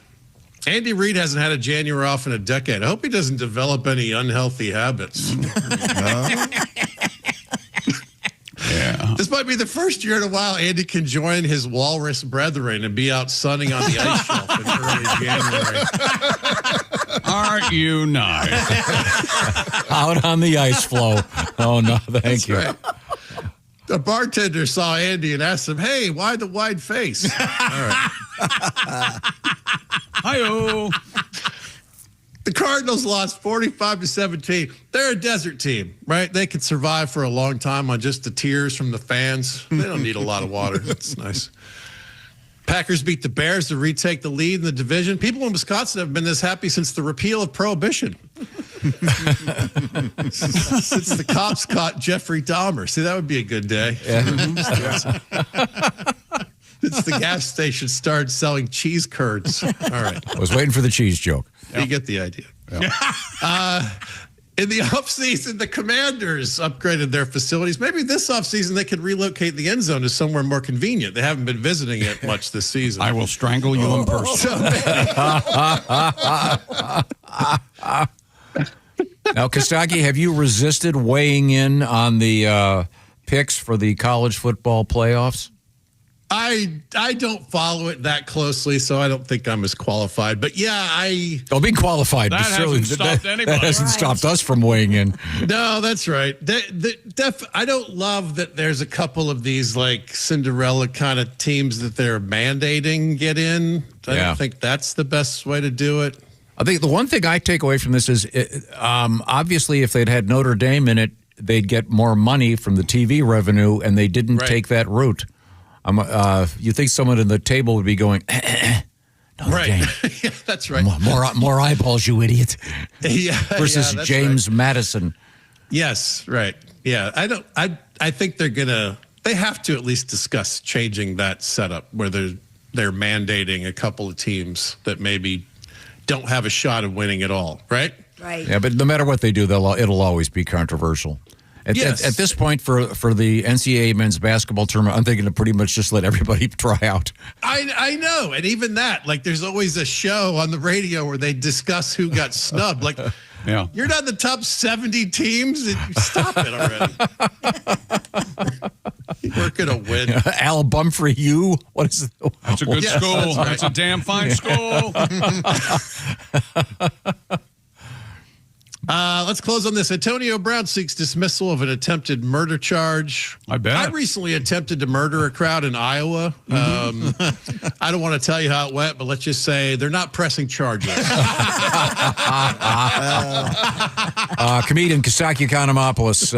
Andy Reid hasn't had a January off in a decade. I hope he doesn't develop any unhealthy habits. Yeah. This might be the first year in a while Andy can join his walrus brethren and be out sunning on the ice shelf in early January. Aren't you nice? Out on the ice floe. Oh, no, thank you. Right. The bartender saw Andy and asked him, "Hey, why the wide face?" All right. Hi-oh. The Cardinals lost 45-17. They're a desert team, right? They could survive for a long time on just the tears from the fans. They don't need a lot of water. That's nice. Packers beat the Bears to retake the lead in the division. People in Wisconsin have been this happy since the repeal of Prohibition. Since the cops caught Jeffrey Dahmer. See, that would be a good day. Yeah. Since the gas station started selling cheese curds. All right. I was waiting for the cheese joke. You get the idea. Yep. In the offseason, the Commanders upgraded their facilities. Maybe this offseason they could relocate the end zone to somewhere more convenient. They haven't been visiting it much this season. I will strangle you in person. Now, Costaki, have you resisted weighing in on the picks for the college football playoffs? I don't follow it that closely, so I don't think I'm as qualified. But yeah, being qualified. That hasn't stopped anybody. That hasn't stopped us from weighing in. No, that's right. I don't love that there's a couple of these like Cinderella kind of teams that they're mandating get in. I don't think that's the best way to do it. I think the one thing I take away from this is obviously if they'd had Notre Dame in it, they'd get more money from the TV revenue, and they didn't take that route. You think someone at the table would be going, Notre Dame. Yeah, that's right. More eyeballs, you idiot. Yeah, versus that's James right. Madison. Yes, right. Yeah, I think they have to at least discuss changing that setup where they're mandating a couple of teams that maybe don't have a shot of winning at all, right? Right. Yeah, but no matter what they do, it'll always be controversial. At this point, for the NCAA men's basketball tournament, I'm thinking to pretty much just let everybody try out. I know. And even that, like there's always a show on the radio where they discuss who got snubbed. Like, you're not in the top 70 teams. Stop it already. We're going to win. Al Bumfrey, you? What is it? That's a good school. That's a damn fine school. Let's close on this. Antonio Brown seeks dismissal of an attempted murder charge. I bet. I recently attempted to murder a crowd in Iowa. I don't want to tell you how it went, but let's just say they're not pressing charges. Comedian Costaki Economopoulos.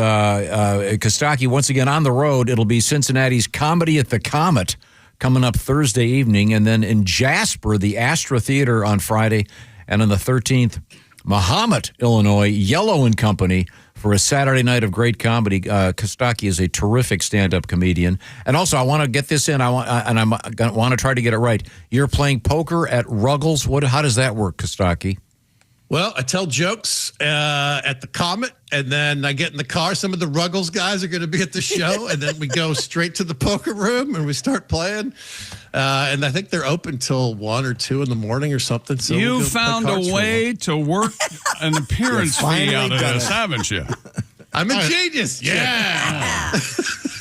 Costaki, once again on the road. It'll be Cincinnati's Comedy at the Comet coming up Thursday evening, and then in Jasper, the Astra Theater on Friday, and on the 13th, Mahomet, Illinois, Yellow and Company for a Saturday night of great comedy. Costaki is a terrific stand-up comedian. And also, I want to get this in. I want to try to get it right. You're playing poker at Ruggles. How does that work, Costaki? Well, I tell jokes at the Comet, and then I get in the car. Some of the Ruggles guys are going to be at the show, and then we go straight to the poker room, and we start playing. And I think they're open till 1 or 2 in the morning or something. So you found a way to work an appearance fee out of this, haven't you? I'm a genius. Yeah.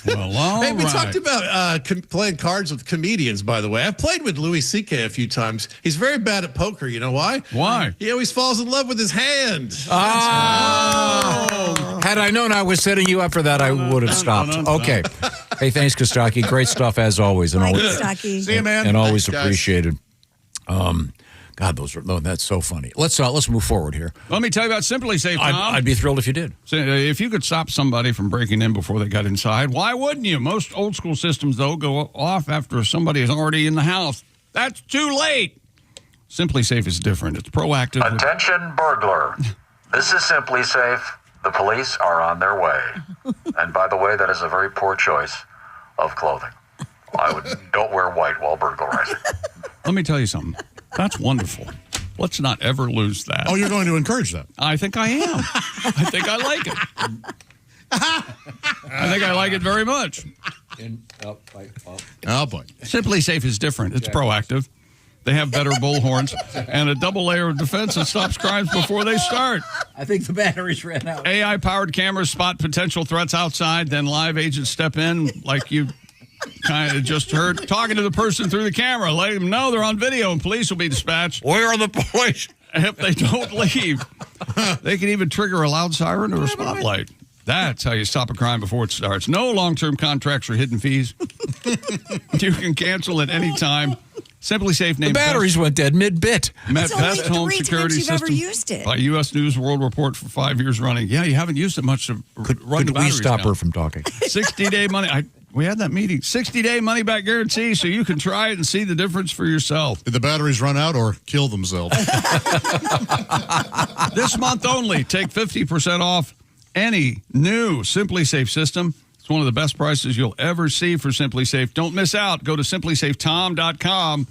Well, all Hey, we right. talked about playing cards with comedians, by the way. I've played with Louis C.K. a few times. He's very bad at poker. You know why? Why? He always falls in love with his hand. Oh. Had I known I was setting you up for that, I would have stopped. Okay. Hey, thanks, Costaki. Great stuff as always. And Bye, always, Costaki. See you, man. and always Thanks, guys. appreciated. God, that's so funny. Let's move forward here. Let me tell you about Simply Safe, Tom. I'd be thrilled if you did. So, if you could stop somebody from breaking in before they got inside, why wouldn't you? Most old school systems, though, go off after somebody is already in the house. That's too late. Simply Safe is different. It's proactive. Attention, burglar. This is Simply Safe. The police are on their way. And by the way, that is a very poor choice of clothing. Don't wear white while burglarizing. Let me tell you something. That's wonderful. Let's not ever lose that. Oh, you're going to encourage that? I think I am. I think I like it. I think I like it very much. Oh, boy. Simply Safe is different. It's proactive. They have better bullhorns and a double layer of defense that stops crimes before they start. I think the batteries ran out. AI-powered cameras spot potential threats outside, then live agents step in like you kind of just heard, talking to the person through the camera, letting them know they're on video, and police will be dispatched. Where are the police? If they don't leave. They can even trigger a loud siren or a spotlight. That's how you stop a crime before it starts. No long-term contracts or hidden fees. You can cancel at any time. Simply Safe named The batteries went dead mid-bit. Met best home security you've system ever used it. by U.S. News World Report for 5 years running. Yeah, you haven't used it much to run the Could we batteries stop down. her from talking? 60-day money. We had that meeting. 60-day money-back guarantee, so you can try it and see the difference for yourself. Did the batteries run out or kill themselves? This month only, take 50% off any new Simply Safe system. It's one of the best prices you'll ever see for Simply Safe. Don't miss out. Go to simplysafetom.com.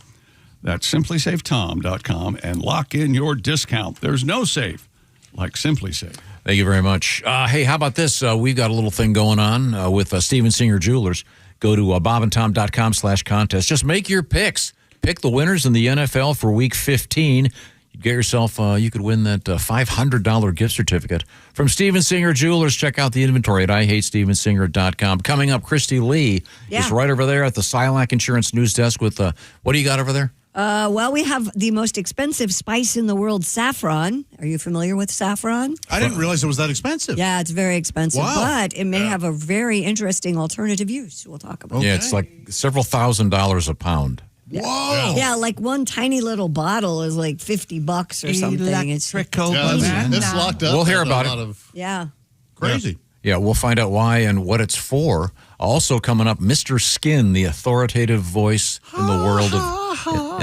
That's simplysafetom.com and lock in your discount. There's no safe like Simply Safe. Thank you very much. Hey, how about this? We've got a little thing going on with Steven Singer Jewelers. Go to bobandtom.com/contest. Just make your picks. Pick the winners in the NFL for Week 15. You get yourself, you could win that $500 gift certificate from Steven Singer Jewelers. Check out the inventory at IHateStevenSinger.com. Coming up, Christy Lee is right over there at the Silac Insurance News Desk with, what do you got over there? Well, we have the most expensive spice in the world, saffron. Are you familiar with saffron? I didn't realize it was that expensive. Yeah, it's very expensive, Wow. but it may have a very interesting alternative use. We'll talk about. Yeah, it's like several $1,000s a pound. Whoa. Yeah, like one tiny little bottle is like $50 or something. It's It's locked up. We'll hear at a about lot it. of- yeah. Crazy. Yeah, we'll find out why and what it's for. Also coming up, Mr. Skin, the authoritative voice in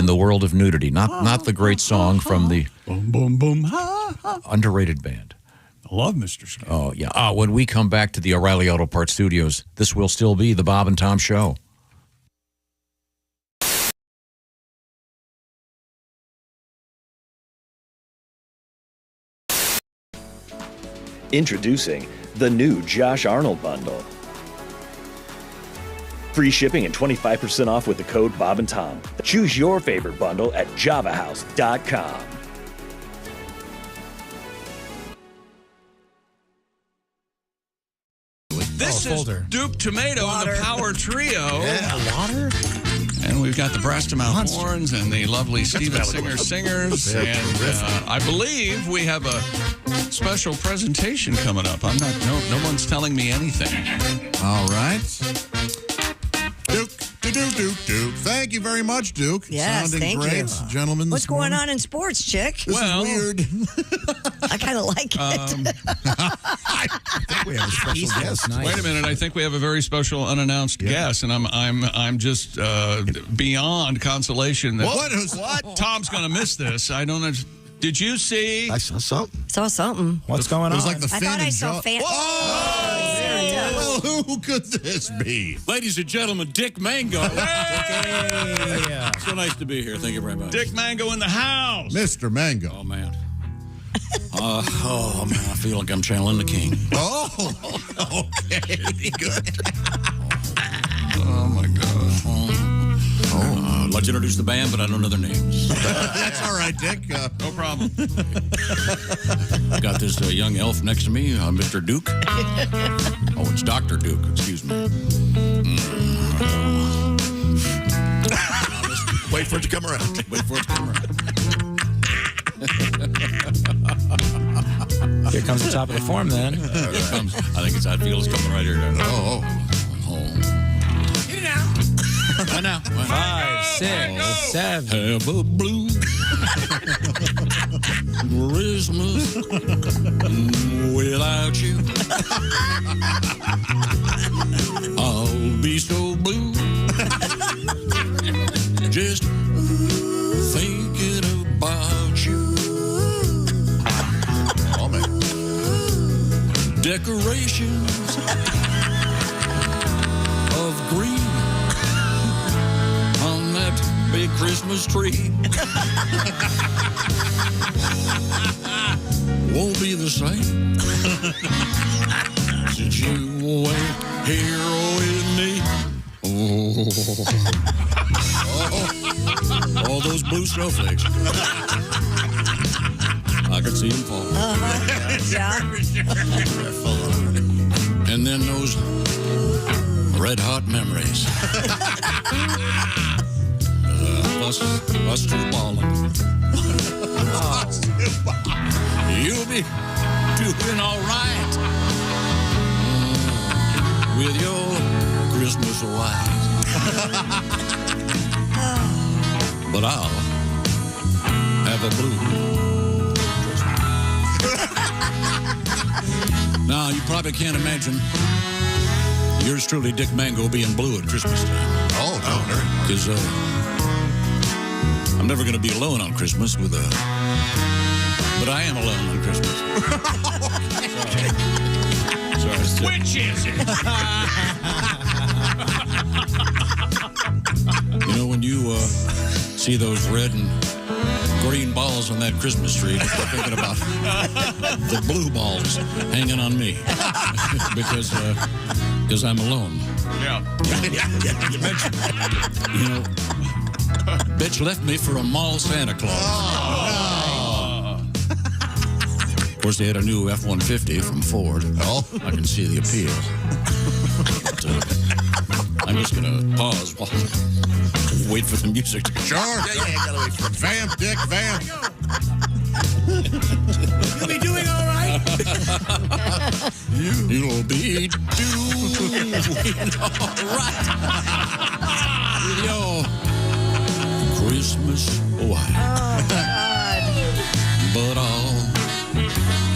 the world of nudity. Not the great song from the Boom, boom, boom. underrated band. I love Mr. Skin. Oh, yeah. When we come back to the O'Reilly Auto Parts Studios, this will still be the Bob and Tom Show. Introducing the new Josh Arnold bundle. Free shipping and 25% off with the code Bob and Tom. Choose your favorite bundle at javahouse.com. This is Duke Tomato and the Power Trio. Yeah, water. And we've got the brass to mouth horns and the lovely Steven Singer singers. And I believe we have a special presentation coming up. No one's telling me anything. All right. Duke. Thank you very much, Duke. Yes, Sounding thank great, you. gentlemen. What's going on in sports, chick? This is weird. I kind of like it. I think we have a special guest. Wait a minute! I think we have a very special unannounced guest, and I'm just beyond consolation that What? Tom's going to miss this. I don't know. Did you see? I saw something. Saw something. What's going on? It was like the I Finn thought I and saw John. fan. Well, who could this be? Ladies and gentlemen, Dick Mango. Yeah. So nice to be here. Thank you very much. Dick Mango in the house. Mr. Mango. Oh, man. Man, I feel like I'm channeling the king. Oh, okay. Good. Oh my God. I'd like to introduce use the band, but I don't know their names. That's all right, Dick. No problem. I got this young elf next to me, Mr. Duke. Oh, it's Dr. Duke, excuse me. Wait for it to come around. Wait for it to come around. Here comes the top of the form, then. Here it comes. I think it's Hatfield's coming right here. Oh. Get it out. Right now. 5, 6, 7. Have a blue Christmas without you. I'll be so blue. Just thinking about you. Oh, man. Decorations of green on that big Christmas tree. Won't be the same since you went here with me. Oh, all those blue snowflakes. I could see them fall. Yeah. And then those red hot memories. Us two balling. You'll be doing all right with your Christmas wife. But I'll have a blue. Now, you probably can't imagine yours truly, Dick Mango, being blue at Christmas time. Oh, no. Because I'm never going to be alone on Christmas with a... But I am alone on Christmas. Sorry. Which is it? You know, when you see those red and green balls on that Christmas tree, I'm thinking about the blue balls hanging on me because I'm alone. Yeah. You mentioned, you know, bitch left me for a mall Santa Claus. Oh, Of course, they had a new F-150 from Ford. Oh. I can see the appeal. But, I'm just going to pause while wait for the music. Sure. Yeah, gotta wait for it. Vamp, Dick, vamp. You'll be doing all right. You'll be doing all right with your Christmas wife. Oh, God. But I'll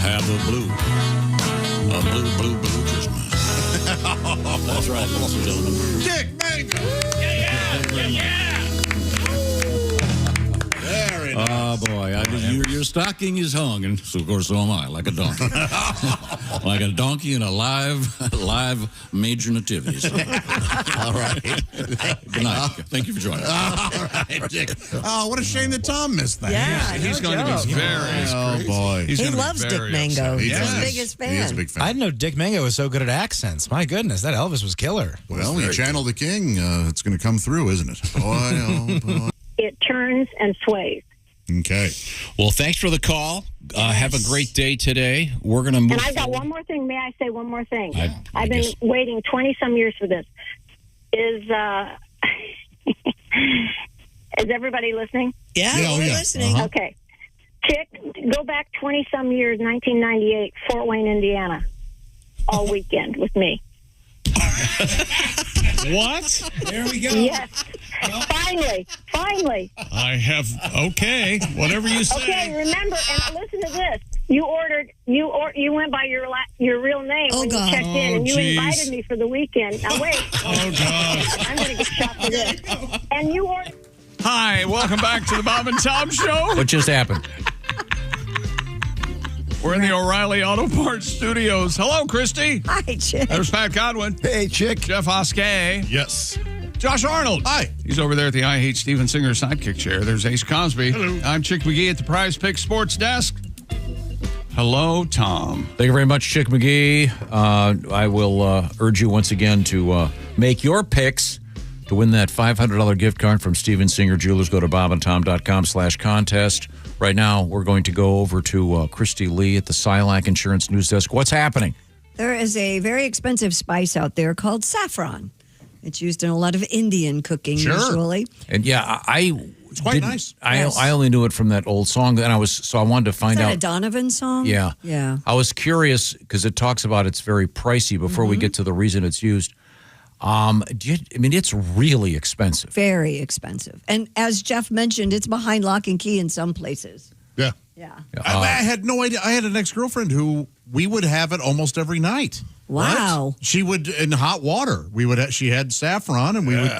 have a blue Christmas. That's right, ladies and gentlemen. Dick Mango. Very nice. Oh, boy. Your stocking is hung, and so, of course, so am I, like a donkey. Like a donkey in a live major nativity. So. All right. Good night. Thank you for joining us. All right, Dick. Oh, what a shame that Tom missed that. Yeah, He's going to be very... Oh, boy. He's He gonna be loves Dick very Mango. upset. He's Yes. his biggest fan. He is a big fan. I didn't know Dick Mango was so good at accents. My goodness, that Elvis was killer. Well, you channel the king. It's going to come through, isn't it? Boy, oh, boy. It turns and sways. Okay. Well, thanks for the call. Have a great day today. We're going to move And I've got forward. one more thing. May I say one more thing? I I've been guess. waiting 20-some years for this. Is everybody listening? Yeah, Yeah, we're yeah. listening. Uh-huh. Okay. Chick, go back 20-some years, 1998, Fort Wayne, Indiana, all weekend with me. What? There we go. Yes. Finally. I have... Okay. Whatever you say. Okay, remember, and listen to this. You went by your real name when God. you checked in, and you geez. invited me for the weekend. Now, wait. Oh, God. I'm going to get shot for this. And you ordered... Hi, welcome back to the Bob and Tom Show. What just happened? We're in the O'Reilly Auto Parts studios. Hello, Christy. Hi, Chick. There's Pat Godwin. Hey, Chick. Jeff Oskay. Yes. Josh Arnold. Hi. He's over there at the I Hate Steven Singer sidekick chair. There's Ace Cosby. Hello. I'm Chick McGee at the Prize Picks Sports Desk. Hello, Tom. Thank you very much, Chick McGee. I will urge you once again to make your picks To win that $500 gift card from Steven Singer Jewelers, go to bobandtom.com/contest. Right now, we're going to go over to Christy Lee at the Silac Insurance News Desk. What's happening? There is a very expensive spice out there called saffron. It's used in a lot of Indian cooking usually. And yeah, it's quite nice. I only knew it from that old song, and I wanted to find Is that out. a Donovan song? Yeah. Yeah. I was curious because it talks about it's very pricey before we get to the reason it's used. It's really expensive. Very expensive. And as Jeff mentioned, it's behind lock and key in some places. Yeah. Yeah. I had no idea. I had an ex-girlfriend who we would have it almost every night. Wow. What? She would, in hot water, she had saffron and we would.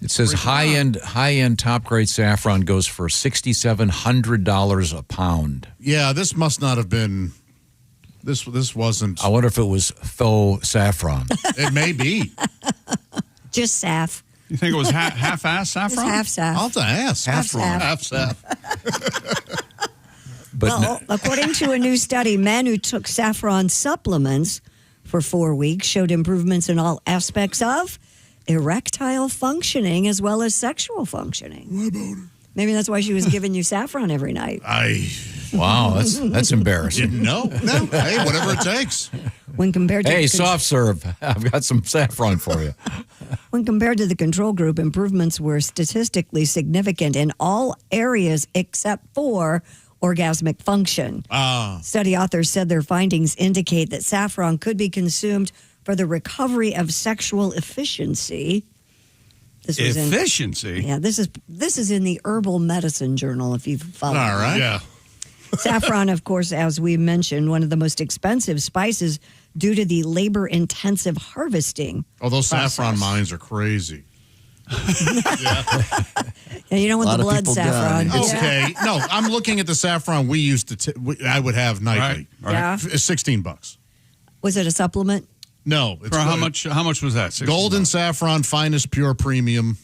It says high-end top-grade saffron goes for $6,700 a pound. Yeah, this must not have been. This wasn't. I wonder if it was faux saffron. It may be. Just saff. You think it was half-ass saffron? Half saff. I'll have to ask. Half saff. Half saff. But according to a new study, men who took saffron supplements for 4 weeks showed improvements in all aspects of erectile functioning as well as sexual functioning. Maybe that's why she was giving you saffron every night. Wow, that's embarrassing. No, hey, whatever it takes. When compared to soft serve, I've got some saffron for you. When compared to the control group, improvements were statistically significant in all areas except for orgasmic function. Study authors said their findings indicate that saffron could be consumed for the recovery of sexual efficiency. Efficiency? This is in the Herbal Medicine Journal, if you've followed. All right. Yeah. Saffron, of course, as we mentioned, one of the most expensive spices due to the labor-intensive harvesting. Oh, those saffron mines are crazy. Yeah, you don't want the blood saffron. Okay. No, I'm looking at the saffron we used to. I would have nightly. Right. Yeah. It's $16. Was it a supplement? No. It's For how much? How much was that? Golden saffron, finest pure premium.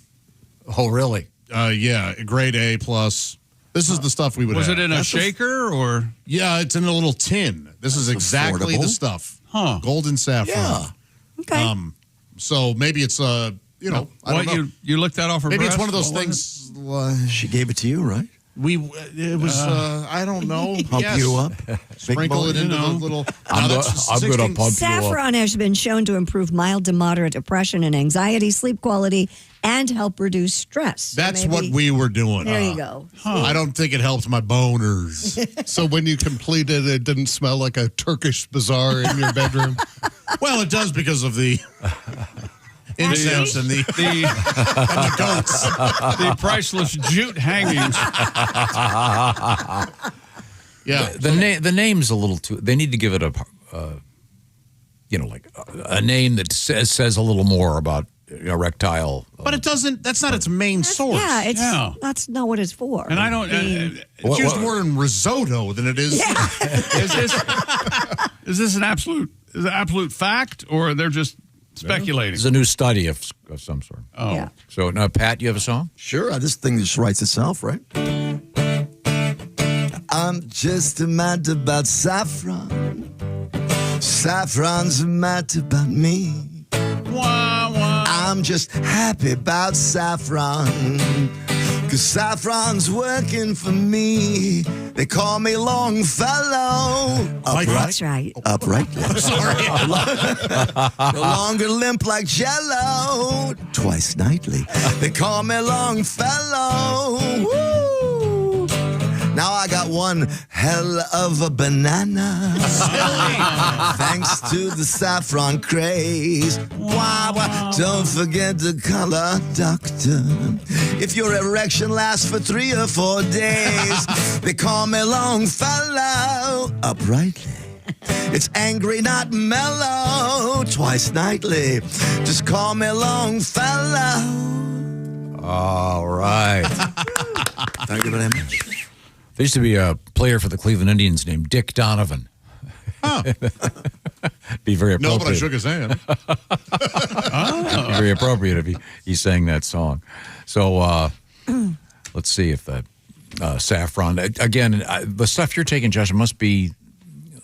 Oh, really? Yeah, grade A plus. This is the stuff we would Was have. it in a shaker or? Yeah, it's in a little tin. This is exactly the stuff. Huh. Golden saffron. Yeah. Okay. So maybe it's I don't know. You looked that off her Maybe it's breast? one of those What things. She gave it to you, right? It was. I don't know. Pump Yes. you up. Sprinkle it into the little. I'm going to pump you up. Saffron has been shown to improve mild to moderate depression and anxiety, sleep quality, and help reduce stress. That's Maybe- what we were doing. There you go. I don't think it helped my boners. So when you completed it, didn't smell like a Turkish bazaar in your bedroom? Well, it does because of the incense and the goats. The priceless jute hangings. Yeah. The name's a little too. They need to give it a name that says a little more about erectile. But it doesn't. That's not its main source. Yeah, that's not what it's for. And I don't. It's used more in risotto than it is. Is this an absolute fact, or they're just speculating? It's a new study of some sort. Oh. Yeah. So now, Pat, you have a song? Sure. This thing just writes itself, right? I'm just mad about saffron. Saffron's mad about me. I'm just happy about saffron. 'Cause saffron's working for me. They call me Longfellow. That's right. Uprightly. Sorry. No longer limp like Jello. Twice nightly. They call me Longfellow. Woo! Now I got one hell of a banana. Thanks to the saffron craze. Wah, wah. Don't forget the color doctor. If your erection lasts for 3 or 4 days, they call me Longfellow. Uprightly. It's angry, not mellow. Twice nightly. Just call me Longfellow. All right. Thank you very much. There used to be a player for the Cleveland Indians named Dick Donovan. Be very appropriate. No, but I shook his hand. Be very appropriate if he sang that song. So let's see if that saffron again. The stuff you're taking, Josh, must be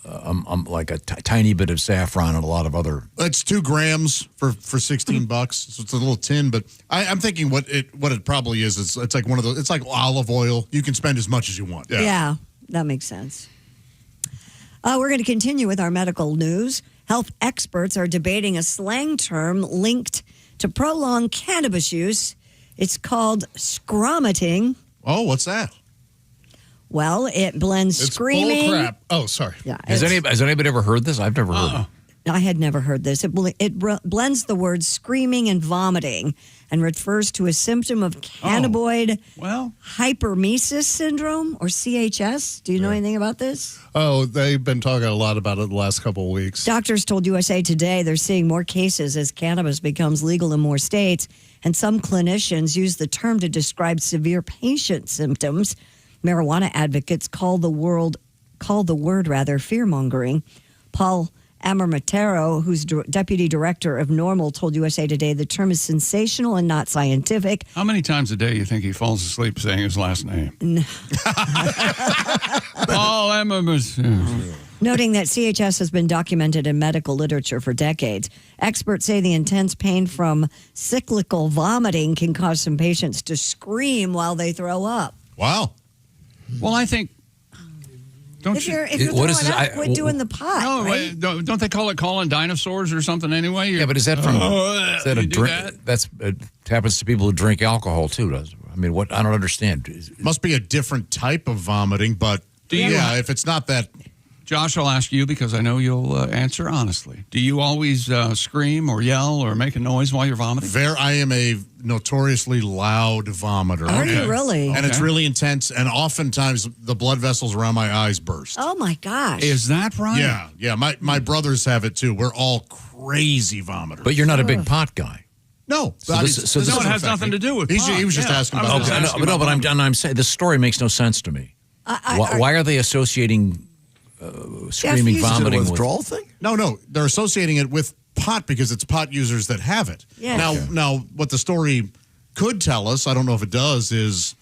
like a tiny bit of saffron and a lot of other. It's 2 grams for $16, so it's a little tin. But I'm thinking what it probably is. It's like one of those. It's like olive oil. You can spend as much as you want. Yeah, that makes sense. We're going to continue with our medical news. Health experts are debating a slang term linked to prolonged cannabis use. It's called scromating. Oh, what's that? Well, it blends It's screaming. bull crap. Oh, sorry. Yeah, Has anybody ever heard this? I've never heard it. I had never heard this. It blends the words screaming and vomiting and refers to a symptom of cannabinoid hypermesis syndrome, or CHS. Do you know anything about this? Oh, they've been talking a lot about it the last couple of weeks. Doctors told USA Today they're seeing more cases as cannabis becomes legal in more states, and some clinicians use the term to describe severe patient symptoms. Marijuana advocates call the word fear-mongering. Paul Amarmatero, who's deputy director of NORML, told USA Today the term is sensational and not scientific. How many times a day do you think he falls asleep saying his last name? Paul Amarmatero. Noting that CHS has been documented in medical literature for decades. Experts say the intense pain from cyclical vomiting can cause some patients to scream while they throw up. Wow. Well, I think... If you're throwing up, quit doing the pot. No, right? don't they call it calling dinosaurs or something anyway? Yeah, but is that from? Is that a you do drink? that? That's it happens to people who drink alcohol too. Does I mean what? I don't understand. Must be a different type of vomiting, but if it's not that. Josh, I'll ask you because I know you'll answer honestly. Do you always scream or yell or make a noise while you're vomiting? I am a notoriously loud vomiter. Are you really? And it's really intense, and oftentimes the blood vessels around my eyes burst. Oh, my gosh. Is that right? Yeah. My brothers have it, too. We're all crazy vomiters. But you're not a big pot guy. No. So this has nothing to do with pot. He was just asking about this. But I'm saying this story makes no sense to me. Why are they associating screaming, vomiting with withdrawal thing? No. They're associating it with pot because it's pot users that have it. Yeah. Now, what the story could tell us, I don't know if it does, is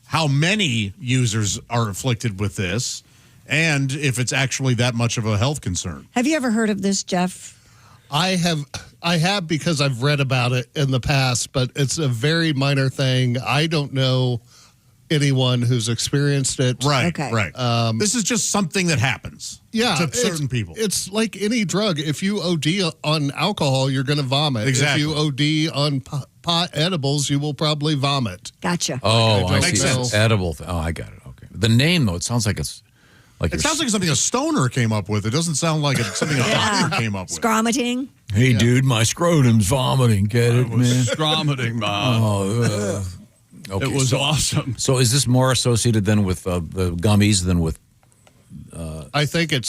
how many users are afflicted with this and if it's actually that much of a health concern. Have you ever heard of this, Jeff? I have because I've read about it in the past, but it's a very minor thing. I don't know anyone who's experienced it. Right. Okay. Right. This is just something that happens. To certain people. It's like any drug. If you OD on alcohol, you're going to vomit. Exactly. If you OD on pot edibles, you will probably vomit. Gotcha. Oh, I Makes see. sense. Edible. Oh, I got it. Okay. The name though, it sounds like it's like It sounds like something a stoner came up with. It doesn't sound like it's something a doctor came up with. Scromating. Hey, dude, my scrotum's vomiting. Get it, man? Scromating, Mom. Okay, it was awesome. So is this more associated then with the gummies than with... I think it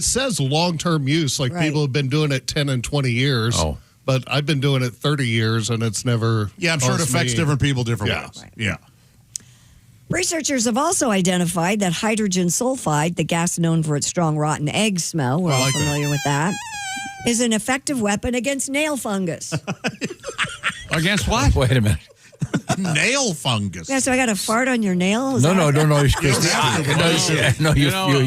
says long-term use, like people have been doing it 10 and 20 years. Oh. But I've been doing it 30 years, and it's never... Yeah, I'm sure it affects different people different ways. Right. Yeah. Researchers have also identified that hydrogen sulfide, the gas known for its strong rotten egg smell, we're all familiar with that, is an effective weapon against nail fungus. Against what? Wait a minute. Nail fungus. Yeah, so I got to fart on your nail? Is No. that-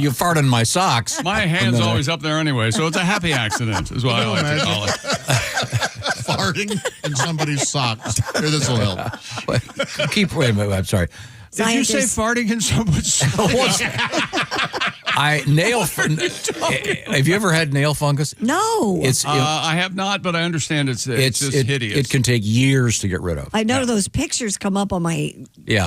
You fart on my socks. My hand's always up there anyway, so it's a happy accident, is what I like to call it. Farting in somebody's socks. Here, this will help. Wait a minute. I'm sorry. Did you say farting in someone's socks? Have you ever had nail fungus? No. I have not, but I understand it's just hideous. It can take years to get rid of. I know those pictures come up on my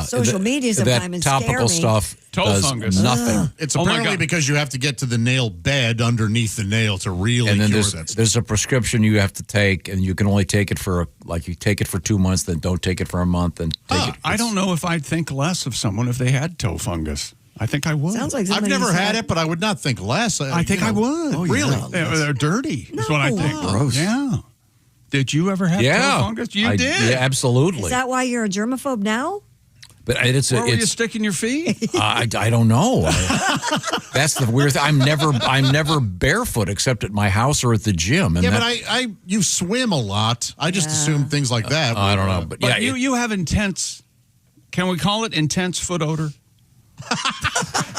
social media sometimes and that scare topical me. stuff Toe does fungus. nothing. It's apparently because you have to get to the nail bed underneath the nail to really And then cure there's, that stuff. there's a prescription you have to take, and you can only take it for you take it for 2 months, then don't take it for a month, then take it. I don't know if I'd think less of someone if they had toe fungus. I think I would. Sounds like I've never had it, but I would not think less. I think I would. Oh, really? They're dirty. Is what I think. Gross. Yeah. Did you ever have toe fungus? You did. Yeah, absolutely. Is that why you're a germaphobe now? But Where were you sticking your feet? I don't know. That's the weird thing. I'm never barefoot except at my house or at the gym. And but you swim a lot. I just assume things like that. I don't know. But you have intense, can we call it intense foot odor?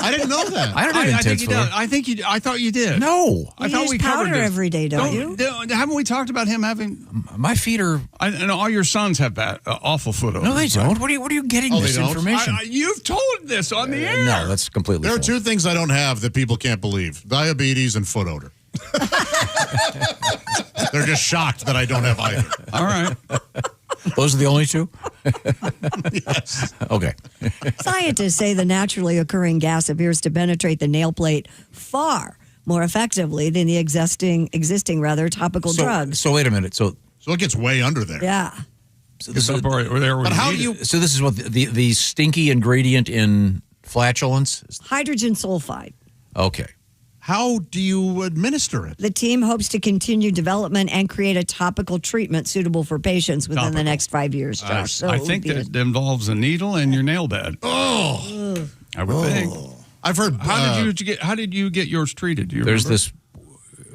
I didn't know that. I don't have intense filler. I thought you did. No. I thought use we covered powder this. every day, don't you? Haven't we talked about him having? My feet are. I know all your sons have bad, awful foot odor. No, they don't. What are you getting Oh, this they don't? information? You've told this on the air. No, that's completely. There are false. two things I don't have that people can't believe: diabetes and foot odor. They're just shocked that I don't have either. All right. Those are the only two? Yes. Okay. Scientists say the naturally occurring gas appears to penetrate the nail plate far more effectively than the existing topical drugs. So wait a minute. So it gets way under there. Yeah. So this is, but how do you? So this is what the stinky ingredient in flatulence? Hydrogen sulfide. Okay. How do you administer it? The team hopes to continue development and create a topical treatment suitable for patients within the next 5 years, Josh. So I think that involves a needle and your nail bed. Oh, I would think. I've heard. How did you get yours treated? Do you There's remember?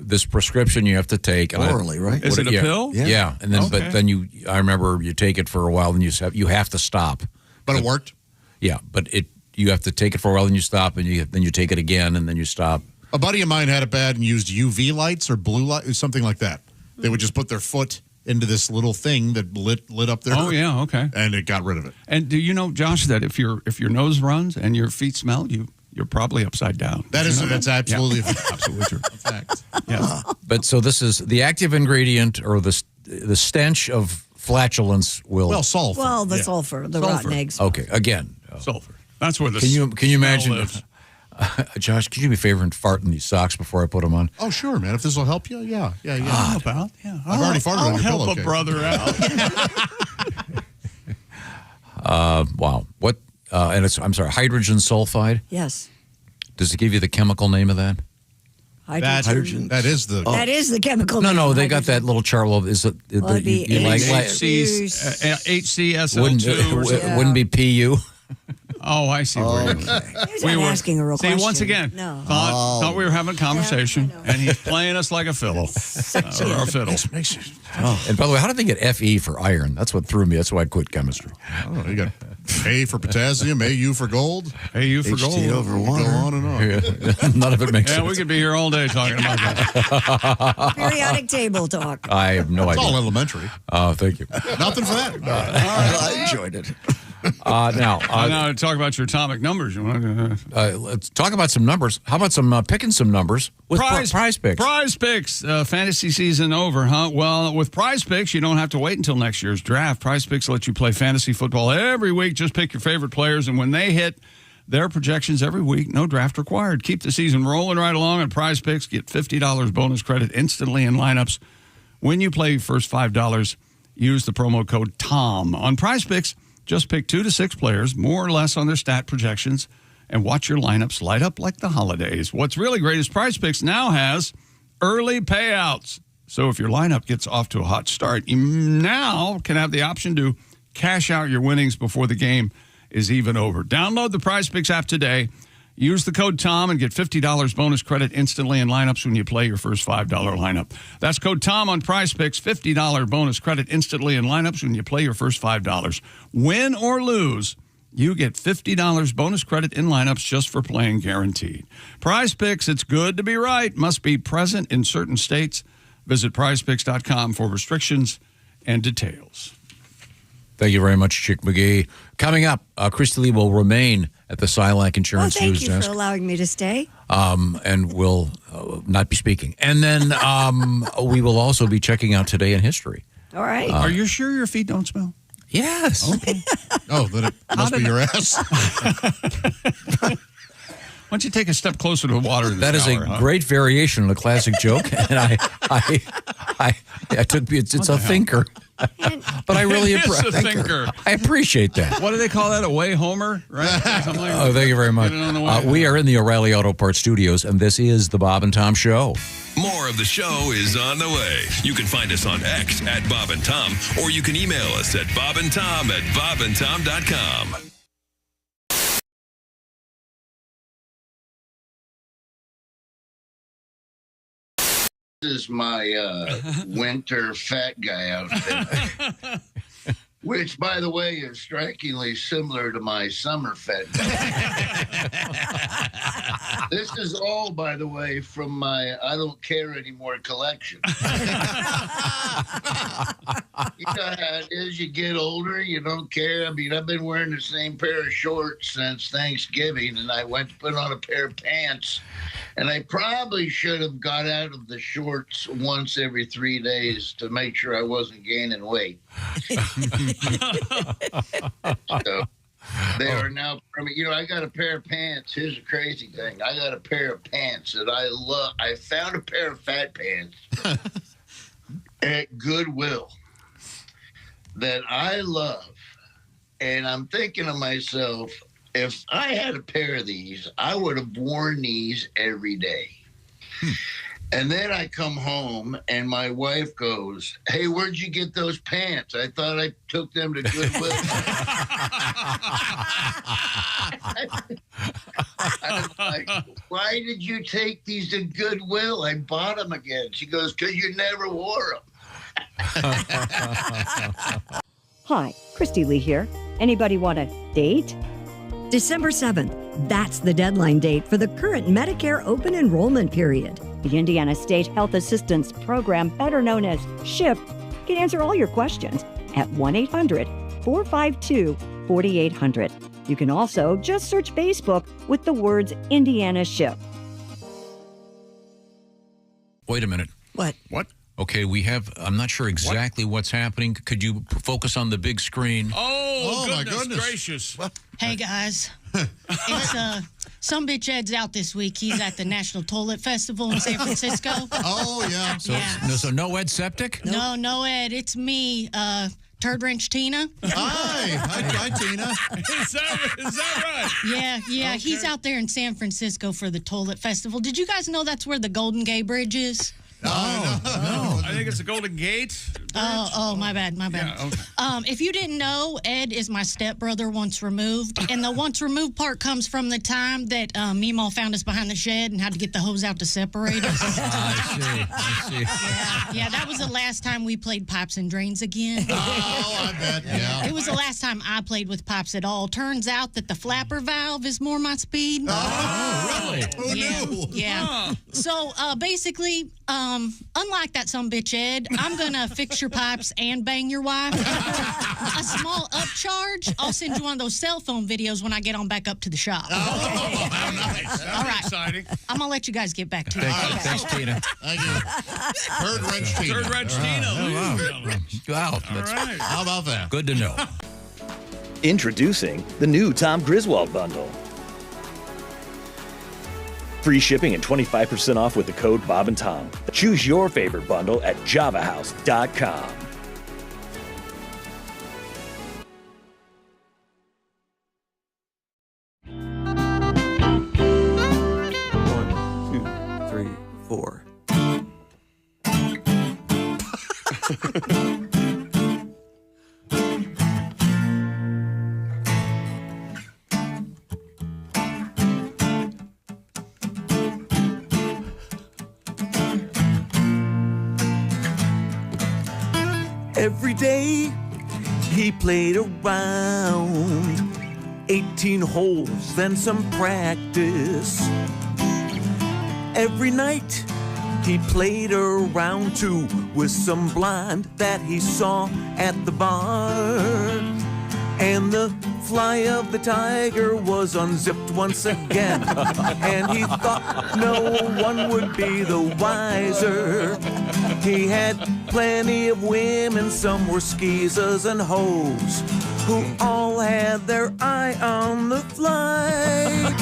this prescription you have to take Orally, right? Is it a pill? Yeah. And then Okay. but then I remember you take it for a while and you have to stop. But it worked. Yeah, but you have to take it for a while and you stop and then you take it again and then you stop. A buddy of mine had it bad and used UV lights or blue light, something like that. They would just put their foot into this little thing that lit up their. Oh yeah, okay. And it got rid of it. And do you know, Josh, that if your nose runs and your feet smell, you're probably upside down. That's absolutely absolutely true. a fact. Yeah. But so this is the active ingredient or the stench of flatulence will sulfur. Well, the sulfur, the rotten eggs. Okay, again, sulfur. That's where the Can you smell imagine? lives. Josh, can you do me a favor and fart in these socks before I put them on? Oh, sure, man. If this will help you, yeah. How about? Yeah. I've already farted I'll on your help pillowcase. a brother out. Wow. What? And I'm sorry, hydrogen sulfide? Yes. Does it give you the chemical name of that? Hydrogen. That is the. That is the chemical name. No, they got that little chart. Well, is it? Well, it'd be HCSL2. Wouldn't be PU. Oh, I see. We were asking a real question. once again, No. thought we were having a conversation, and he's playing us like a fiddle. Or a fiddle. And by the way, how did they get Fe for iron? That's what threw me. That's why I quit chemistry. Oh, you got A for potassium, AU for gold, AU for gold. over water. Go on and on. None of it makes Yeah, sense. we could be here all day talking about that. Periodic table talk. I have no It's idea. all elementary. Oh, thank you. Nothing for that. I enjoyed it. Now, Now to talk about your atomic numbers. You want to, let's talk about some numbers. How about some picking some numbers with prize picks? Prize picks. Fantasy season over, huh? Well, with prize picks, you don't have to wait until next year's draft. Prize picks let you play fantasy football every week. Just pick your favorite players, and when they hit their projections every week, no draft required. Keep the season rolling right along on Prize Picks. Get $50 bonus credit instantly in lineups. When you play your first $5, use the promo code TOM. On Prize Picks, just pick 2 to 6 players, more or less on their stat projections, and watch your lineups light up like the holidays. What's really great is Prize Picks now has early payouts. So if your lineup gets off to a hot start, you now can have the option to cash out your winnings before the game is even over. Download the Prize Picks app today. Use the code TOM and get $50 bonus credit instantly in lineups when you play your first $5 lineup. That's code TOM on Prize Picks, $50 bonus credit instantly in lineups when you play your first $5. Win or lose, you get $50 bonus credit in lineups just for playing guaranteed. Prize Picks, it's good to be right. Must be present in certain states. Visit prizepicks.com for restrictions and details. Thank you very much, Chick McGee. Coming up, Christy Lee will remain at the Silac Insurance Thank News you Desk. for allowing me to stay. And will not be speaking. And then we will also be checking out Today in History. All right. Are you sure your feet don't smell? Yes. Okay. Oh, then it must be your ass. Why don't you take a step closer to the water? In the That is shower, a great variation on a classic joke, and I took it's a thinker, but I really It is a thinker. I appreciate that. What do they call that? A way homer, right? Something like that. Oh, thank you very much. Get it on the way. We are in the O'Reilly Auto Parts Studios, and this is the Bob and Tom Show. More of the show is on the way. You can find us on X at Bob and Tom, or you can email us at bobandtom@bobandtom.com. This is my winter fat guy outfit. which, by the way, is strikingly similar to my summer Fed. This is all, by the way, from my I Don't Care Anymore collection. You know how it is, you get older, you don't care. I mean, I've been wearing the same pair of shorts since Thanksgiving, and I went to put on a pair of pants, and I probably should have got out of the shorts once every 3 days to make sure I wasn't gaining weight. So they are now, you know, I got a pair of pants. Here's the crazy thing. I got a pair of pants that I love. I found a pair of fat pants at Goodwill that I love. And I'm thinking to myself, if I had a pair of these, I would have worn these every day. And then I come home and my wife goes, "Hey, where'd you get those pants? I thought I took them to Goodwill." I'm like, "Why did you take these to Goodwill? I bought them again." She goes, "Because you never wore them." Hi, Christy Lee here. Anybody want a date? December 7th. That's the deadline date for the current Medicare open enrollment period. The Indiana State Health Assistance Program, better known as SHIP, can answer all your questions at 1-800-452-4800. You can also just search Facebook with the words Indiana SHIP. Wait a minute. What? Okay, I'm not sure exactly what's happening. Could you focus on the big screen? Oh, my goodness goodness. gracious. Hey, guys. It's some bitch Ed's out this week. He's at the National Toilet Festival in San Francisco. Oh, yeah. So no Ed Septic? No, Ed. It's me, Turd Wrench Tina. Hi, Tina. Is that right? Yeah. Okay. He's out there in San Francisco for the Toilet Festival. Did you guys know that's where the Golden Gate Bridge is? No. I think it's the Golden Gate. Oh, my bad. Yeah, okay. If you didn't know, Ed is my stepbrother once removed, and the once removed part comes from the time that Meemaw found us behind the shed and had to get the hose out to separate us. I see. Yeah, that was the last time we played pipes and drains again. Oh, I bet, yeah. It was the last time I played with pipes at all. Turns out that the flapper valve is more my speed. Oh, really? Who knew? Yeah. Huh. So basically, unlike that sumbitch Ed, I'm gonna fix your pipes and bang your wife. A small upcharge. I'll send you one of those cell phone videos when I get on back up to the shop. Oh, how nice. That's All right. exciting. I'm gonna let you guys get back to it. Thanks, Tina. Thank you. Turd Wrench Tina. Third Wrench Tina. Wow. All right. How about that? Good to know. Introducing the new Tom Griswold bundle. Free shipping and 25% off with the code Bob and Tom. Choose your favorite bundle at javahouse.com. Every day he played around 18 holes, then some practice. Every night he played around too with some blind that he saw at the bar. And the fly of the tiger was unzipped once again. And he thought no one would be the wiser. He had plenty of women, some were skeezers and hoes, who all had their eye on the flight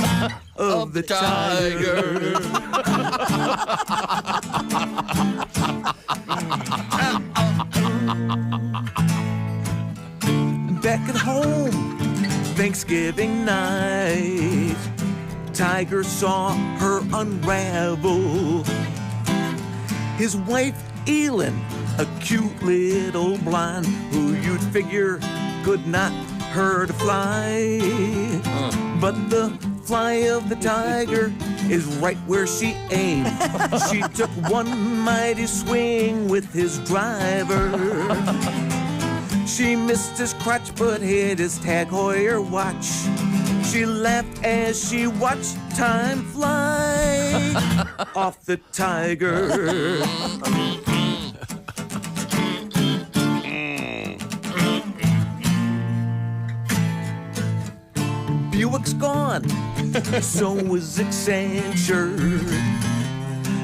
of the tiger. Back at home, Thanksgiving night, Tiger saw her unravel. His wife, Elin, a cute little blonde who you'd figure could not hurt a fly. But the fly of the tiger is right where she aimed. She took one mighty swing with his driver. She missed his crotch but hit his Tag Heuer watch. She laughed as she watched time fly off the Tiger. Buick's gone, so is Accenture.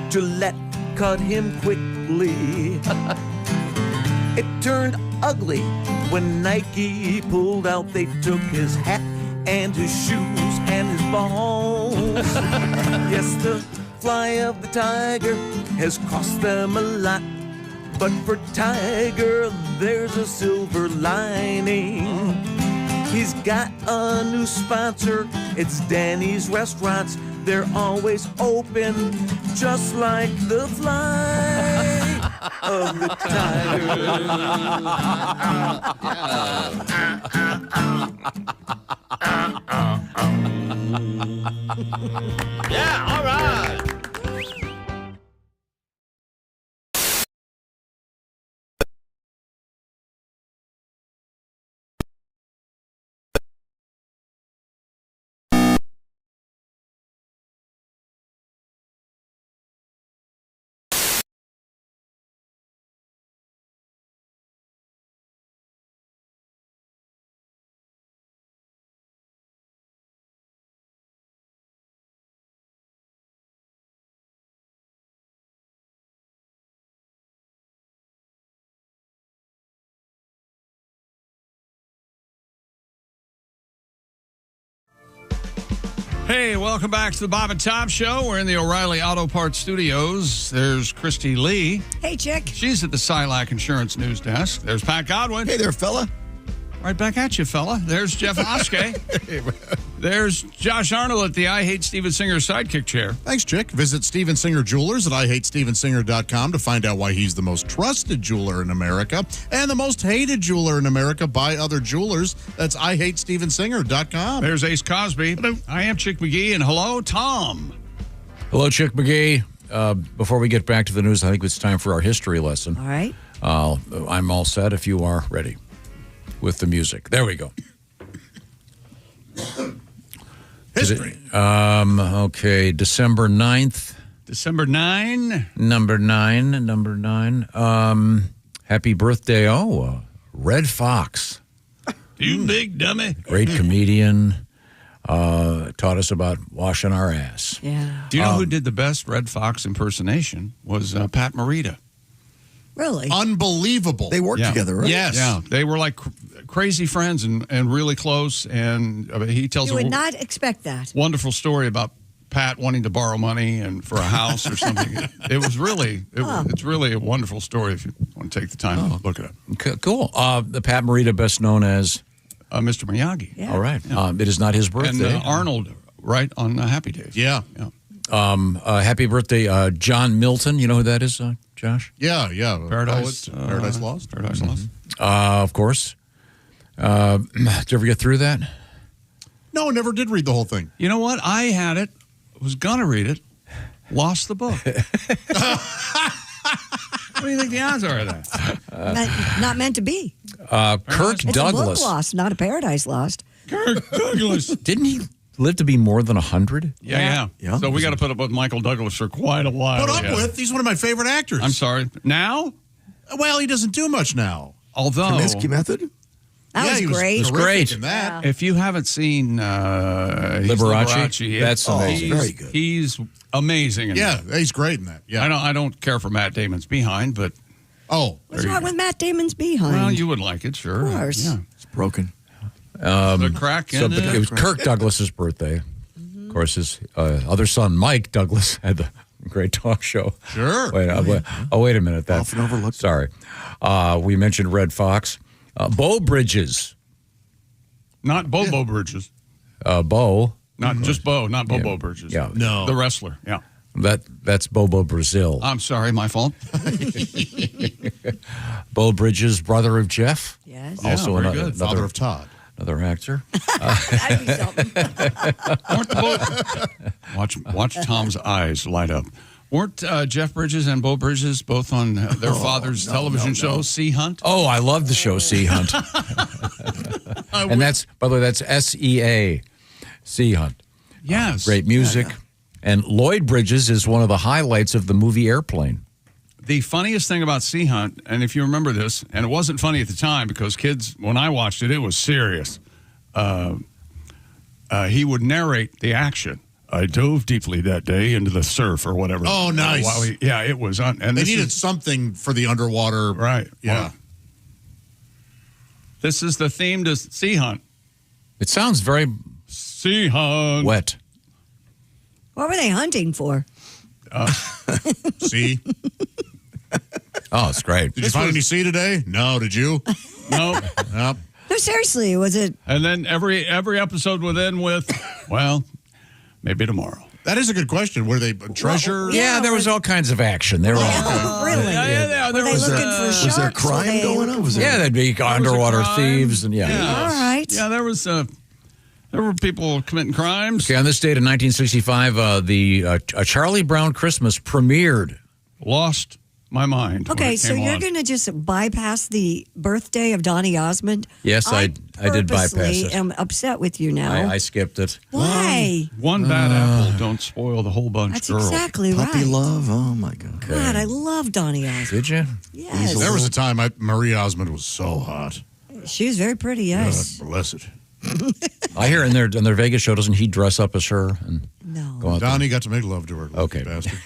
Gillette cut him quickly. It turned ugly when Nike pulled out. They took his hat and his shoes and his balls. Yes, the fly of the Tiger has cost them a lot. But for Tiger, there's a silver lining. He's got a new sponsor. It's Danny's Restaurants. They're always open, just like the fly of the Tiger. Yeah, all right. Hey, welcome back to the Bob and Tom Show. We're in the O'Reilly Auto Parts Studios. There's Christy Lee. Hey, chick. She's at the Silac Insurance News Desk. There's Pat Godwin. Hey there, fella. Right back at you, fella. There's Jeff Oskey. There's Josh Arnold at the I Hate Steven Singer sidekick chair. Thanks, Chick. Visit Steven Singer Jewelers at IHateStevenSinger.com to find out why he's the most trusted jeweler in America and the most hated jeweler in America by other jewelers. That's IHateStevenSinger.com. There's Ace Cosby. Hello. I am Chick McGee, and hello, Tom. Hello, Chick McGee. Before we get back to the news, I think it's time for our history lesson. All right. I'm all set if you are ready with the music. There we go. History. Okay, December 9th. December 9. Number 9. Happy birthday, Red Fox. You big dummy. Great comedian. Taught us about washing our ass. Yeah. Do you know who did the best Red Fox impersonation? Was Pat Morita. Really? Unbelievable. They worked together, right? Yes. Yeah, they were like crazy friends and really close. And he tells You would not expect that. wonderful story about Pat wanting to borrow money and for a house or something. It was really, it's really a wonderful story if you want to take the time to look at it. Cool. The Pat Morita, best known as Mr. Miyagi. Yeah. All right. It is not his birthday. And Arnold, right on Happy Days. Yeah. Happy birthday, John Milton. You know who that is, Josh? Yeah. Paradise Lost. Paradise Lost. Of course. Did you ever get through that? No, never did read the whole thing. You know what? I had it. Was going to read it. Lost the book. What do you think the odds are of that? Not meant to be. Kirk It's Douglas. a book lost, not a paradise lost. Kirk Douglas. Didn't he live to be more than 100? Yeah. So we got to put up with Michael Douglas for quite a while. Put up with? He's one of my favorite actors. I'm sorry. Now? Well, he doesn't do much now. Although. Comiskey Method? That was he great. It was great. In that. If you haven't seen Liberace, that's amazing. Very good. He's amazing. Yeah, he's great in that. Yeah. I don't care for Matt Damon's Behind, but What's wrong with Matt Damon's Behind? well, you would like it, sure. Of course. Yeah. It's broken. The crack in But it was Kirk Douglas's birthday. Of course, his other son, Mike Douglas, had the great talk show. Sure. Wait a minute. That's Often overlooked. Sorry. We mentioned Red Fox. Bo Bridges. Not Bobo Bridges. Bo. Not just Bo, not Bobo Bridges. Yeah. No. The wrestler. Yeah. That's Bobo Brazil. I'm sorry, my fault. Bo Bridges, brother of Jeff. Yes. Also very another, good. Father of Todd. another actor. That'd be something. Watch Tom's eyes light up. Weren't Jeff Bridges and Bo Bridges both on their father's television show, Sea Hunt? Oh, I love the show Sea Hunt. And that's, by the way, that's SEA, Sea Hunt. Yes. Great music. And Lloyd Bridges is one of the highlights of the movie Airplane. The funniest thing about Sea Hunt, and if you remember this, and it wasn't funny at the time because kids, when I watched it, it was serious. He would narrate the action. I dove deeply that day into the surf or whatever. Oh, nice. It was on. And they needed something for the underwater. Right. Yeah. Well, this is the theme to Sea Hunt. It sounds very Sea Hunt. Wet. What were they hunting for? Sea. Oh, it's great. Did you find any sea today? No. Did you? No. Nope. No, seriously, was it? And then every episode would end with, well, maybe tomorrow. That is a good question. Were they treasure? Yeah, there was all kinds of action. There were Really? Yeah, Were they looking for sharks? Was there crime going on? Yeah, there'd be underwater thieves and All right. Yeah, there were people committing crimes. Okay, on this date in 1965, a Charlie Brown Christmas premiered. Lost my mind. when Okay, it so came you're on. going to just bypass the birthday of Donny Osmond? Yes, I did bypass purposely it. am upset with you now. I skipped it. Why? One bad apple don't spoil the whole bunch, That's girl. exactly Puppy right. love. Oh my God. God, I love Donny Osmond. Did you? Yes. There was a time Marie Osmond was so hot. She was very pretty, yes. God bless it. I hear in their Vegas show, doesn't he dress up as her? And No. go out there? Donnie got to make love to her. Okay. Bastard.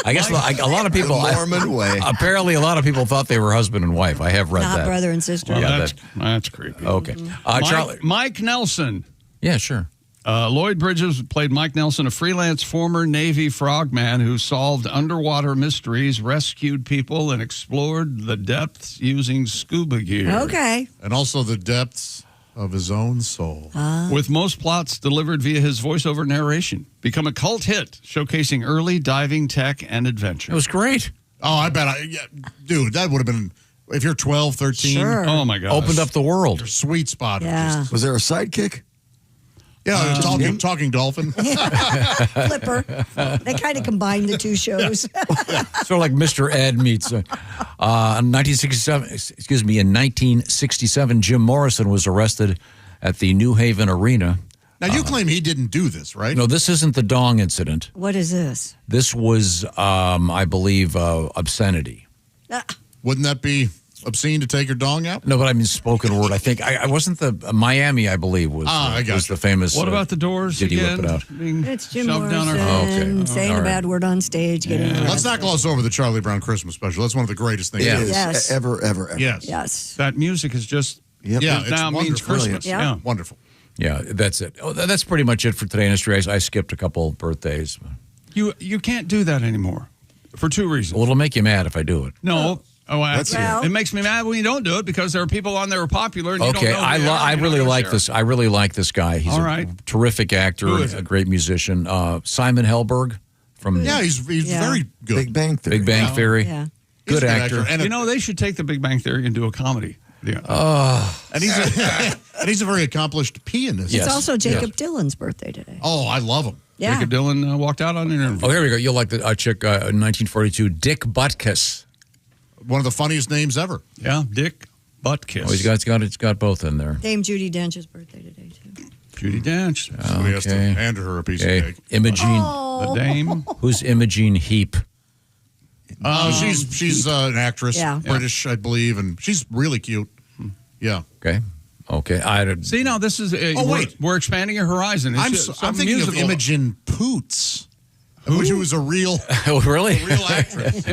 I guess a lot of people. The Mormon way. Apparently, a lot of people thought they were husband and wife. I have read Not that. brother and sister. Well, Yeah, that's creepy. Okay. Charlie. Mike Nelson. Yeah, sure. Lloyd Bridges played Mike Nelson, a freelance former Navy frogman who solved underwater mysteries, rescued people, and explored the depths using scuba gear. Okay. And also the depths of his own soul. With most plots delivered via his voiceover narration. Become a cult hit, showcasing early diving tech and adventure. It was great. Oh, I bet. Dude, that would have been, if you're 12, 13. Sure. Oh, my God. Opened up the world. Your sweet spot. Yeah. Was there a sidekick? Yeah, talking dolphin. Flipper. They kind of combined the two shows. Sort of like Mr. Ed meets. In 1967, Jim Morrison was arrested at the New Haven Arena. Now, you claim he didn't do this, right? No, this isn't the dong incident. What is this? This was, I believe, obscenity. Wouldn't that be obscene to take your dong out? No, but I mean spoken word. I think I wasn't the Miami. I believe was was the famous. What about the Doors Did he again? whip it out? Being It's Jim shoved down our Morrison saying All a right. bad word on stage. Getting Let's arrested. not gloss over the Charlie Brown Christmas special. That's one of the greatest things. Yeah. It is. Yes. Ever. Yes. Yes. That music is just Yep. Yeah, it now it's means wonderful. Christmas. Yeah. Yeah. Wonderful. Yeah, that's it. Oh, that's pretty much it for today in history. I skipped a couple birthdays. You can't do that anymore for two reasons. Well, it'll make you mad if I do it. No. Oh, Well- it makes me mad when you don't do it because there are people on there who are popular. And you Okay, don't know who they are, I and you really don't like share. this. I really like this guy. He's All a right. terrific actor, Who is a it? great musician. Simon Helberg from Yeah, he's Yeah. very good. Big Bang Theory. Big Bang Theory. Yeah. He's a Good actor. And, You know, they should take the Big Bang Theory and do a comedy. Yeah. and he's a very accomplished pianist. Yes. It's also Jacob Dylan's birthday today. Oh, I love him. Yeah. Jacob Dylan walked out on an interview. Oh, here we go. You'll like the chick in 1942, Dick Butkus. One of the funniest names ever. Yeah, Dick Butkus. Oh, it's got both in there. Dame Judi Dench's birthday today, too. Judi Dench. Somebody has to Okay. hand her a piece Okay. of cake. Imogene. The Dame. Who's Imogene Heap? She's an actress, Yeah. British, I believe, and she's really cute. Yeah. Okay. See, now this is. wait. We're expanding your horizon. It's I'm thinking musical. of Imogen Poots, who was a real, Oh, really? real actress.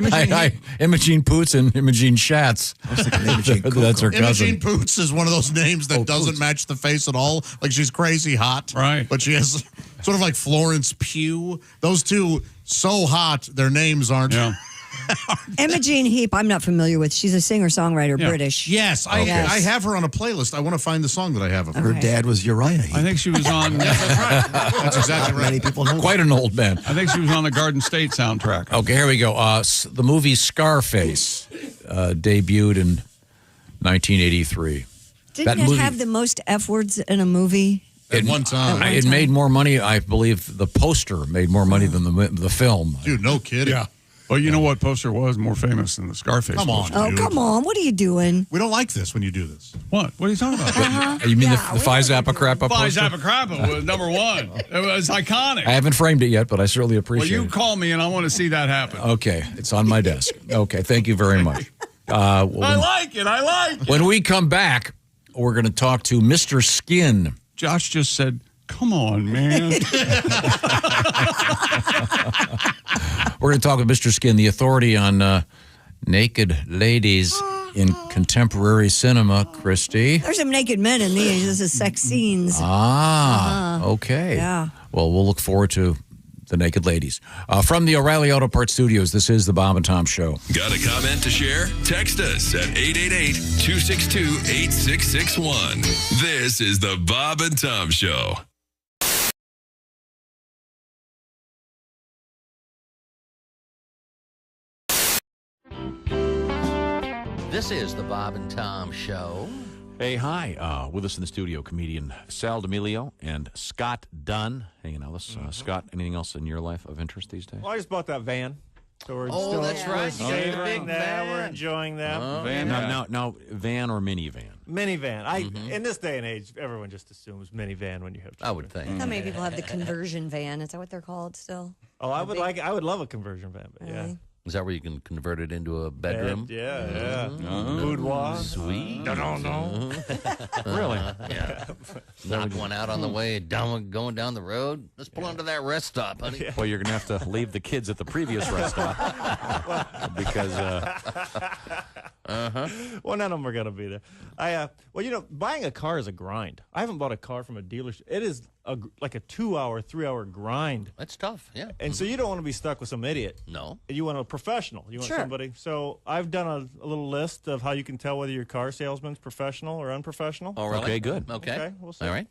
Imogene Poots and Imogene Schatz. I was thinking Imogene That's her cousin. Imogen Poots is one of those names that doesn't match the face at all. Like she's crazy hot, Right. But she has sort of like Florence Pugh. Those two so hot, their names aren't. Yeah. Imogen Heap, I'm not familiar with. She's a singer-songwriter, Yeah. British. Yes, I have her on a playlist. I want to find the song that I have of her. Her dad was Uriah Heep. I think she was on. That's exactly right. Many people know. Quite an old man. I think she was on the Garden State soundtrack. Okay, here we go. The movie Scarface debuted in 1983. Didn't it have the most F words in a movie at one time. It made more money, I believe. The poster made more money than the film. Dude, no kidding. Yeah. Well, you know what poster was more famous than the Scarface Come on, poster? Oh, come on. What are you doing? We don't like this when you do this. What? What are you talking about? You mean the Phi Zappa Crappa Phi poster? Zappa Crappa was number one. It was iconic. I haven't framed it yet, but I certainly Well, appreciate you it. call me and I want to see that happen. Okay, it's on my desk. Okay, thank you very much. I like it. When we come back, we're going to talk to Mr. Skin. Josh just said, come on, man. We're going to talk with Mr. Skin, the authority on naked ladies in contemporary cinema, Christy. There's some naked men in these. This is sex scenes. Okay. Yeah. Well, we'll look forward to the naked ladies. From the O'Reilly Auto Parts Studios, this is the Bob and Tom Show. Got a comment to share? Text us at 888-262-8661. This is the Bob and Tom Show. This is the Bob and Tom Show. Hey, hi. With us in the studio, comedian Sal D'Amelio and Scott Dunn. Hanging out with us. Scott, anything else in your life of interest these days? Well, I just bought that van. So we're That's right. You got the big van. We're enjoying that. Van. Now, van or minivan? Minivan. In this day and age, everyone just assumes minivan when you have children. I would think. How many people have the conversion van? Is that what they're called still? Oh, I would love a conversion van, but yeah. Is that where you can convert it into a bedroom? Yeah. Boudoir. Sweet. No. Really? Yeah. Knock one out on the way going down the road. Let's pull into that rest stop, honey. Well, you're going to have to leave the kids at the previous rest stop because. Well, none of them are going to be there. Buying a car is a grind. I haven't bought a car from a dealership. It is like a 2-hour, 3-hour grind. That's tough, yeah. And so you don't want to be stuck with some idiot. No. You want a professional. You want somebody. So I've done a little list of how you can tell whether your car salesman's professional or unprofessional. Oh, really? Okay, good. Okay. We'll see. All right.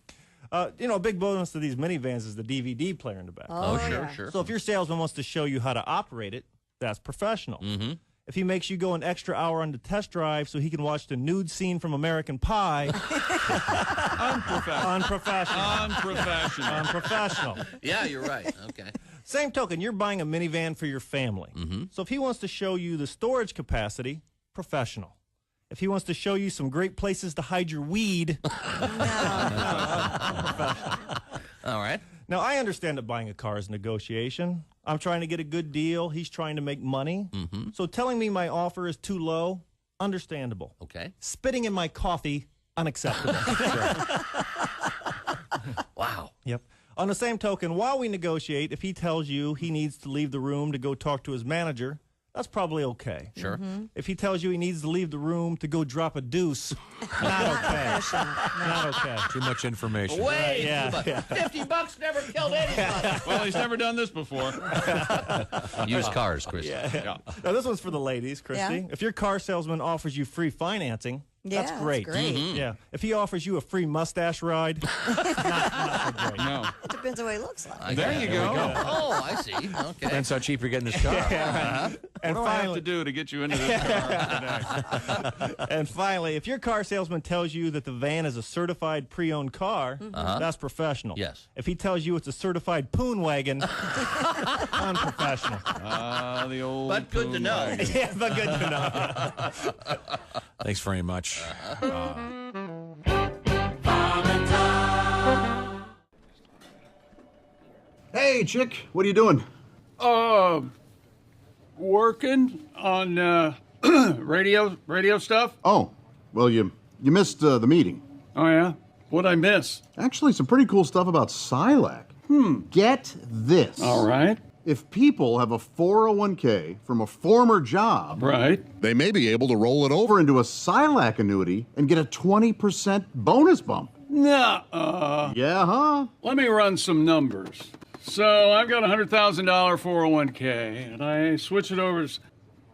A big bonus to these minivans is the DVD player in the back. Oh, sure. So if your salesman wants to show you how to operate it, that's professional. Mm-hmm. If he makes you go an extra hour on the test drive so he can watch the nude scene from American Pie, unprofessional. Yeah, you're right. Okay. Same token, you're buying a minivan for your family. Mm-hmm. So if he wants to show you the storage capacity, professional. If he wants to show you some great places to hide your weed, professional. All right. Now, I understand that buying a car is negotiation. I'm trying to get a good deal. He's trying to make money. Mm-hmm. So telling me my offer is too low, understandable. Okay. Spitting in my coffee, unacceptable. Wow. Yep. On the same token, while we negotiate, if he tells you he needs to leave the room to go talk to his manager, that's probably okay. Sure. Mm-hmm. If he tells you he needs to leave the room to go drop a deuce, not okay. Not okay. Too much information. Wait. Yeah. $50 never killed anybody. Well, he's never done this before. Used cars, Chris. Yeah. Now, this one's for the ladies, Christy. Yeah. If your car salesman offers you free financing, that's great. Mm-hmm. Yeah. If he offers you a free mustache ride, not so great. No. It depends on what he looks like. There you go. Oh, I see. Okay. Depends how cheap you're getting this car. And What do I have to do to get you into this car today? And finally, if your car salesman tells you that the van is a certified pre-owned car, that's professional. Yes. If he tells you it's a certified poon wagon, unprofessional. The old. But good to know. Yeah, but good to know. Thanks very much. Hey, chick, what are you doing? Working on radio stuff. Oh, well, you missed the meeting. Oh yeah. What'd I miss? Actually, some pretty cool stuff about Silac. Get this. All right. If people have a 401k from a former job, Right. they may be able to roll it over into a Silac annuity and get a 20% bonus bump. Nah. Yeah, huh? Let me run some numbers. So I've got a $100,000 401k, and I switch it over.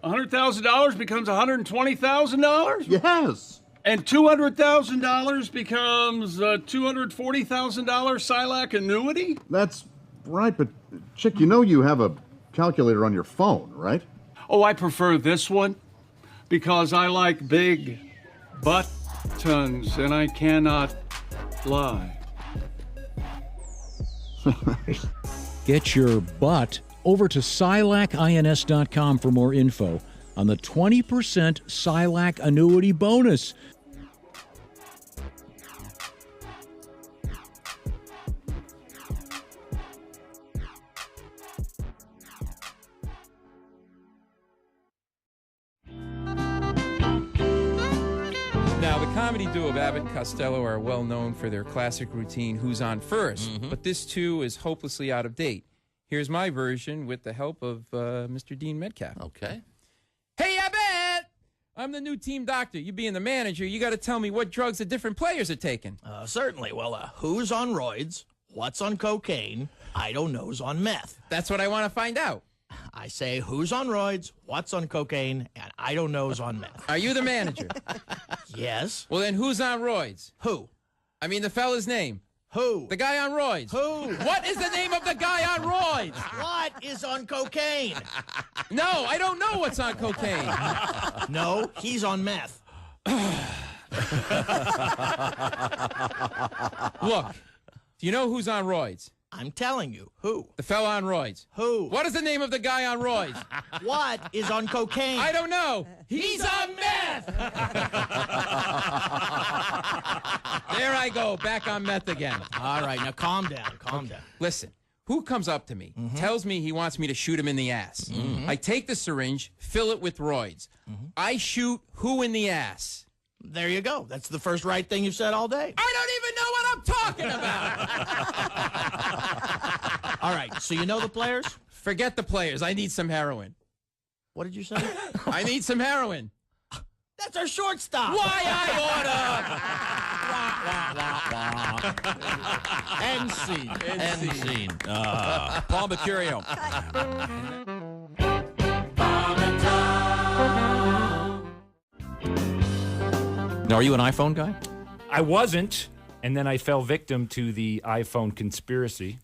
$100,000 becomes $120,000, Yes. and $200,000 becomes a $240,000 Silac annuity. That's right, but chick, you know you have a calculator on your phone, right? Oh, I prefer this one because I like big buttons, and I cannot lie. Get your butt over to SILACINS.com for more info on the 20% SILAC annuity bonus. Now, the comedy duo of Abbott and Costello are well known for their classic routine, Who's On First? But this, too, is hopelessly out of date. Here's my version with the help of Mr. Dean Metcalf. Okay. Hey, Abbott! I'm the new team doctor. You being the manager, you got to tell me what drugs the different players are taking. Certainly. Well, who's on roids? What's on cocaine? I don't know's on meth. That's what I want to find out. I say who's on roids, what's on cocaine, and I don't know's on meth. Are you the manager? Yes. Well, then who's on roids? Who? I mean the fella's name. Who? The guy on roids. Who? What is the name of the guy on roids? What is on cocaine? No, I don't know what's on cocaine. No, he's on meth. Look, do you know who's on roids? I'm telling you. Who? The fella on roids. Who? What is the name of the guy on roids? What is on cocaine? I don't know. He's on meth! There I go, back on meth again. All right, now calm down, calm down. Listen, who comes up to me, tells me he wants me to shoot him in the ass. I take the syringe, fill it with roids. I shoot who in the ass? There you go. That's the first right thing you've said all day. I don't even know what I'm talking about. All right, so you know the players? Forget the players. I need some heroin. What did you say? I need some heroin. That's our shortstop. Why I order? End scene. End scene. Paul Mercurio. Now, are you an iPhone guy? I wasn't, and then I fell victim to the iPhone conspiracy,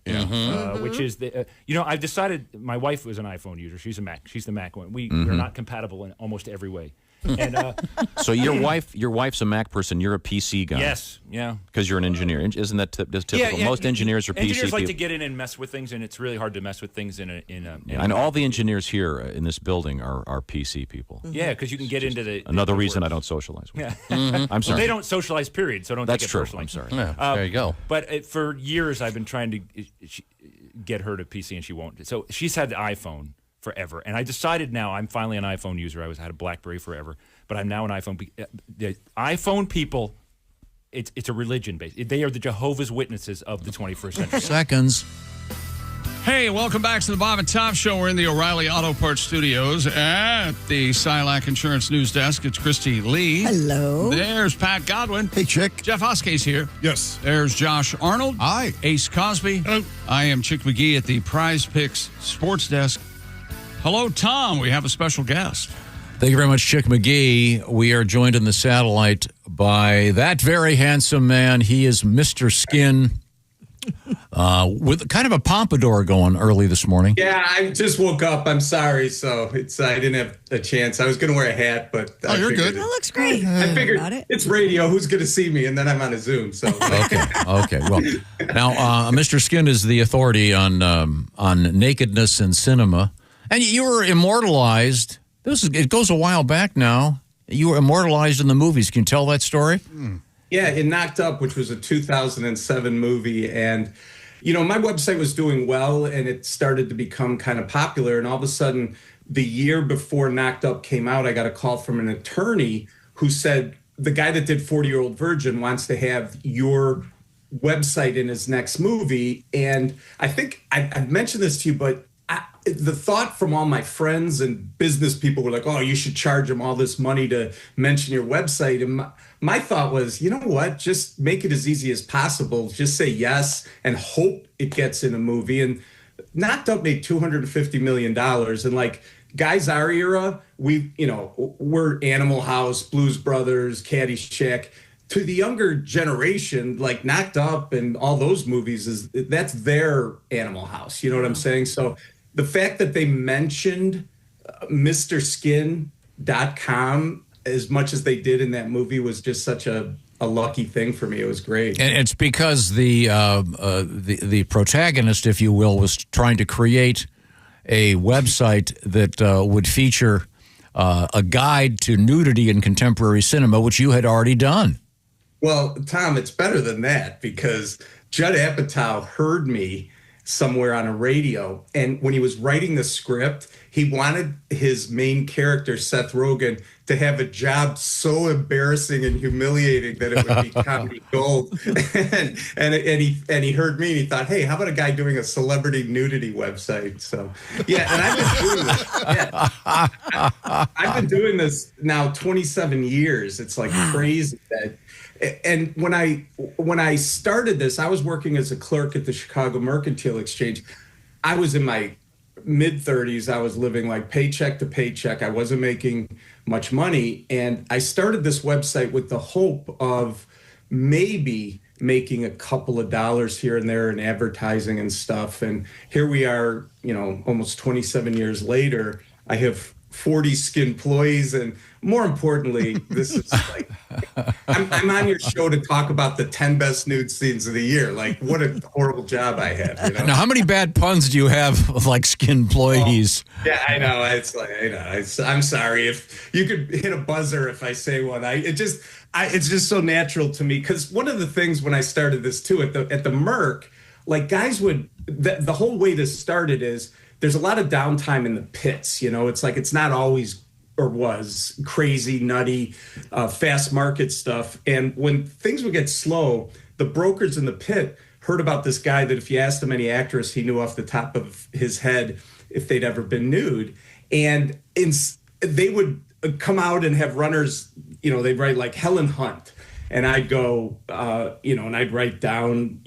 which is the I've decided. My wife was an iPhone user. She's a Mac. She's the Mac one. We're not compatible in almost every way. And so your wife's a Mac person. You're a PC guy. Yes, yeah. Because you're an engineer. Isn't that typical? Yeah. Most engineers are PC Engineers like people. to get in and mess with things, and it's really hard to mess with things in a. And all the engineers here in this building are PC people. Yeah, because you can get into the. Another reason I don't socialize with. Yeah. I'm sorry. Well, they don't socialize. Period. So don't That's take it true. personally. I'm sorry. Yeah, there you go. But for years, I've been trying to get her to PC, and she won't. So she's had the iPhone forever, and I decided now I'm finally an iPhone user. I had a BlackBerry forever, but I'm now an iPhone. The iPhone people, it's a religion based. They are the Jehovah's Witnesses of the 21st century. Seconds. Hey, welcome back to the Bob and Tom Show. We're in the O'Reilly Auto Parts Studios at the SILAC Insurance News Desk. It's Christy Lee. Hello. There's Pat Godwin. Hey, Chick. Jeff Hoskey's here. Yes. There's Josh Arnold. Hi. Ace Cosby. Hello. I am Chick McGee at the Prize Picks Sports Desk. Hello, Tom. We have a special guest. Thank you very much, Chick McGee. We are joined in the satellite by that very handsome man. He is Mr. Skin, with kind of a pompadour going early this morning. Yeah, I just woke up. I'm sorry, so I didn't have a chance. I was going to wear a hat, but you're good. That looks great. I figured Got it. it's radio. Who's going to see me? And then I'm on a Zoom. So Okay. Well, now Mr. Skin is the authority on nakedness and cinema, and you were immortalized. It goes a while back now. You were immortalized in the movies. Can you tell that story? yeah, it Knocked Up, which was a 2007 movie, and my website was doing well, and it started to become kind of popular. And all of a sudden, the year before Knocked Up came out, I got a call from an attorney who said the guy that did 40-Year-Old Virgin wants to have your website in his next movie. And I think I've mentioned this to you, but the thought from all my friends and business people were like, oh, you should charge them all this money to mention your website. And my thought was, you know what? Just make it as easy as possible. Just say yes and hope it gets in a movie. And Knocked Up made $250 million. And like guys our era, we're Animal House, Blues Brothers, Caddyshack. To the younger generation, like Knocked Up and all those movies, that's their Animal House. You know what I'm saying? So the fact that they mentioned MrSkin.com as much as they did in that movie was just such a a lucky thing for me. It was great. And it's because the protagonist, if you will, was trying to create a website that would feature a guide to nudity in contemporary cinema, which you had already done. Well, Tom, it's better than that because Judd Apatow heard me somewhere on a radio, and when he was writing the script, he wanted his main character, Seth Rogen, to have a job so embarrassing and humiliating that it would be comedy gold. and he heard me and he thought, hey, how about a guy doing a celebrity nudity website? So yeah, and I've been doing this. Yeah. I've been doing this now 27 years. It's like crazy that. And when I started this, I was working as a clerk at the Chicago Mercantile Exchange. I was in my mid-30s. I was living like paycheck to paycheck. I wasn't making much money. And I started this website with the hope of maybe making a couple of dollars here and there in advertising and stuff. And here we are, almost 27 years later. I have 40 employees, and more importantly, this is like I'm on your show to talk about the 10 best nude scenes of the year. Like, what a horrible job I have. Now, how many bad puns do you have of like skin employees? Yeah, I know. It's like I'm sorry if you could hit a buzzer if I say one. It's just so natural to me because one of the things when I started this too at the Merc, like guys would the whole way this started is. There's a lot of downtime in the pits. It's like it's not always or was crazy, nutty, fast market stuff. And when things would get slow, the brokers in the pit heard about this guy that if you asked him any actress, he knew off the top of his head if they'd ever been nude. And they would come out and have runners, they'd write like Helen Hunt. And I'd go, and I'd write down,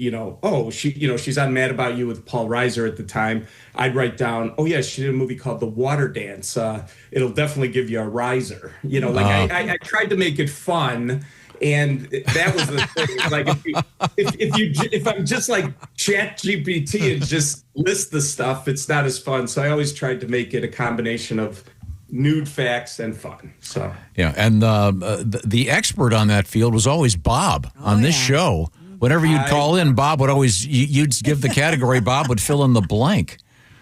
oh, she's on Mad About You with Paul Reiser at the time. I'd write down, oh, yeah, she did a movie called The Water Dance. It'll definitely give you a riser. I tried to make it fun. And that was the thing. Like, if I'm just like Chat GPT and just list the stuff, it's not as fun. So I always tried to make it a combination of nude facts and fun. So yeah, and the expert on that field was always Bob on this show. Whenever you'd call in, Bob would always you'd give the category. Bob would fill in the blank.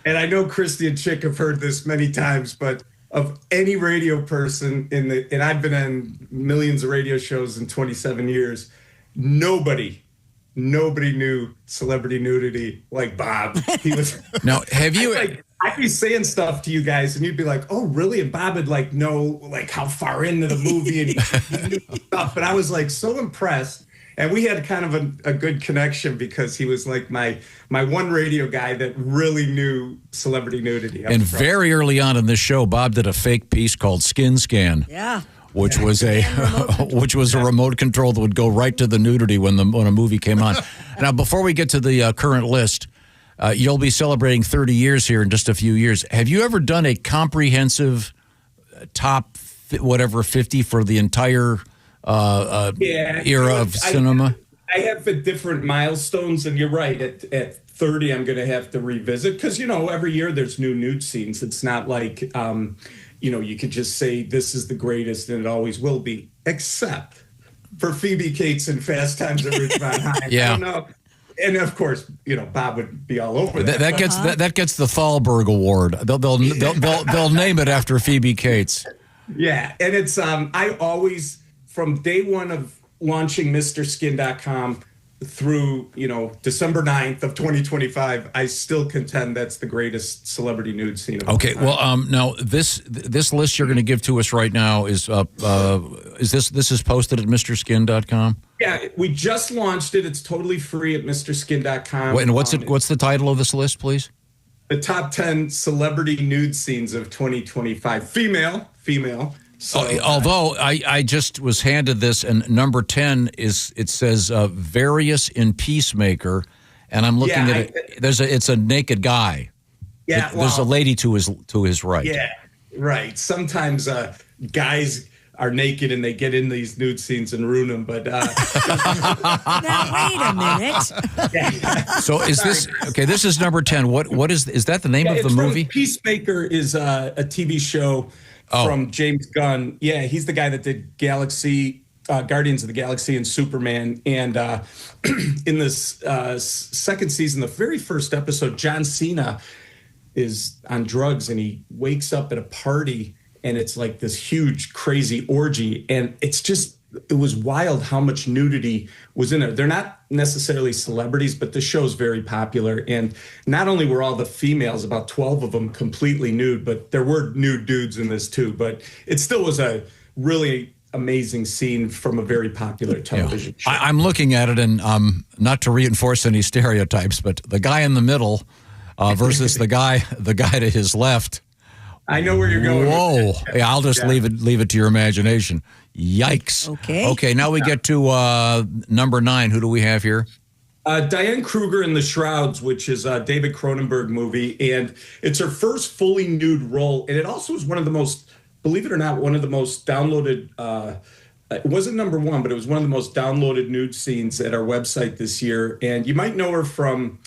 And I know Christy and Chick have heard this many times, but of any radio person and I've been on millions of radio shows in 27 years, nobody knew celebrity nudity like Bob. He was now. Have you? I'd be saying stuff to you guys, and you'd be like, "Oh, really?" And Bob would know how far into the movie and he knew stuff. But I was like so impressed, and we had kind of a good connection because he was like my one radio guy that really knew celebrity nudity. And very early on in this show, Bob did a fake piece called Skin Scan. Yeah. Which was a remote control that would go right to the nudity when a movie came on. Now, before we get to the current list, you'll be celebrating 30 years here in just a few years. Have you ever done a comprehensive top 50 for the entire era of cinema? I have different milestones, and you're right. At 30, I'm going to have to revisit because every year there's new nude scenes. It's not like you could just say this is the greatest and it always will be, except for Phoebe Cates and Fast Times at Ridgemont High. Yeah. I don't know. And of course, Bob would be all over that. That gets the Thalberg Award. They'll name it after Phoebe Cates. Yeah, and it's I always from day one of launching MrSkin.com through December 9th of 2025, I still contend that's the greatest celebrity nude scene of all time. Well, now this list you're going to give to us right now is this is posted at MrSkin.com? Yeah, we just launched it. It's totally free at MrSkin.com. And what's the title of this list, please? The top 10 celebrity nude scenes of 2025. Female. So, although I just was handed this, and number 10 says various in Peacemaker, and I'm looking at it. It's a naked guy. Yeah, there's a lady to his right. Yeah, right. Sometimes guys are naked and they get in these nude scenes and ruin them. But now wait a minute. So this okay? This is number 10. What is that? The name of the movie? Peacemaker is a TV show from James Gunn. Yeah, he's the guy that did Galaxy Guardians of the Galaxy and Superman. And in this second season, the very first episode, John Cena is on drugs and he wakes up at a party and it's like this huge, crazy orgy. And it was wild how much nudity was in there. They're not necessarily celebrities, but the show's very popular. And not only were all the females, about 12 of them, completely nude, but there were nude dudes in this too. But it still was a really amazing scene from a very popular television show. I'm looking at it, and not to reinforce any stereotypes, but the guy in the middle versus the guy to his left. I know where you're going. Whoa! Yeah, I'll just leave it to your imagination. Yikes! Okay. Now we get to number 9. Who do we have here? Diane Kruger in The Shrouds, which is a David Cronenberg movie, and it's her first fully nude role, and it also is one of the most, believe it or not, one of the most downloaded. It wasn't number 1, but it was one of the most downloaded nude scenes at our website this year, and you might know her from.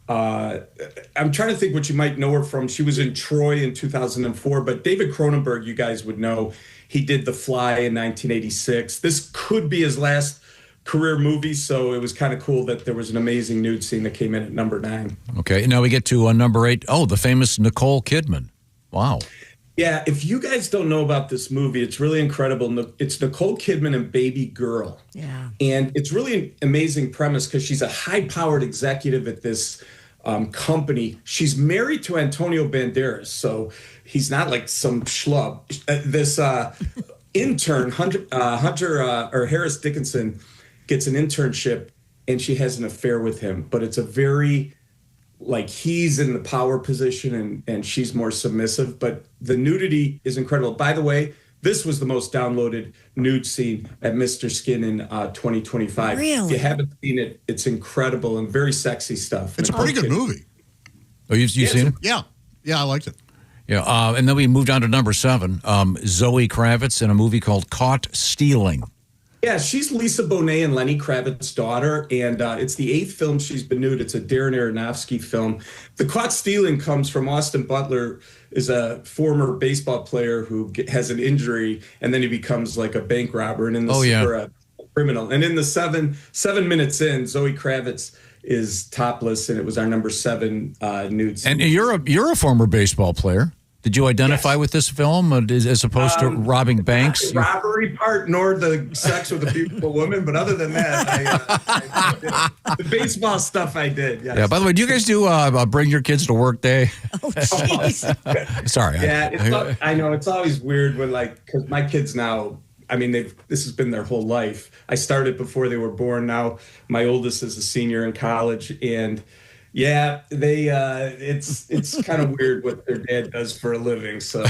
I'm trying to think what you might know her from. She was in Troy in 2004, but David Cronenberg, you guys would know. He did The Fly in 1986. This could be his last career movie, so it was kind of cool that there was an amazing nude scene that came in at number 9. Okay, now we get to number 8. Oh, the famous Nicole Kidman. Wow. Yeah, if you guys don't know about this movie, it's really incredible. It's Nicole Kidman and Baby Girl. Yeah. And it's really an amazing premise because she's a high-powered executive at this company. She's married to Antonio Banderas, so he's not like some schlub. This intern, Hunter Harris Dickinson, gets an internship, and she has an affair with him. But it's a very, like, he's in the power position and she's more submissive. But the nudity is incredible. By the way, this was the most downloaded nude scene at Mr. Skin in 2025. Really? If you haven't seen it, it's incredible and very sexy stuff. It's a pretty good movie. Oh, you've seen it? Yeah, I liked it. Yeah, and then we moved on to number 7. Zoe Kravitz in a movie called Caught Stealing. Yeah, she's Lisa Bonet and Lenny Kravitz's daughter, and it's the 8th film she's been nude. It's a Darren Aronofsky film. The Caught Stealing comes from Austin Butler, is a former baseball player who has an injury, and then he becomes like a bank robber, and in the or a criminal. And in the 7 minutes in, Zoe Kravitz is topless, and it was our number 7 nude scene. And you're a former baseball player. Did you identify with this film as opposed to robbing banks? Not the robbery part, nor the sex with a beautiful woman, but other than that, I did. The baseball stuff I did. Yes. Yeah. By the way, do you guys do bring your kids to work day? Oh, jeez. Sorry. Yeah, I know it's always weird when because my kids now. I mean, this has been their whole life. I started before they were born. Now my oldest is a senior in college, and. Yeah, they. It's kind of weird what their dad does for a living. So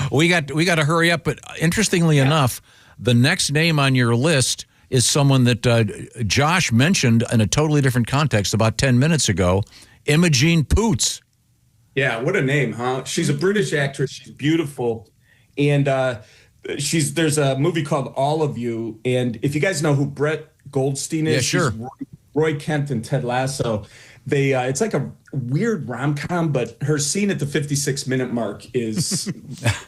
we got to hurry up. But interestingly enough, the next name on your list is someone that Josh mentioned in a totally different context about 10 minutes ago. Imogen Poots. Yeah, what a name, huh? She's a British actress. She's beautiful, and there's a movie called All of You. And if you guys know who Brett Goldstein is, yeah, sure. Roy Kent and Ted Lasso. It's like a weird rom-com, but her scene at the 56-minute mark is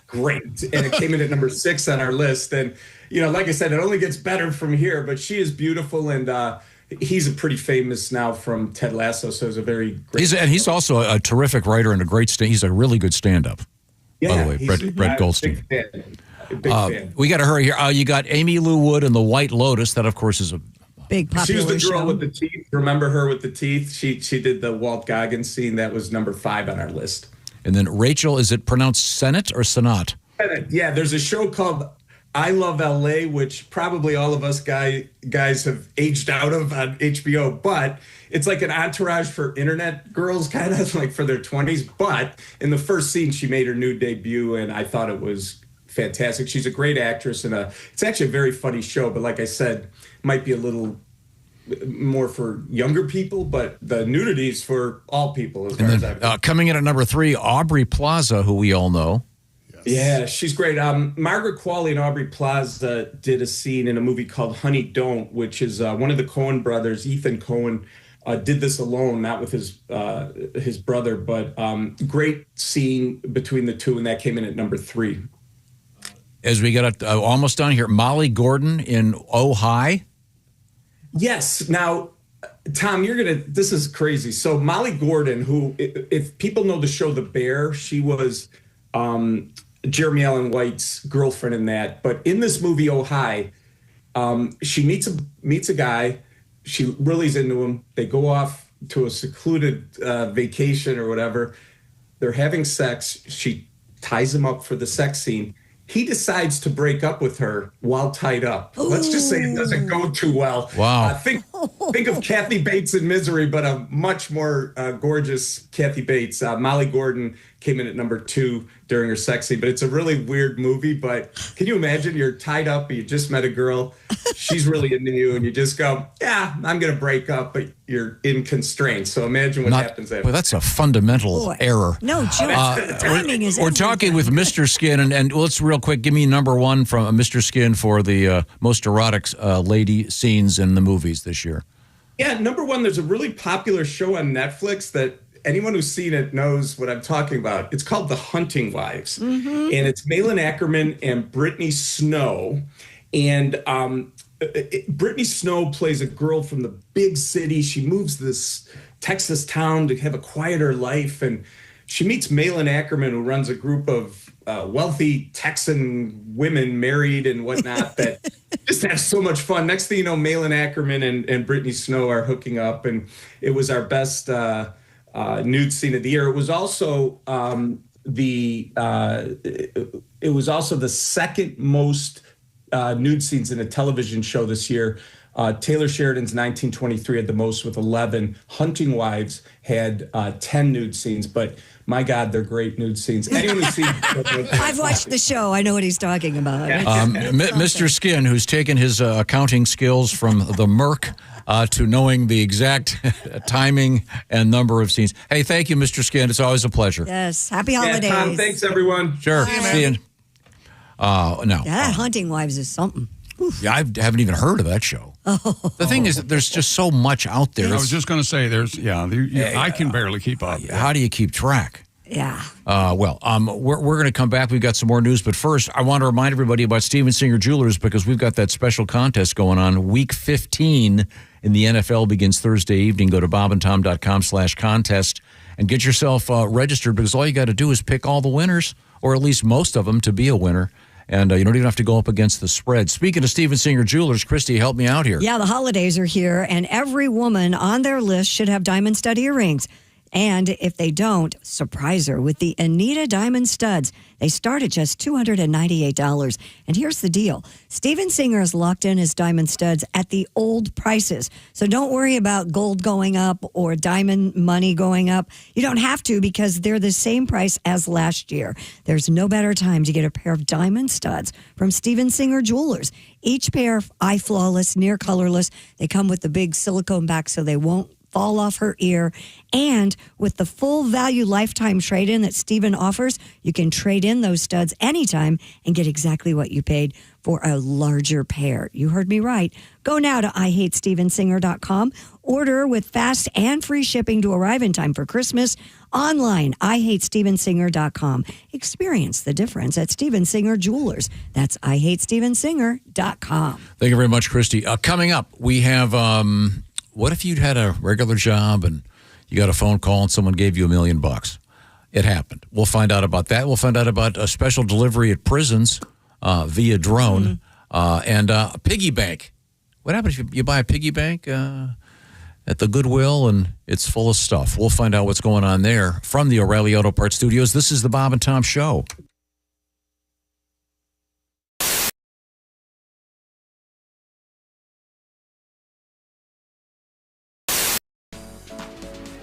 great. And it came in at number 6 on our list. And, like I said, it only gets better from here, but she is beautiful. And he's a pretty famous now from Ted Lasso. So it's a very great. He's also a terrific writer and a great he's a really good stand-up. Yeah, by the way, Brett Goldstein. Big fan. We got to hurry here. You got Amy Lou Wood and The White Lotus. That, of course, is a big popular She was the girl show. with the teeth. Remember her with the teeth? She did the Walt Goggins scene. That was number 5 on our list. And then Rachel, is it pronounced Senate or Senat? Yeah, there's a show called I Love LA, which probably all of us guys have aged out of on HBO, but it's like an entourage for internet girls, kind of like for their 20s. But in the first scene, she made her nude debut, and I thought it was fantastic. She's a great actress, and it's actually a very funny show, but like I said, might be a little more for younger people, but the nudity is for all people. As far as I've coming in at number 3, Aubrey Plaza, who we all know. Yeah, she's great. Margaret Qualley and Aubrey Plaza did a scene in a movie called Honey Don't, which is one of the Coen brothers, Ethan Coen, did this alone, not with his brother, but great scene between the two, and that came in at number 3. as we get almost done here, Molly Gordon in Ojai. Yes. Now, Tom, this is crazy. So Molly Gordon, who, if people know the show The Bear, she was Jeremy Allen White's girlfriend in that. But in this movie, Ojai, she meets a guy. She really's into him. They go off to a secluded vacation or whatever. They're having sex. She ties him up for the sex scene. He decides to break up with her while tied up. Ooh. Let's just say it doesn't go too well. Wow. Think of Kathy Bates in Misery, but a much more gorgeous Kathy Bates. Molly Gordon came in at number 2 during her sex scene. But it's a really weird movie. But can you imagine you're tied up, you just met a girl, she's really into you, and you just go, yeah, I'm going to break up, but you're in constraints. So imagine what happens after. Well, that's a fundamental error. No, timing is We're talking with Mr. Skin, and let's real quick, give me number 1 from Mr. Skin for the most erotic lady scenes in the movies this year. Yeah, number 1, there's a really popular show on Netflix that anyone who's seen it knows what I'm talking about. It's called The Hunting Wives. Mm-hmm. And it's Malin Ackerman and Brittany Snow. And Brittany Snow plays a girl from the big city. She moves to this Texas town to have a quieter life. And she meets Malin Ackerman, who runs a group of wealthy Texan women married and whatnot that just have so much fun. Next thing you know, Malin Ackerman and Brittany Snow are hooking up. And it was our best nude scene of the year. It was also the second most nude scenes in a television show this year. Taylor Sheridan's 1923 had the most with 11. Hunting Wives had 10 nude scenes, but my God, they're great nude scenes. Anyone who's seen I've watched the show. I know what he's talking about. Mr. Skin, who's taken his accounting skills from the Merc to knowing the exact timing and number of scenes. Hey, thank you, Mr. Skin. It's always a pleasure. Yes. Happy holidays. Yeah, Tom, thanks, everyone. Sure. See you. No. That Hunting Wives is something. Oof. Yeah, I haven't even heard of that show. The thing is that there's just so much out there. I was just going to say, I can barely keep up. How do you keep track? Yeah. We're going to come back. We've got some more news. But first, I want to remind everybody about Steven Singer Jewelers because we've got that special contest going on. Week 15 in the NFL begins Thursday evening. Go to bobandtom.com/contest and get yourself registered because all you got to do is pick all the winners, or at least most of them, to be a winner. And you don't even have to go up against the spread. Speaking of Steven Singer Jewelers, Christy, help me out here. Yeah, the holidays are here, and every woman on their list should have diamond stud earrings. And if they don't, surprise her with the Anita Diamond Studs. They start at just $298. And here's the deal. Steven Singer has locked in his diamond studs at the old prices. So don't worry about gold going up or diamond money going up. You don't have to because they're the same price as last year. There's no better time to get a pair of diamond studs from Steven Singer Jewelers. Each pair, eye flawless, near colorless. They come with the big silicone back so they won't fall off her ear. And with the full value lifetime trade-in that Steven offers, you can trade in those studs anytime and get exactly what you paid for a larger pair. You heard me right. Go now to IHateStevenSinger.com. Order with fast and free shipping to arrive in time for Christmas. Online, IHateStevenSinger.com. Experience the difference at Steven Singer Jewelers. That's IHateStevenSinger.com. Thank you very much, Christy. Coming up, we have... what if you'd had a regular job and you got a phone call and someone gave you $1 million? It happened. We'll find out about that. We'll find out about a special delivery at prisons via drone and a piggy bank. What happens if you buy a piggy bank at the Goodwill and it's full of stuff? We'll find out what's going on there from the O'Reilly Auto Parts Studios. This is the Bob and Tom Show.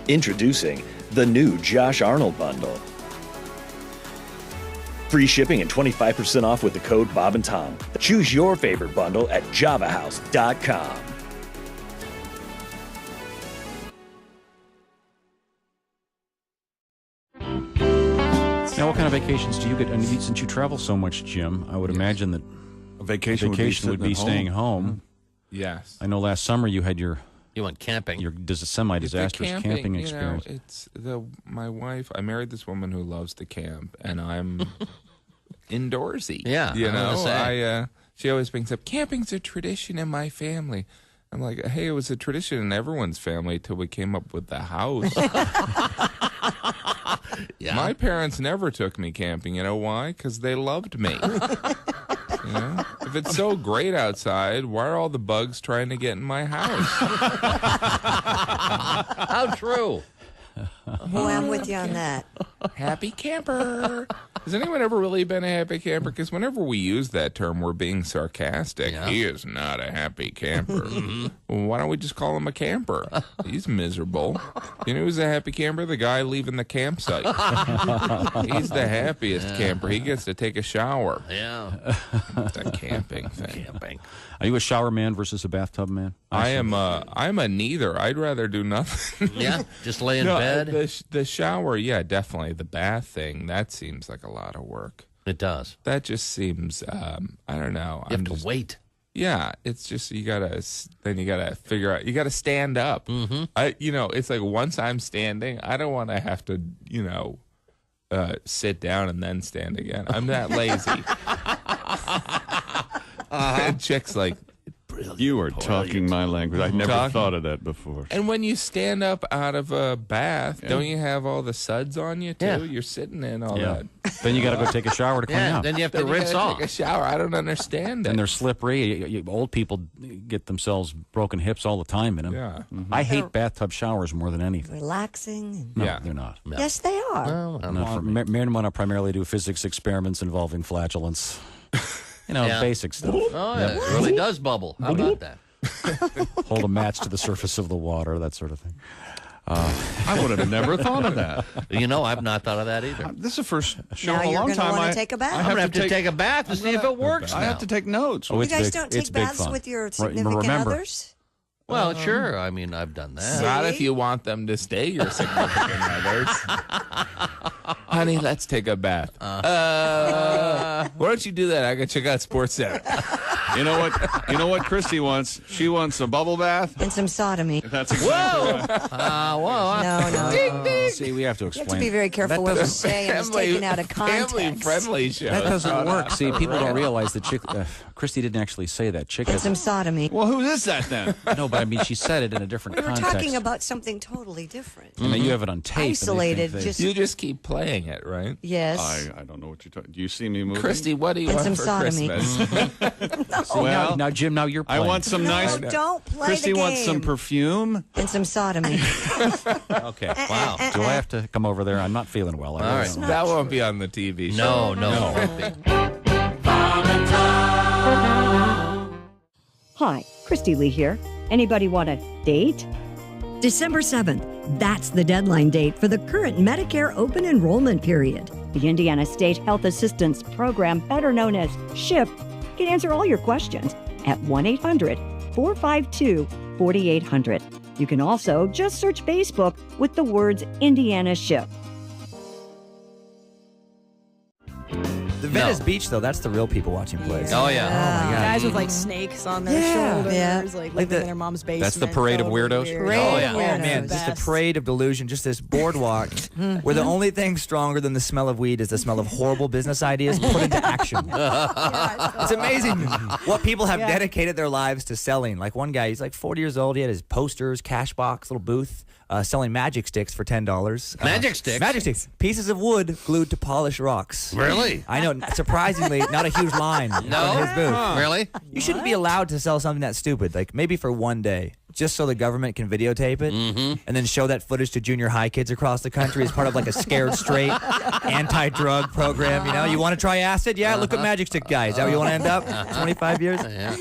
Introducing the new Josh Arnold bundle. Free shipping and 25% off with the code Bob and Tom. Choose your favorite bundle at javahouse.com. Now, what kind of vacations do you get? And since you travel so much, Jim, I would imagine that a vacation would be staying home. Yes. I know last summer you had your... You went camping. Your semi-disastrous camping experience. You know, my wife. I married this woman who loves to camp, and I'm indoorsy. Yeah, you I was know, gonna say. she always brings up camping's a tradition in my family. I'm like, hey, it was a tradition in everyone's family till we came up with the house. Yeah. My parents never took me camping. You know why? Because they loved me. You know? If it's so great outside, why are all the bugs trying to get in my house? How true. Boy, I'm with you on that. Happy camper. Has anyone ever really been a happy camper? Because whenever we use that term, we're being sarcastic. Yeah. He is not a happy camper. Well, why don't we just call him a camper? He's miserable. You know who's a happy camper? The guy leaving the campsite. He's the happiest camper. He gets to take a shower. Yeah. It's a camping thing. Camping. Are you a shower man versus a bathtub man? I'm a neither. I'd rather do nothing. Yeah, just lay in No, bed. The shower, yeah, definitely. The bath thing, that seems like a lot of work. It does. That just seems, I don't know. You have to wait. Yeah, it's just you gotta figure out. You gotta stand up. Mm-hmm. It's like once I'm standing, I don't want to have to, sit down and then stand again. I'm that lazy. And chicks like, You are talking my language. I've never thought of that before. and when you stand up out of a bath, don't you have all the suds on you too? Yeah. You're sitting in all Yeah. that. Then you got to go take a shower to clean Yeah, out. then you have to Then you rinse gotta off. Take a shower. I don't understand it. And they're slippery. Old people get themselves broken hips all the time in them. Yeah. I hate bathtub showers more than anything. Relaxing. No, Yeah. they're not. Yes, they are. Well, No, for Mary and I primarily do physics experiments involving flatulence. Yeah. Basic stuff. Oh, yeah. It really does bubble. How about that? Hold a match to the surface of the water, that sort of thing. I would have never thought of that. I've not thought of that either. This is the first show Now in a you're long gonna time. wanna I take a bath. I I'm going to have to take a bath to see if it works I now. have to take notes. Oh, You it's guys big- don't it's take big baths fun. with your Right, significant remember. others? Well, sure. I mean, I've done that. Not if you want them to stay your significant others. Honey, let's take a bath. Why don't you do that? I can check out Sports Center. You know what Christy wants? She wants a bubble bath. And some sodomy. That's exactly right. No. See, we have to You have to explain. be very careful what you say and it's taken out of context. Family-friendly show. That doesn't work. See, people don't realize that Christy didn't actually say that. Chick And has some sodomy. Well, who is that then? no, but I mean, she said it in a different We were context. talking about something totally different. I mean, you have it on tape. and they Isolated, think just- You just keep playing it, right? Yes. I don't know what you're talking. Do you see me moving? Christy, what do you And want some for sodomy. Christmas? Well, now, Jim, now you're I playing. want some No, nice. don't play Christy the wants some game. perfume. And some sodomy. Okay. Wow. Do I have to come over there? I'm not feeling well. All right. That won't be on the TV show. No. Hi, Christy Lee here. Anybody want a date? December 7th. That's the deadline date for the current Medicare open enrollment period. The Indiana State Health Assistance Program, better known as SHIP, can answer all your questions at 1-800-452-4800. You can also just search Facebook with the words Indiana SHIP. The Venice Beach, though, that's the real people watching plays. Oh, yeah. Oh, my God. Guys with like snakes on their shoulders, like living in their mom's basement. That's the parade of Totally weirdos? weird. Oh, yeah. Weirdos. Oh, man. Just a parade of delusion. Just this boardwalk where the only thing stronger than the smell of weed is the smell of horrible business ideas put into action. It's amazing what people have dedicated their lives to selling. Like one guy, he's like 40 years old. He had his posters, cash box, little booth. Selling magic sticks for $10. Magic sticks? Magic sticks. Pieces of wood glued to polish rocks. Really? I know. Surprisingly, not a huge line. No? In his booth. Really? You shouldn't be allowed to sell something that stupid. Like maybe for one day, just so the government can videotape it and then show that footage to junior high kids across the country as part of like a Scared Straight anti-drug program. You know, you want to try acid? Yeah, look at Magic Stick guy. Is that where you want to end up? 25 years? Yeah.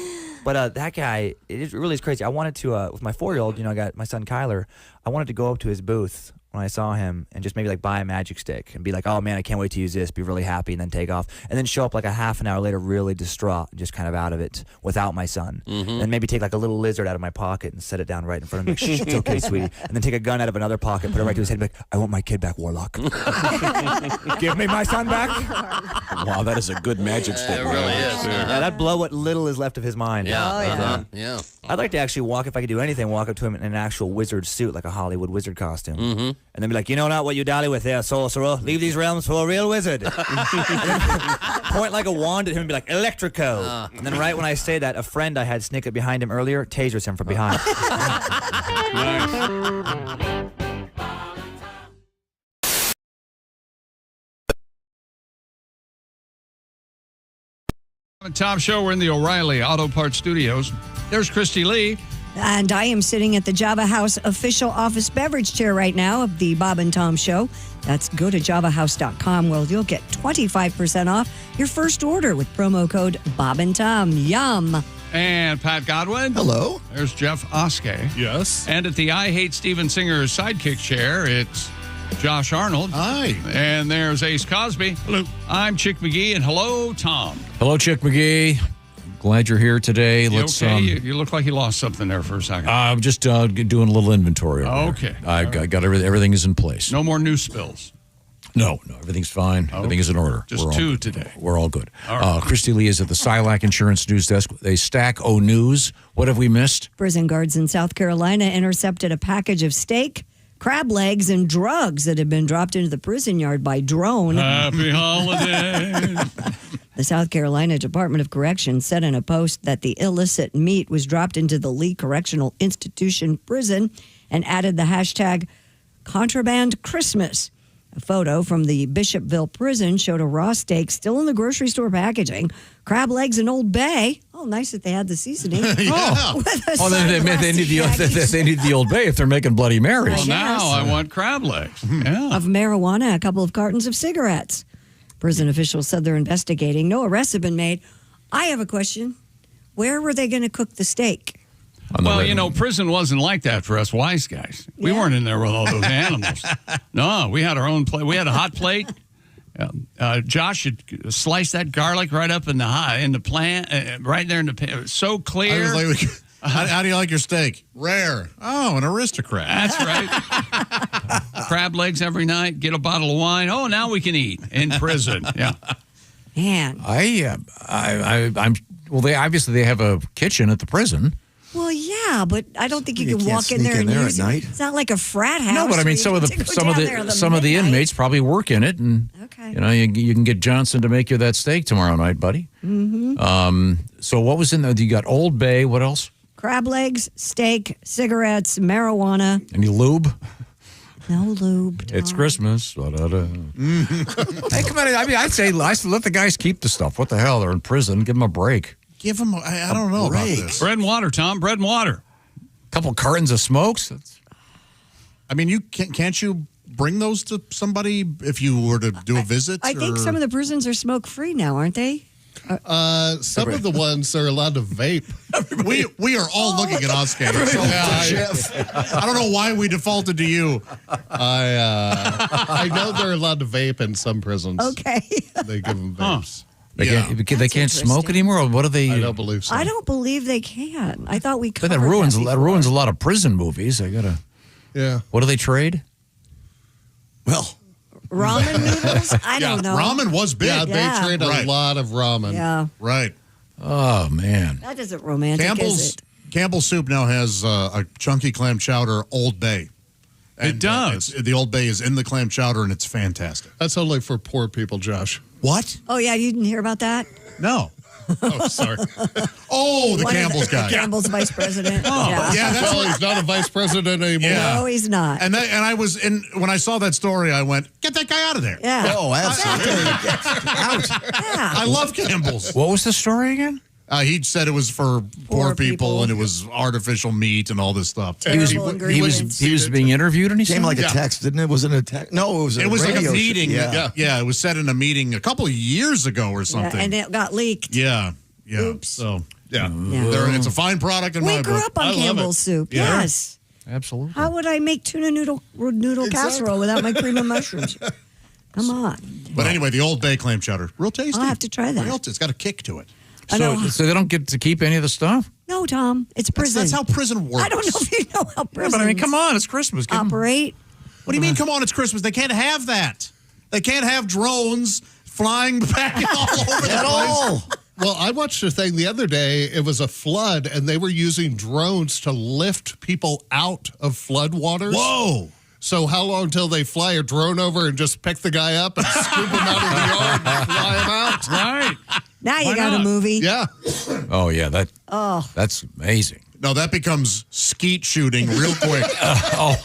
But that guy, it really is crazy. I wanted to, with my 4-year-old, I got my son Kyler, I wanted to go up to his booth when I saw him and just maybe like buy a magic stick and be like, oh man, I can't wait to use this, be really happy, and then take off. And then show up like a half an hour later really distraught, just kind of out of it without my son. And maybe take like a little lizard out of my pocket and set it down right in front of me. Shh, it's okay, sweetie. And then take a gun out of another pocket, put it right to his head and be like, I want my kid back, Warlock. Give me my son back. Wow, that is a good magic stick. It really is. Yeah, that'd blow what little is left of his mind. Yeah. Yeah. I'd like to actually walk, if I could do anything, walk up to him in an actual wizard suit, like a Hollywood wizard costume. And then be like, you know not what you dally with there, sorcerer. Leave these realms for a real wizard. Point like a wand at him and be like, electrico. And then right when I say that, a friend I had sneak up behind him earlier tasers him from behind. Tom Show, we're in the O'Reilly Auto Parts Studios. There's Christy Lee. And I am sitting at the Java House official office beverage chair right now of the Bob and Tom Show. That's go to javahouse.com where you'll get 25% off your first order with promo code Bob and Tom. Yum. And Pat Godwin. Hello. There's Jeff Oskey. Yes. And at the I Hate Steven Singer sidekick chair, it's Josh Arnold. Hi. And there's Ace Cosby. Hello. I'm Chick McGee, and hello, Tom. Hello, Chick McGee. Glad you're here today. You Let's. okay? You look like you lost something there for a second. I'm just doing a little inventory. Okay. I got everything is in place. No more new spills. No, everything's fine. Everything is in order. Just two today. We're all good. All right. Christy Lee is at the Silac Insurance News Desk. They stack O News. What have we missed? Prison guards in South Carolina intercepted a package of steak, crab legs, and drugs that had been dropped into the prison yard by drone. Happy holidays. The South Carolina Department of Corrections said in a post that the illicit meat was dropped into the Lee Correctional Institution prison and added the hashtag contraband Christmas. A photo from the Bishopville prison showed a raw steak still in the grocery store packaging, crab legs and Old Bay. Oh, nice that they had the seasoning. They need the Old Bay if they're making Bloody Marys. Well, now I want crab legs. Yeah. Of marijuana, a couple of cartons of cigarettes. Prison officials said they're investigating. No arrests have been made. I have a question. Where were they going to cook the steak? Well, prison wasn't like that for us wise guys. We weren't in there with all those animals. No, we had our own plate. We had a hot plate. Josh should slice that garlic right up in the plant, right there in the pan. It was so clear. How do you like your steak? Rare. Oh, an aristocrat. That's right. Crab legs every night. Get a bottle of wine. Oh, now we can eat in prison. Yeah. Man. They obviously have a kitchen at the prison. Well, yeah, but I don't think you can walk in there and use it. It's not like a frat house. No, but I mean, some of the inmates probably work in it, and you can get Johnson to make you that steak tomorrow night, buddy. Mm-hmm. So what was in there? You got Old Bay. What else? Crab legs, steak, cigarettes, marijuana. Any lube? No lube. It's Christmas. Hey, come on! I mean, I'd say let the guys keep the stuff. What the hell? They're in prison. Give them a break. Give them. I don't know about this. Bread and water, Tom. Bread and water. A couple cartons of smokes. I mean, you can't you bring those to somebody if you were to do a visit? I think some of the prisons are smoke free now, aren't they? Some of the ones are allowed to vape. We are all looking at Oscar. I don't know why we defaulted to you. I know they're allowed to vape in some prisons. Okay. They give them vapes. They can't smoke anymore? Or what do they? I don't believe so. I don't believe they can. I thought we covered But that ruins a lot of prison movies. Yeah. What do they trade? Well, ramen noodles? I don't know. Ramen was big. Yeah, they trade a lot of ramen. Yeah. Right. Oh, man. That isn't romantic, is it? Campbell's Soup now has a chunky clam chowder Old Bay. And, it does. The Old Bay is in the clam chowder, and it's fantastic. That's only for poor people, Josh. What? Oh, yeah, you didn't hear about that? No. Oh, sorry. Oh, the Campbell's guy. Campbell's vice president. Oh, yeah, that's well, he's not a vice president anymore. Yeah. No, he's not. And I was when I saw that story, I went, get that guy out of there. Yeah. Oh, absolutely. Out. Yeah. I love Campbell's. What was the story again? He said it was for poor people and it was artificial meat and all this stuff. He was being interviewed and he came like a text, didn't it? Wasn't it a text? No, it was like a radio meeting. show. Yeah, it was said in a meeting a couple of years ago or something. Yeah, and it got leaked. Yeah. Oops. So, it's a fine product in my book. We grew up on Campbell's Soup. Yeah. Yes. Absolutely. How would I make tuna noodle casserole without my cream and mushrooms? Come on. But anyway, the Old Bay clam chowder, real tasty. I'll have to try that. It's got a kick to it. So they don't get to keep any of the stuff? No, Tom. It's prison. That's how prison works. I don't know if you know how prison. Yeah, but I mean, come on, it's Christmas. Operate. What do you mean, come on, it's Christmas? They can't have that. They can't have drones flying back all over the place. Well, I watched a thing the other day. It was a flood, and they were using drones to lift people out of flood waters. Whoa. So how long till they fly a drone over and just pick the guy up and scoop him out of the yard and fly him out? Right. Now you got a movie. Yeah. Oh, yeah. That's amazing. No, that becomes skeet shooting real quick. I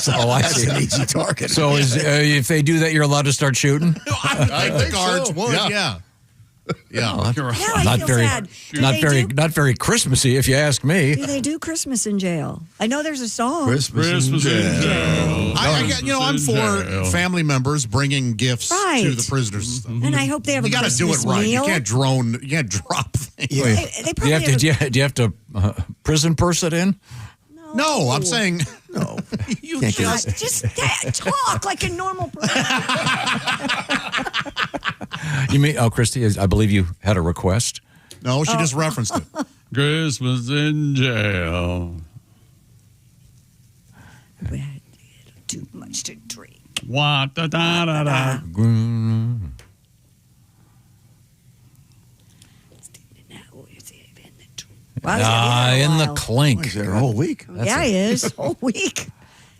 That's see. an easy target. So if they do that, you're allowed to start shooting? I think the guards would, yeah. Now I not feel very, sad. Do not they very, do- not very Christmassy, if you ask me. Do they do Christmas in jail? I know there's a song. Christmas in jail. I'm for family members bringing gifts Right. to the prisoners. And I hope they have a You got to do it Christmas right. meal. You can't drop things. They Do you have to prison purse it in? No, I'm saying no. You Can't get just talk like a normal person. You mean, Christy, I believe you had a request. No, she just referenced it. Christmas in jail. We had too much to drink. What da da da da. In the clink. He's there all week. Yeah, he is. Whole week.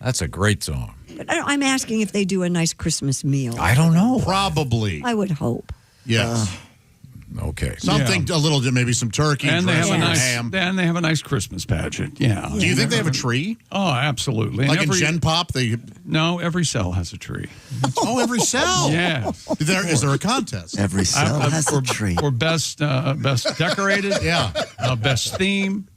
That's a great song. But I'm asking if they do a nice Christmas meal. I don't know. Probably. I would hope. Yes. Okay. Something a little, maybe some turkey, And they have a dressing, nice ham. And they have a nice Christmas pageant. Yeah. Do you think they have a tree? Oh, absolutely. Like And in Gen Pop, No, every cell has a tree. every cell. Yes. Is there a contest? Every cell has a tree. For best decorated. Yeah. Best theme.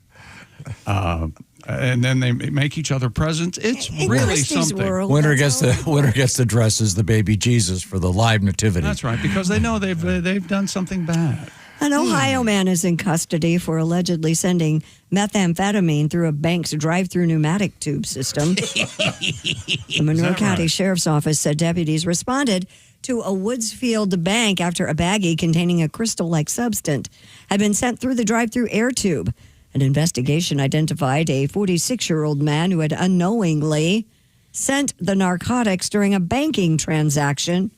And then they make each other presents. It's really Christy's something. world, Winner gets the dress as the baby Jesus for the live nativity. That's right, because they know they've done something bad. An Ohio man is in custody for allegedly sending methamphetamine through a bank's drive-through pneumatic tube system. The Monroe County Sheriff's Office said deputies responded to a Woodsfield bank after a baggie containing a crystal-like substance had been sent through the drive-through air tube. An investigation identified a 46-year-old man who had unknowingly sent the narcotics during a banking transaction.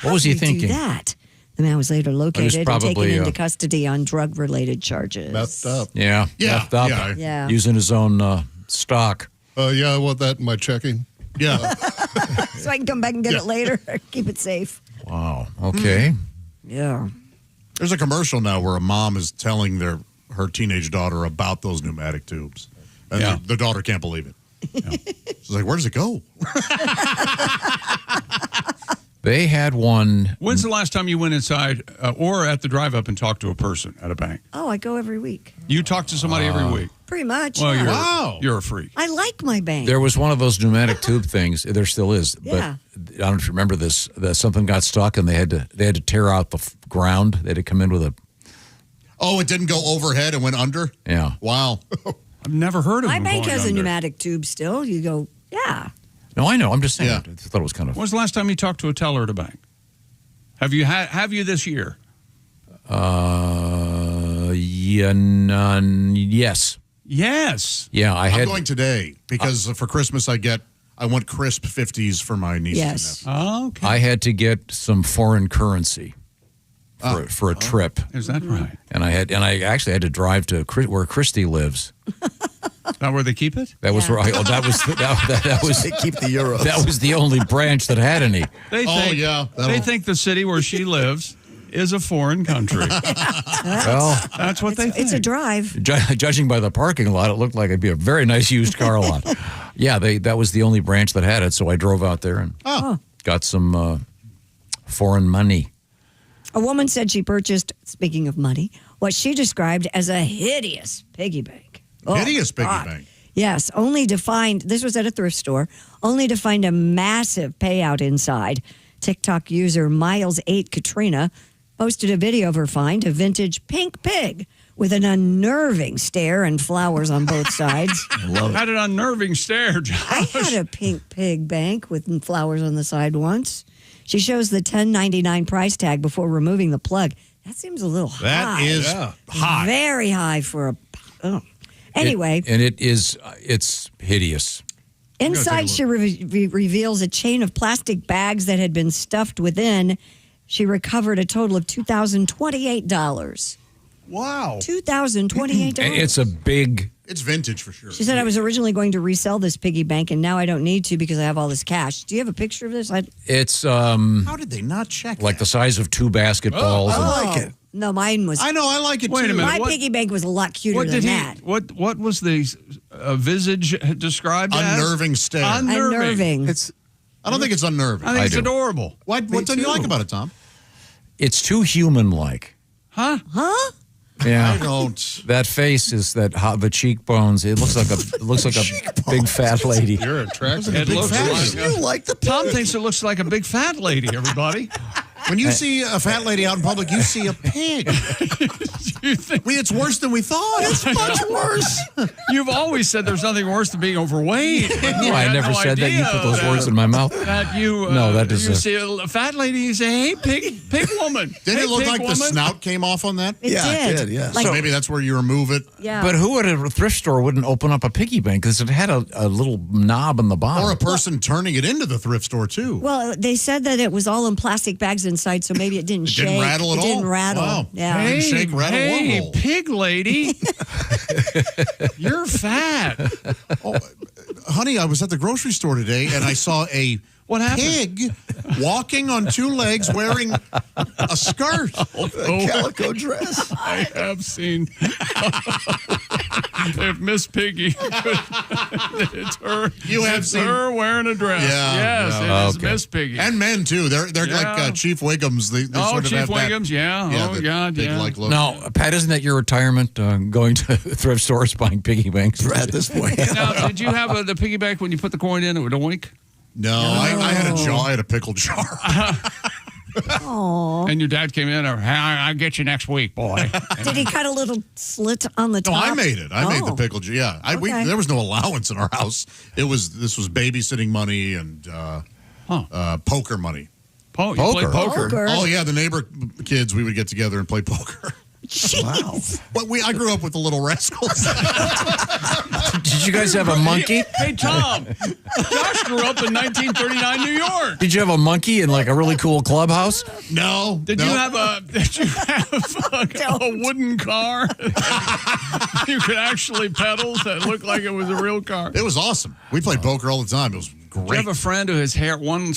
What was he How did thinking? Do that? The man was later located and taken probably, into custody on drug-related charges. Messed up. Yeah. Left up. Yeah. Using his own stock. Yeah, I want that in my checking. Yeah. So I can come back and get it later. Keep it safe. Wow. Okay. Yeah. There's a commercial now where a mom is telling her teenage daughter about those pneumatic tubes. And the daughter can't believe it. Yeah. She's like, where does it go? They had one. When's the last time you went inside or at the drive-up and talked to a person at a bank? Oh, I go every week. You talk to somebody every week? Pretty much. Well, yeah. you're a freak. I like my bank. There was one of those pneumatic tube things. There still is. Yeah. But I don't know if you remember this. That something got stuck and they had to tear out the ground. They had to come in with a. Oh, it didn't go overhead and went under? Yeah. Wow. I've never heard of My them bank going has a under. pneumatic tube still. You go, yeah. No, I know. I'm just saying. I thought it was kind of. When's the last time you talked to a teller at a bank? Have you this year? Yes. Yes. Yeah, I'm going today because for Christmas I want crisp 50s for my nieces. Yes. Oh, okay. I had to get some foreign currency for a trip. Is that right? And I actually had to drive to where Christy lives. Is that where they keep it? That was where that was They keep the euros. That was the only branch that had any. They think the city where she lives is a foreign country. Well, that's what they think. It's a drive. Judging by the parking lot, it looked like it'd be a very nice used car lot. Yeah, that was the only branch that had it, so I drove out there and got some foreign money. A woman said she purchased, speaking of money, what she described as a hideous piggy bank. Hideous piggy God. bank. Yes, only to find, this was at a thrift store, only to find a massive payout inside. TikTok user Miles8 Katrina posted a video of her find, a vintage pink pig with an unnerving stare and flowers on both sides. I love it. Had an unnerving stare, Josh. I had a pink pig bank with flowers on the side once. She shows the $10.99 price tag before removing the plug. That seems a little high. That is high. Very high for a... Oh. Anyway. It's hideous. Inside, she reveals a chain of plastic bags that had been stuffed within. She recovered a total of $2,028. Wow. $2,028. It's a big It's vintage for sure. She said, I was originally going to resell this piggy bank, and now I don't need to because I have all this cash. Do you have a picture of this? It's How did they not check like the size of 2 basketballs. I like it. No, mine was. I know, I like it Wait too. a minute. My piggy bank was a lot cuter than that. What was the visage described as? Unnerving stare. Unnerving. I don't think it's unnerving. I think it's adorable. What don't you like about it, Tom? It's too human-like. Huh? Yeah, I don't. That face is the cheekbones. It looks like a big fat lady. You're attracted. It looks fat. like You like the Tom pig. thinks it looks like a big fat lady. Everybody. When you see a fat lady out in public, you see a pig. It's worse than we thought. It's much worse. You've always said there's nothing worse than being overweight. No, I never said that. You put those words in my mouth. That you, no, that is you see a fat lady, you say, hey, pig woman. Didn't hey, it look pig like woman. the snout came off on that? It did. Yeah. Like- So maybe that's where you remove it. Yeah. But who at a thrift store wouldn't open up a piggy bank because it had a little knob in the bottom? Or a person turning it into the thrift store, too. Well, they said that it was all in plastic bags inside, so maybe it didn't shake. Didn't rattle at all? It didn't rattle. Wow. Yeah. Hey. Shake, rattle, hey, wormhole. pig lady. You're fat. Oh, honey, I was at the grocery store today, and I saw a pig walking on 2 legs wearing a skirt. A calico dress. I have seen. If Miss Piggy, it's her. You have it's seen her wearing a dress. Yeah, Yes, yeah. it is Miss Piggy. And men, too. They're like Chief Wiggums. They sort of Chief have Wiggums, that, oh, God, big, yeah. like, look. Now, Pat, isn't that your retirement, going to thrift stores, buying piggy banks? At this point. Now, did you have the piggy bank when you put the coin in? It would oink? No, I had a jar. I had a pickle jar. Aww. And your dad came in, I'll get you next week, boy. Did he cut a little slit on the No, top? I made it. I made the pickle jar. Yeah, Okay. there was no allowance in our house. This was babysitting money and poker money. You play poker? Oh yeah, the neighbor kids, we would get together and play poker. Wow. But I grew up with the Little Rascals. Did you guys have a monkey? Hey, Tom. Josh grew up in 1939 New York. Did you have a monkey in like a really cool clubhouse? No. Did you have a wooden car you could actually pedal that looked like it was a real car? It was awesome. We played poker all the time. It was great. Do you have a friend who his hair, one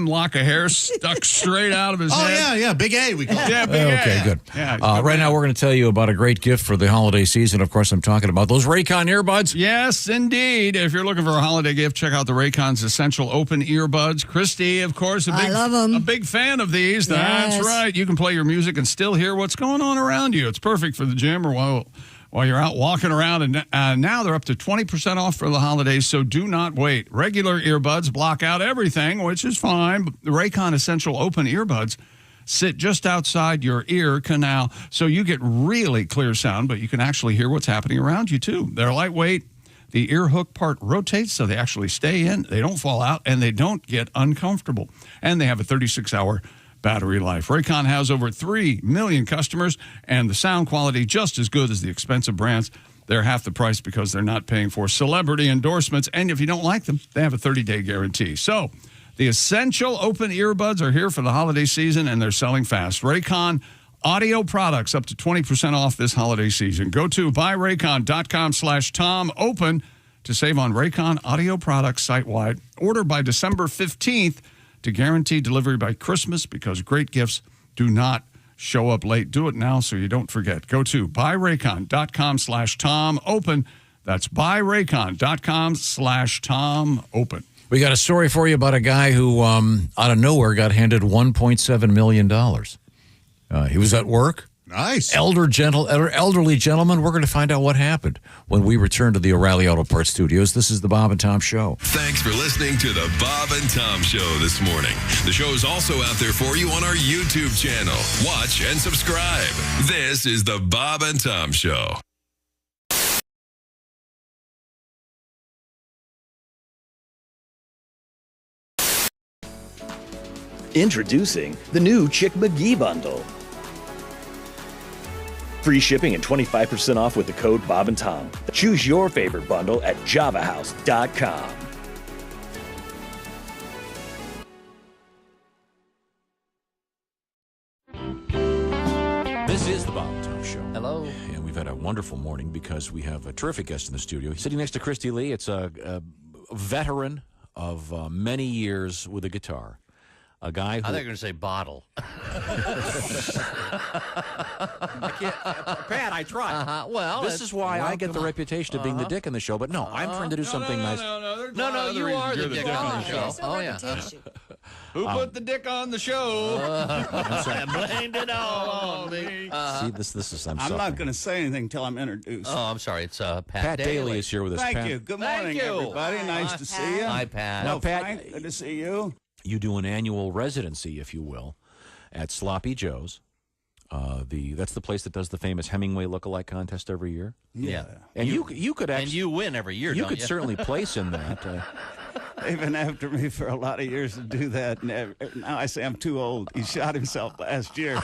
lock of hair stuck straight out of his head? Yeah, Big A, we call it. Yeah, Big A. Okay, good. Yeah, right now, we're going to tell you about a great gift for the holiday season. Of course, I'm talking about those Raycon earbuds. Yes, indeed. If you're looking for a holiday gift, check out the Raycon's Essential Open Earbuds. Christy, of course, I love 'em. a big fan of these. Yes. That's right. You can play your music and still hear what's going on around you. It's perfect for the gym or while you're out walking around. And now they're up to 20% off for the holidays, so do not wait. Regular earbuds block out everything, which is fine. But the Raycon Essential Open Earbuds sit just outside your ear canal, so you get really clear sound, but you can actually hear what's happening around you, too. They're lightweight. The ear hook part rotates, so they actually stay in. They don't fall out, and they don't get uncomfortable. And they have a 36-hour battery life. Raycon has over 3 million customers, and the sound quality just as good as the expensive brands. They're half the price because they're not paying for celebrity endorsements, and if you don't like them, they have a 30-day guarantee. So the Essential Open Earbuds are here for the holiday season, and they're selling fast. Raycon audio products up to 20% off this holiday season. Go to buyraycon.com/Tom Open to save on Raycon audio products site-wide. Order by December 15th to guarantee delivery by Christmas, because great gifts do not show up late. Do it now so you don't forget. Go to buyraycon.com/Tom Open. That's buyraycon.com/Tom Open. We got a story for you about a guy who, out of nowhere, got handed $1.7 million. He was at work. Nice. Elderly gentleman. We're going to find out what happened when we return to the O'Reilly Auto Parts Studios. This is the Bob and Tom Show. Thanks for listening to the Bob and Tom Show this morning. The show is also out there for you on our YouTube channel. Watch and subscribe. This is the Bob and Tom Show. Introducing the new Chick McGee bundle. Free shipping and 25% off with the code Bob and Tom. Choose your favorite bundle at javahouse.com. This is the Bob and Tom Show. Hello. And we've had a wonderful morning because we have a terrific guest in the studio. Sitting next to Christy Lee, it's a veteran of many years with a guitar. A guy who... I think you're going to say bottle. I can't, Pat, I tried. Well, this is why I get the reputation of being the dick in the show, but no, I'm trying to do something nice. No, you are the dick on the show. Oh, yeah. Who put the dick on the show? I blamed it all on me. See, this is... I'm not going to say anything until I'm introduced. Oh, I'm sorry. It's Pat Daly is here with us. Thank Pat. you. Good morning, everybody. Nice to see you. Hi, Pat. Now, Pat, Frank, good to see you. You do an annual residency, if you will, at Sloppy Joe's. That's the place that does the famous Hemingway lookalike contest every year. Yeah. And you could actually... And you win every year, You don't could certainly place in that. They've been after me for a lot of years to do that. And now I say I'm too old. He shot himself last year.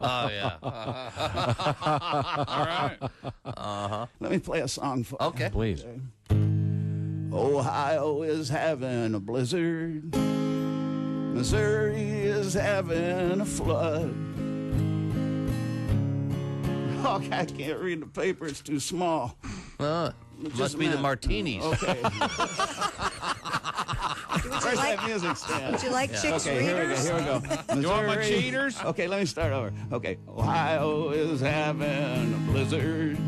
Oh, yeah. All right. Let me play a song for you. Okay. Please. Ohio is having a blizzard. Missouri is having a flood. Oh, I can't read the paper. It's too small. Must be the martinis. Okay. Where's that music stand? Would you like chicks Okay, readers? here we go. Missouri. You want my cheaters? Okay, let me start over. Okay, Ohio is having a blizzard.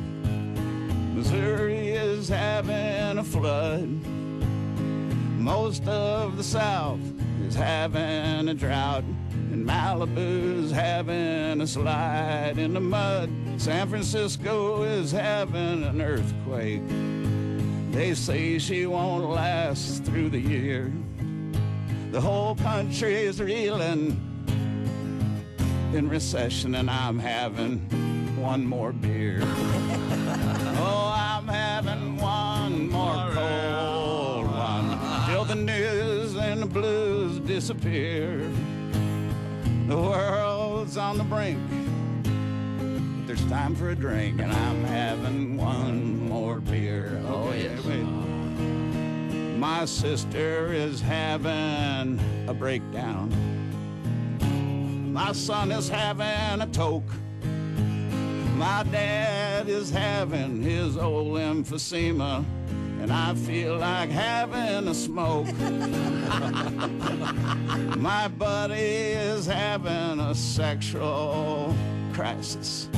Missouri is having a flood. Most of the South is having a drought. And Malibu's having a slide in the mud. San Francisco is having an earthquake. They say she won't last through the year. The whole country is reeling in recession, and I'm having one more beer. Oh, I'm having one more cold one till the news and the blues disappear. The world's on the brink, but there's time for a drink, and I'm having one more beer. Okay, wait. My sister is having a breakdown. My son is having a toke. My dad is having his old emphysema, and I feel like having a smoke. My buddy is having a sexual crisis.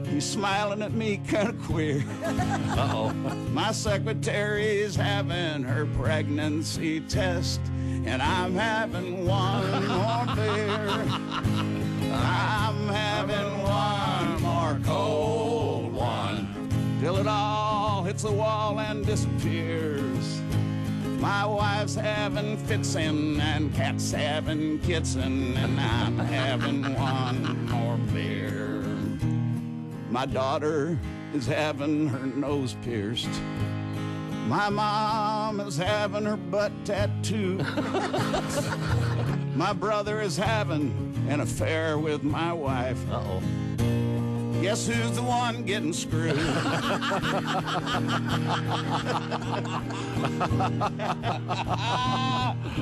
He's smiling at me kind of queer. Uh-oh. My secretary's having her pregnancy test, and I'm having one more beer. I'm having one more cold one till it all hits the wall and disappears. My wife's having fitsin' and cat's having kitsin', and I'm having one more beer. My daughter is having her nose pierced. My mom is having her butt tattooed. My brother is having an affair with my wife. Uh-oh. Guess who's the one getting screwed?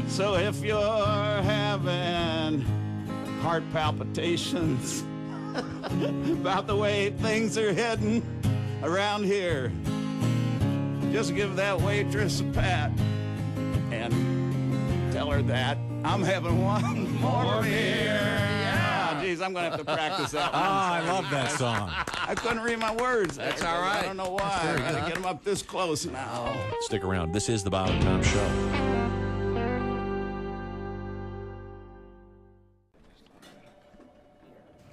So if you're having heart palpitations about the way things are heading around here, just give that waitress a pat and tell her that I'm having one more beer. Yeah, geez, I'm gonna have to practice that one. I love that song. I couldn't read my words. That's there, all right. I don't know why. I gotta get them up this close now. Stick around. This is the Bob and Tom Show.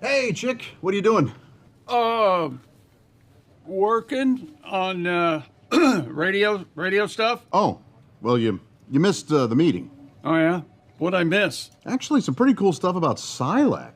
Hey, chick, what are you doing? Working on radio stuff. Oh, well, you missed the meeting. Oh yeah, what'd I miss? Actually, some pretty cool stuff about Silac.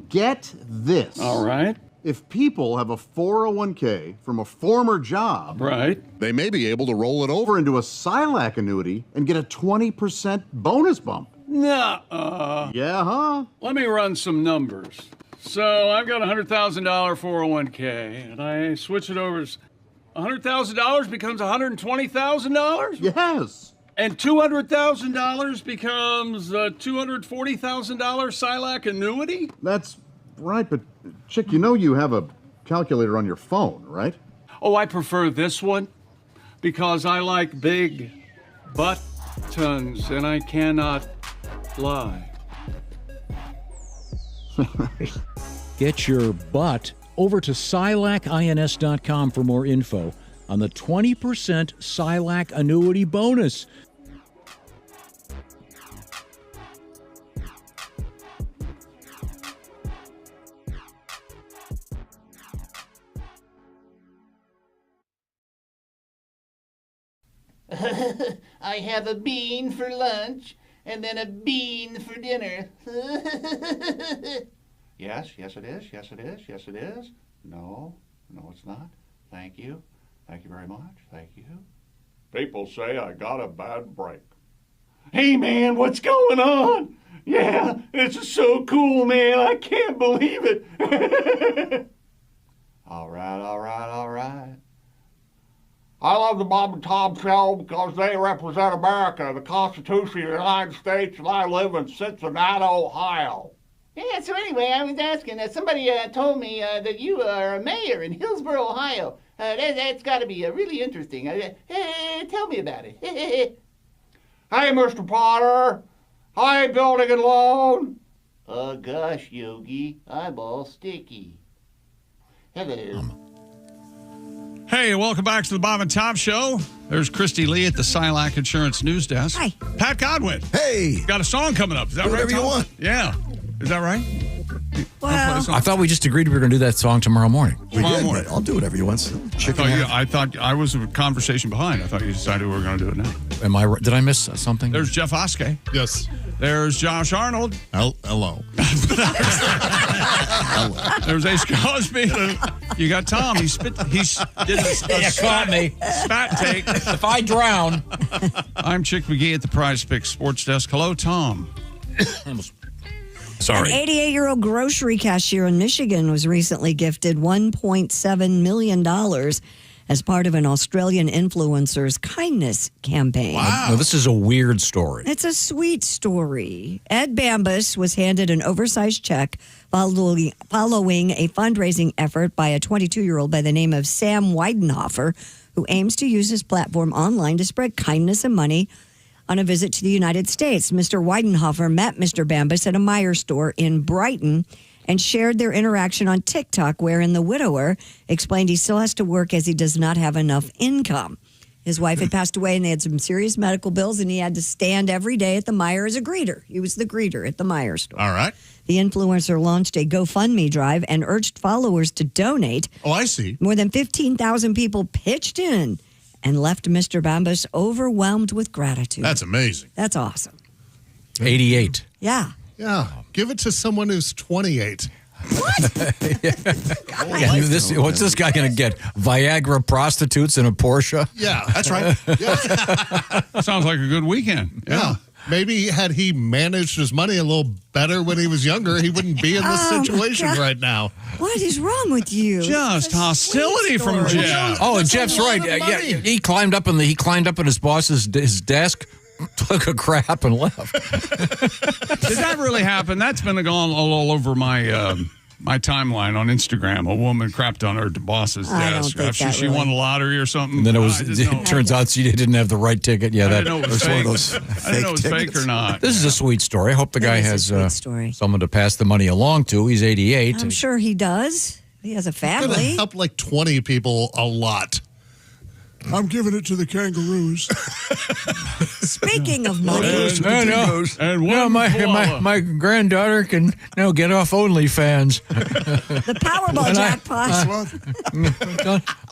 Get this. All right. If people have a 401k from a former job, Right. they may be able to roll it over into a Silac annuity and get a 20% bonus bump. Nuh-uh. Yeah, huh? Let me run some numbers. So I've got a $100,000 401k, and I switch it over. $100,000 becomes $120,000? Yes. And $200,000 becomes a $240,000 Silac annuity? That's right, but Chick, you know you have a calculator on your phone, right? Oh, I prefer this one because I like big buttons and I cannot lie. Get your butt over to silacins.com for more info on the 20% Silac annuity bonus. I have a bean for lunch and then a bean for dinner. Yes, yes it is, yes it is, yes it is. No, no it's not. Thank you. Thank you very much. Thank you. People say I got a bad break. Hey man, what's going on? Yeah, this is so cool, man. I can't believe it. All right, all right, all right. I love the Bob and Tom Show because they represent America, the Constitution of the United States, and I live in Cincinnati, Ohio. Yeah, so anyway, I was asking, somebody told me that you are a mayor in Hillsboro, Ohio. That's got to be really interesting. Tell me about it. Hey, Mr. Potter. Hi, Building and Loan. Oh, gosh, Yogi, I'm all sticky. Hello. Hey, welcome back to the Bob and Tom Show. There's Christy Lee at the Silac Insurance News Desk. Hi. Pat Godwin. Hey. Got a song coming up. Is that right, Whatever you Tom? want. Yeah. Is that right? Well, I thought we just agreed we were going to do that song tomorrow morning. Tomorrow morning. I'll do whatever you want. I thought I was a conversation behind. I thought you decided we were going to do it now. Am I? Did I miss something? There's Jeff Oskey. Yes. There's Josh Arnold. Hello. There's Ace Cosby. You got Tom. He did a You caught me. spat take. If I drown. I'm Chick McGee at the Prize Picks Sports Desk. Hello, Tom. Sorry. An 88-year-old grocery cashier in Michigan was recently gifted $1.7 million as part of an Australian influencer's kindness campaign. Wow. No, this is a weird story. It's a sweet story. Ed Bambus was handed an oversized check following a fundraising effort by a 22-year-old by the name of Sam Weidenhofer, who aims to use his platform online to spread kindness and money on a visit to the United States. Mr. Weidenhofer met Mr. Bambus at a Meijer store in Brighton and shared their interaction on TikTok, wherein the widower explained he still has to work as he does not have enough income. His wife had passed away and they had some serious medical bills, and he had to stand every day at the Meijer as a greeter. He was the greeter at the Meijer store. All right. The influencer launched a GoFundMe drive and urged followers to donate. Oh, I see. More than 15,000 people pitched in and left Mr. Bambus overwhelmed with gratitude. That's amazing. That's awesome. 88. Yeah. Yeah. Give it to someone who's 28. Yeah, what's this guy going to get? Viagra prostitutes in a Porsche? Yeah. That's right. Yeah. Sounds like a good weekend. Yeah. Maybe had he managed his money a little better when he was younger, he wouldn't be in this situation right now. What is wrong with you? Just hostility from Jeff. Oh, and Jeff's right. Yeah, he climbed up in his boss's desk, took a crap, and left. Did that really happen? That's been going all over my my timeline on Instagram. A woman crapped on her boss's desk after she won the lottery or something. And then it turns out she didn't have the right ticket. Yeah, I didn't know it was fake. I didn't know it was fake or not. This is a sweet story. I hope the guy has someone to pass the money along to. He's 88. I'm sure he does. He has a It's going family. to help like 20 people a lot. I'm giving it to the kangaroos. Speaking of money. My granddaughter can now get off OnlyFans. The Powerball jackpot.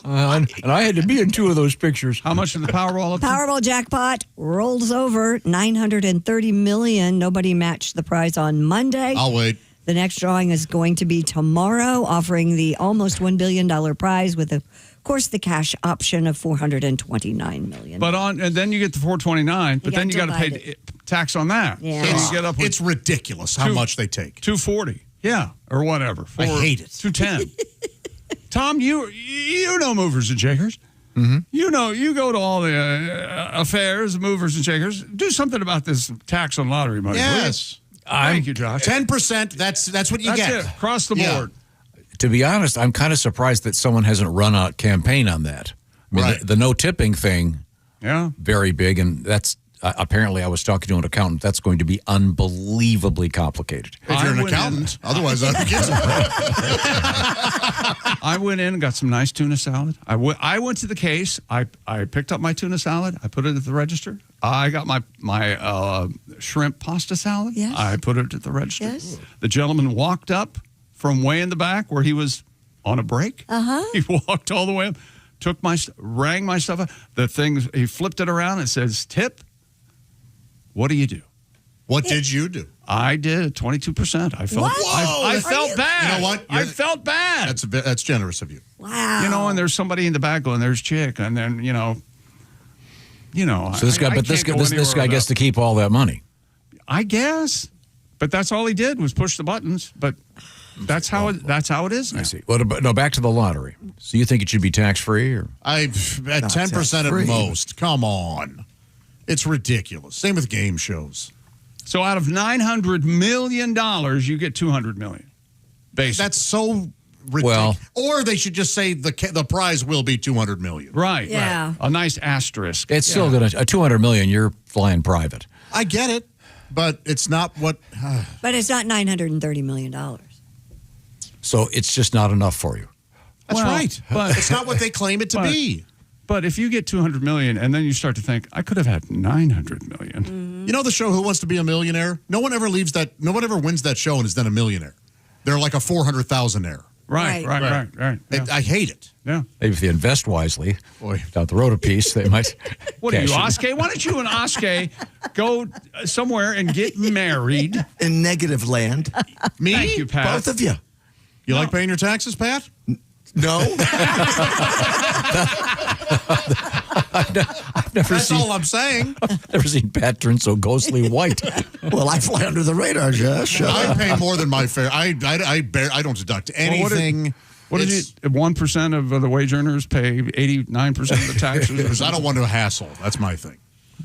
And I had to be in two of those pictures. How much is the Powerball? Powerball jackpot rolls over $930 million. Nobody matched the prize on Monday. I'll wait. The next drawing is going to be tomorrow, offering the almost $1 billion prize with, of course, the cash option of $429 million. And then you get the $429, but then you got to pay tax on that. Yeah. So you get up with It's ridiculous how much they take. $240. Yeah, or whatever. I hate it. $210. Tom, you know movers and shakers. Mm-hmm. You know, you go to all the affairs, movers and shakers. Do something about this tax on lottery money. Yes. Thank you, Josh. 10%, that's what you get. That's it, across the board. To be honest, I'm kind of surprised that someone hasn't run a campaign on that. I mean, the no tipping thing, very big, and that's apparently I was talking to an accountant. That's going to be unbelievably complicated. If you're an accountant, otherwise I don't get I went in and got some nice tuna salad. I went to the case. I picked up my tuna salad. I put it at the register. I got my shrimp pasta salad. Yes. I put it at the register. Yes. The gentleman walked up from way in the back where he was on a break. He walked all the way up, rang my stuff up. The thing, he flipped it around and says, tip. What do you do? What did you do? I did 22%. I felt I felt bad. You know what? I felt bad. That's generous of you. Wow. You know, and there's somebody in the back going, there's chick, and then So this guy, this guy gets to keep all that money. I guess, but that's all he did was push the buttons. But that's how it is now. I see. Well, no, back to the lottery. So you think it should be tax free, or at 10% at most? Come on, it's ridiculous. Same with game shows. So out of $900 million, you get $200 million. Basically, that's so ridiculous. Well, or they should just say the prize will be $200 million. Right. Yeah. Right. A nice asterisk. it's still going to $200 million. You're flying private. I get it, but it's not what. But it's not $930 million. So it's just not enough for you. That's Well, right. but- It's not what they claim it to be. But if you get $200 million and then you start to think, I could have had $900 million. You know the show Who Wants to Be a Millionaire? No one ever wins that show and is then a millionaire. They're like a 400,000-aire. Right. Yeah. I hate it. Yeah. Maybe if they invest wisely, down the road a piece, they might. What are you, cash in. Oskay? Why don't you and Oskay go somewhere and get married? In negative land. Me? Thank you, Pat. Both of you. You like paying your taxes, Pat? No. I've never That's seen. all I'm saying. Never seen Pat turn so ghostly white. Well, I fly under the radar, Josh. I pay more than my fair. I don't deduct anything. What did you? 1% of the wage earners pay 89% of the taxes. Because I don't want to hassle. That's my thing.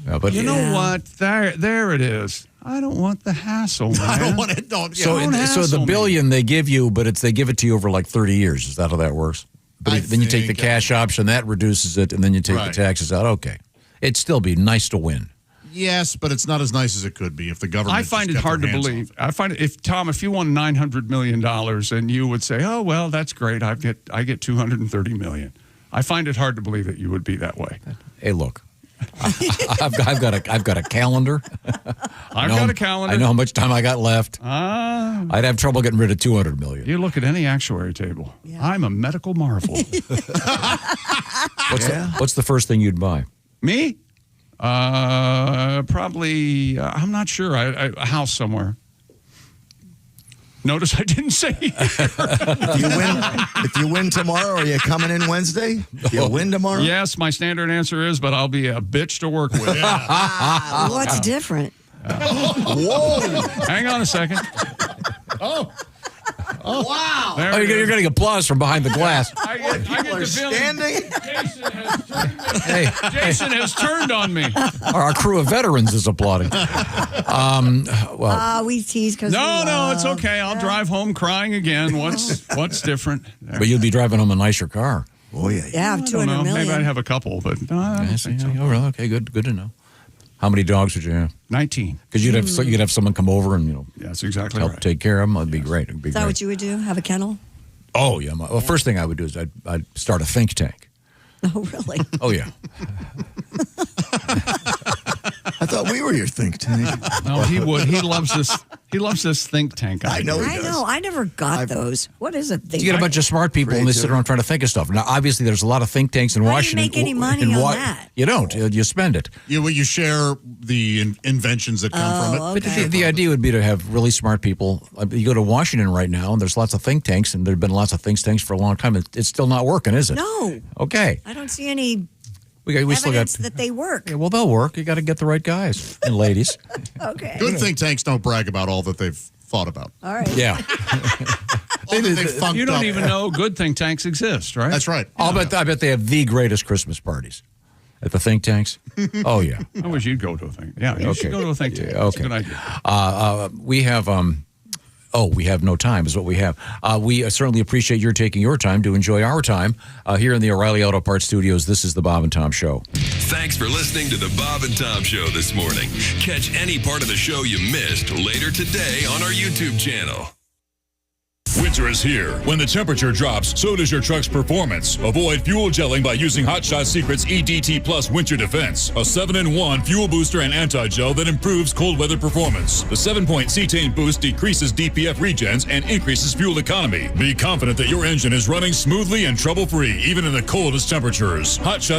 Yeah, but You know what? There it is. I don't want the hassle, man. I don't want it. No, So, Don't so the hassle me. billion they give you, but they give it to you over like 30 years. Is that how that works? But then you take the cash option, that reduces it, and then you take the taxes out. Okay. It'd still be nice to win. Yes, but it's not as nice as it could be if the government. I find it just kept hard their to hands believe. I find it, if you won $900 million and you would say, oh, well, that's great. I get $230 million. I find it hard to believe that you would be that way. Hey, look. I've got a calendar. I've got a calendar. I know how much time I got left. Ah. I'd have trouble getting rid of $200 million. You look at any actuary table. I'm a medical marvel. What's the first thing you'd buy? Me? Probably, I'm not sure. A house somewhere. Notice I didn't say If you win tomorrow, are you coming in Wednesday? You win tomorrow? Yes, my standard answer is, but I'll be a bitch to work with. What's different? Whoa! Hang on a second. Oh, wow! There Oh, it you're is. getting applause from behind the glass. I get the feeling Jason has turned on me. Our crew of veterans is applauding. Well, We tease because No, it's okay. I'll drive home crying again. What's different? but you'd be driving home a nicer car. Oh, yeah. Yeah, I don't $200 know. million. Maybe I'd have a couple, but no, I don't think so. Oh, really? Okay, good to know. How many dogs would you have? 19. Because you'd have someone come over and Yeah, that's exactly help right. take care of them. It'd be great. It'd be Is that great. what you would do? Have a kennel? Oh yeah. Well, first thing I would do is I'd start a think tank. Oh, really? Oh yeah. I thought we were your think tank. No, he would. He loves this. He loves this think tank. I know he I does. know. I never got those. What is a think You get a bunch of smart people and they sit around trying to think of stuff. Now, obviously, there's a lot of think tanks in How do you Washington. make any money on that? You don't. You spend it. You share the inventions that come from it. But the idea would be to have really smart people. You go to Washington right now, and there's lots of think tanks, and there have been lots of think tanks for a long time. It's still not working, is it? No. Okay. I don't see any We still got. evidence that they work. Yeah, well, they'll work. You got to get the right guys and ladies. Okay. Good think tanks don't brag about all that they've thought about. All right. Yeah. All that they've funked You don't up. even know good think tanks exist, right? That's right. I bet they have the greatest Christmas parties at the think tanks. Oh yeah. I wish you'd go to a think. Yeah, you should go to a think tank. Yeah, That's okay. a good idea. We have we have no time is what we have. We certainly appreciate your taking your time to enjoy our time here in the O'Reilly Auto Parts Studios. This is the Bob and Tom Show. Thanks for listening to the Bob and Tom Show this morning. Catch any part of the show you missed later today on our YouTube channel. Winter is here. When the temperature drops, so does your truck's performance. Avoid fuel gelling by using Hot Shot Secret's EDT Plus Winter Defense, a 7-in-1 fuel booster and anti-gel that improves cold weather performance. The 7-point cetane boost decreases DPF regens and increases fuel economy. Be confident that your engine is running smoothly and trouble-free, even in the coldest temperatures. Hot Shot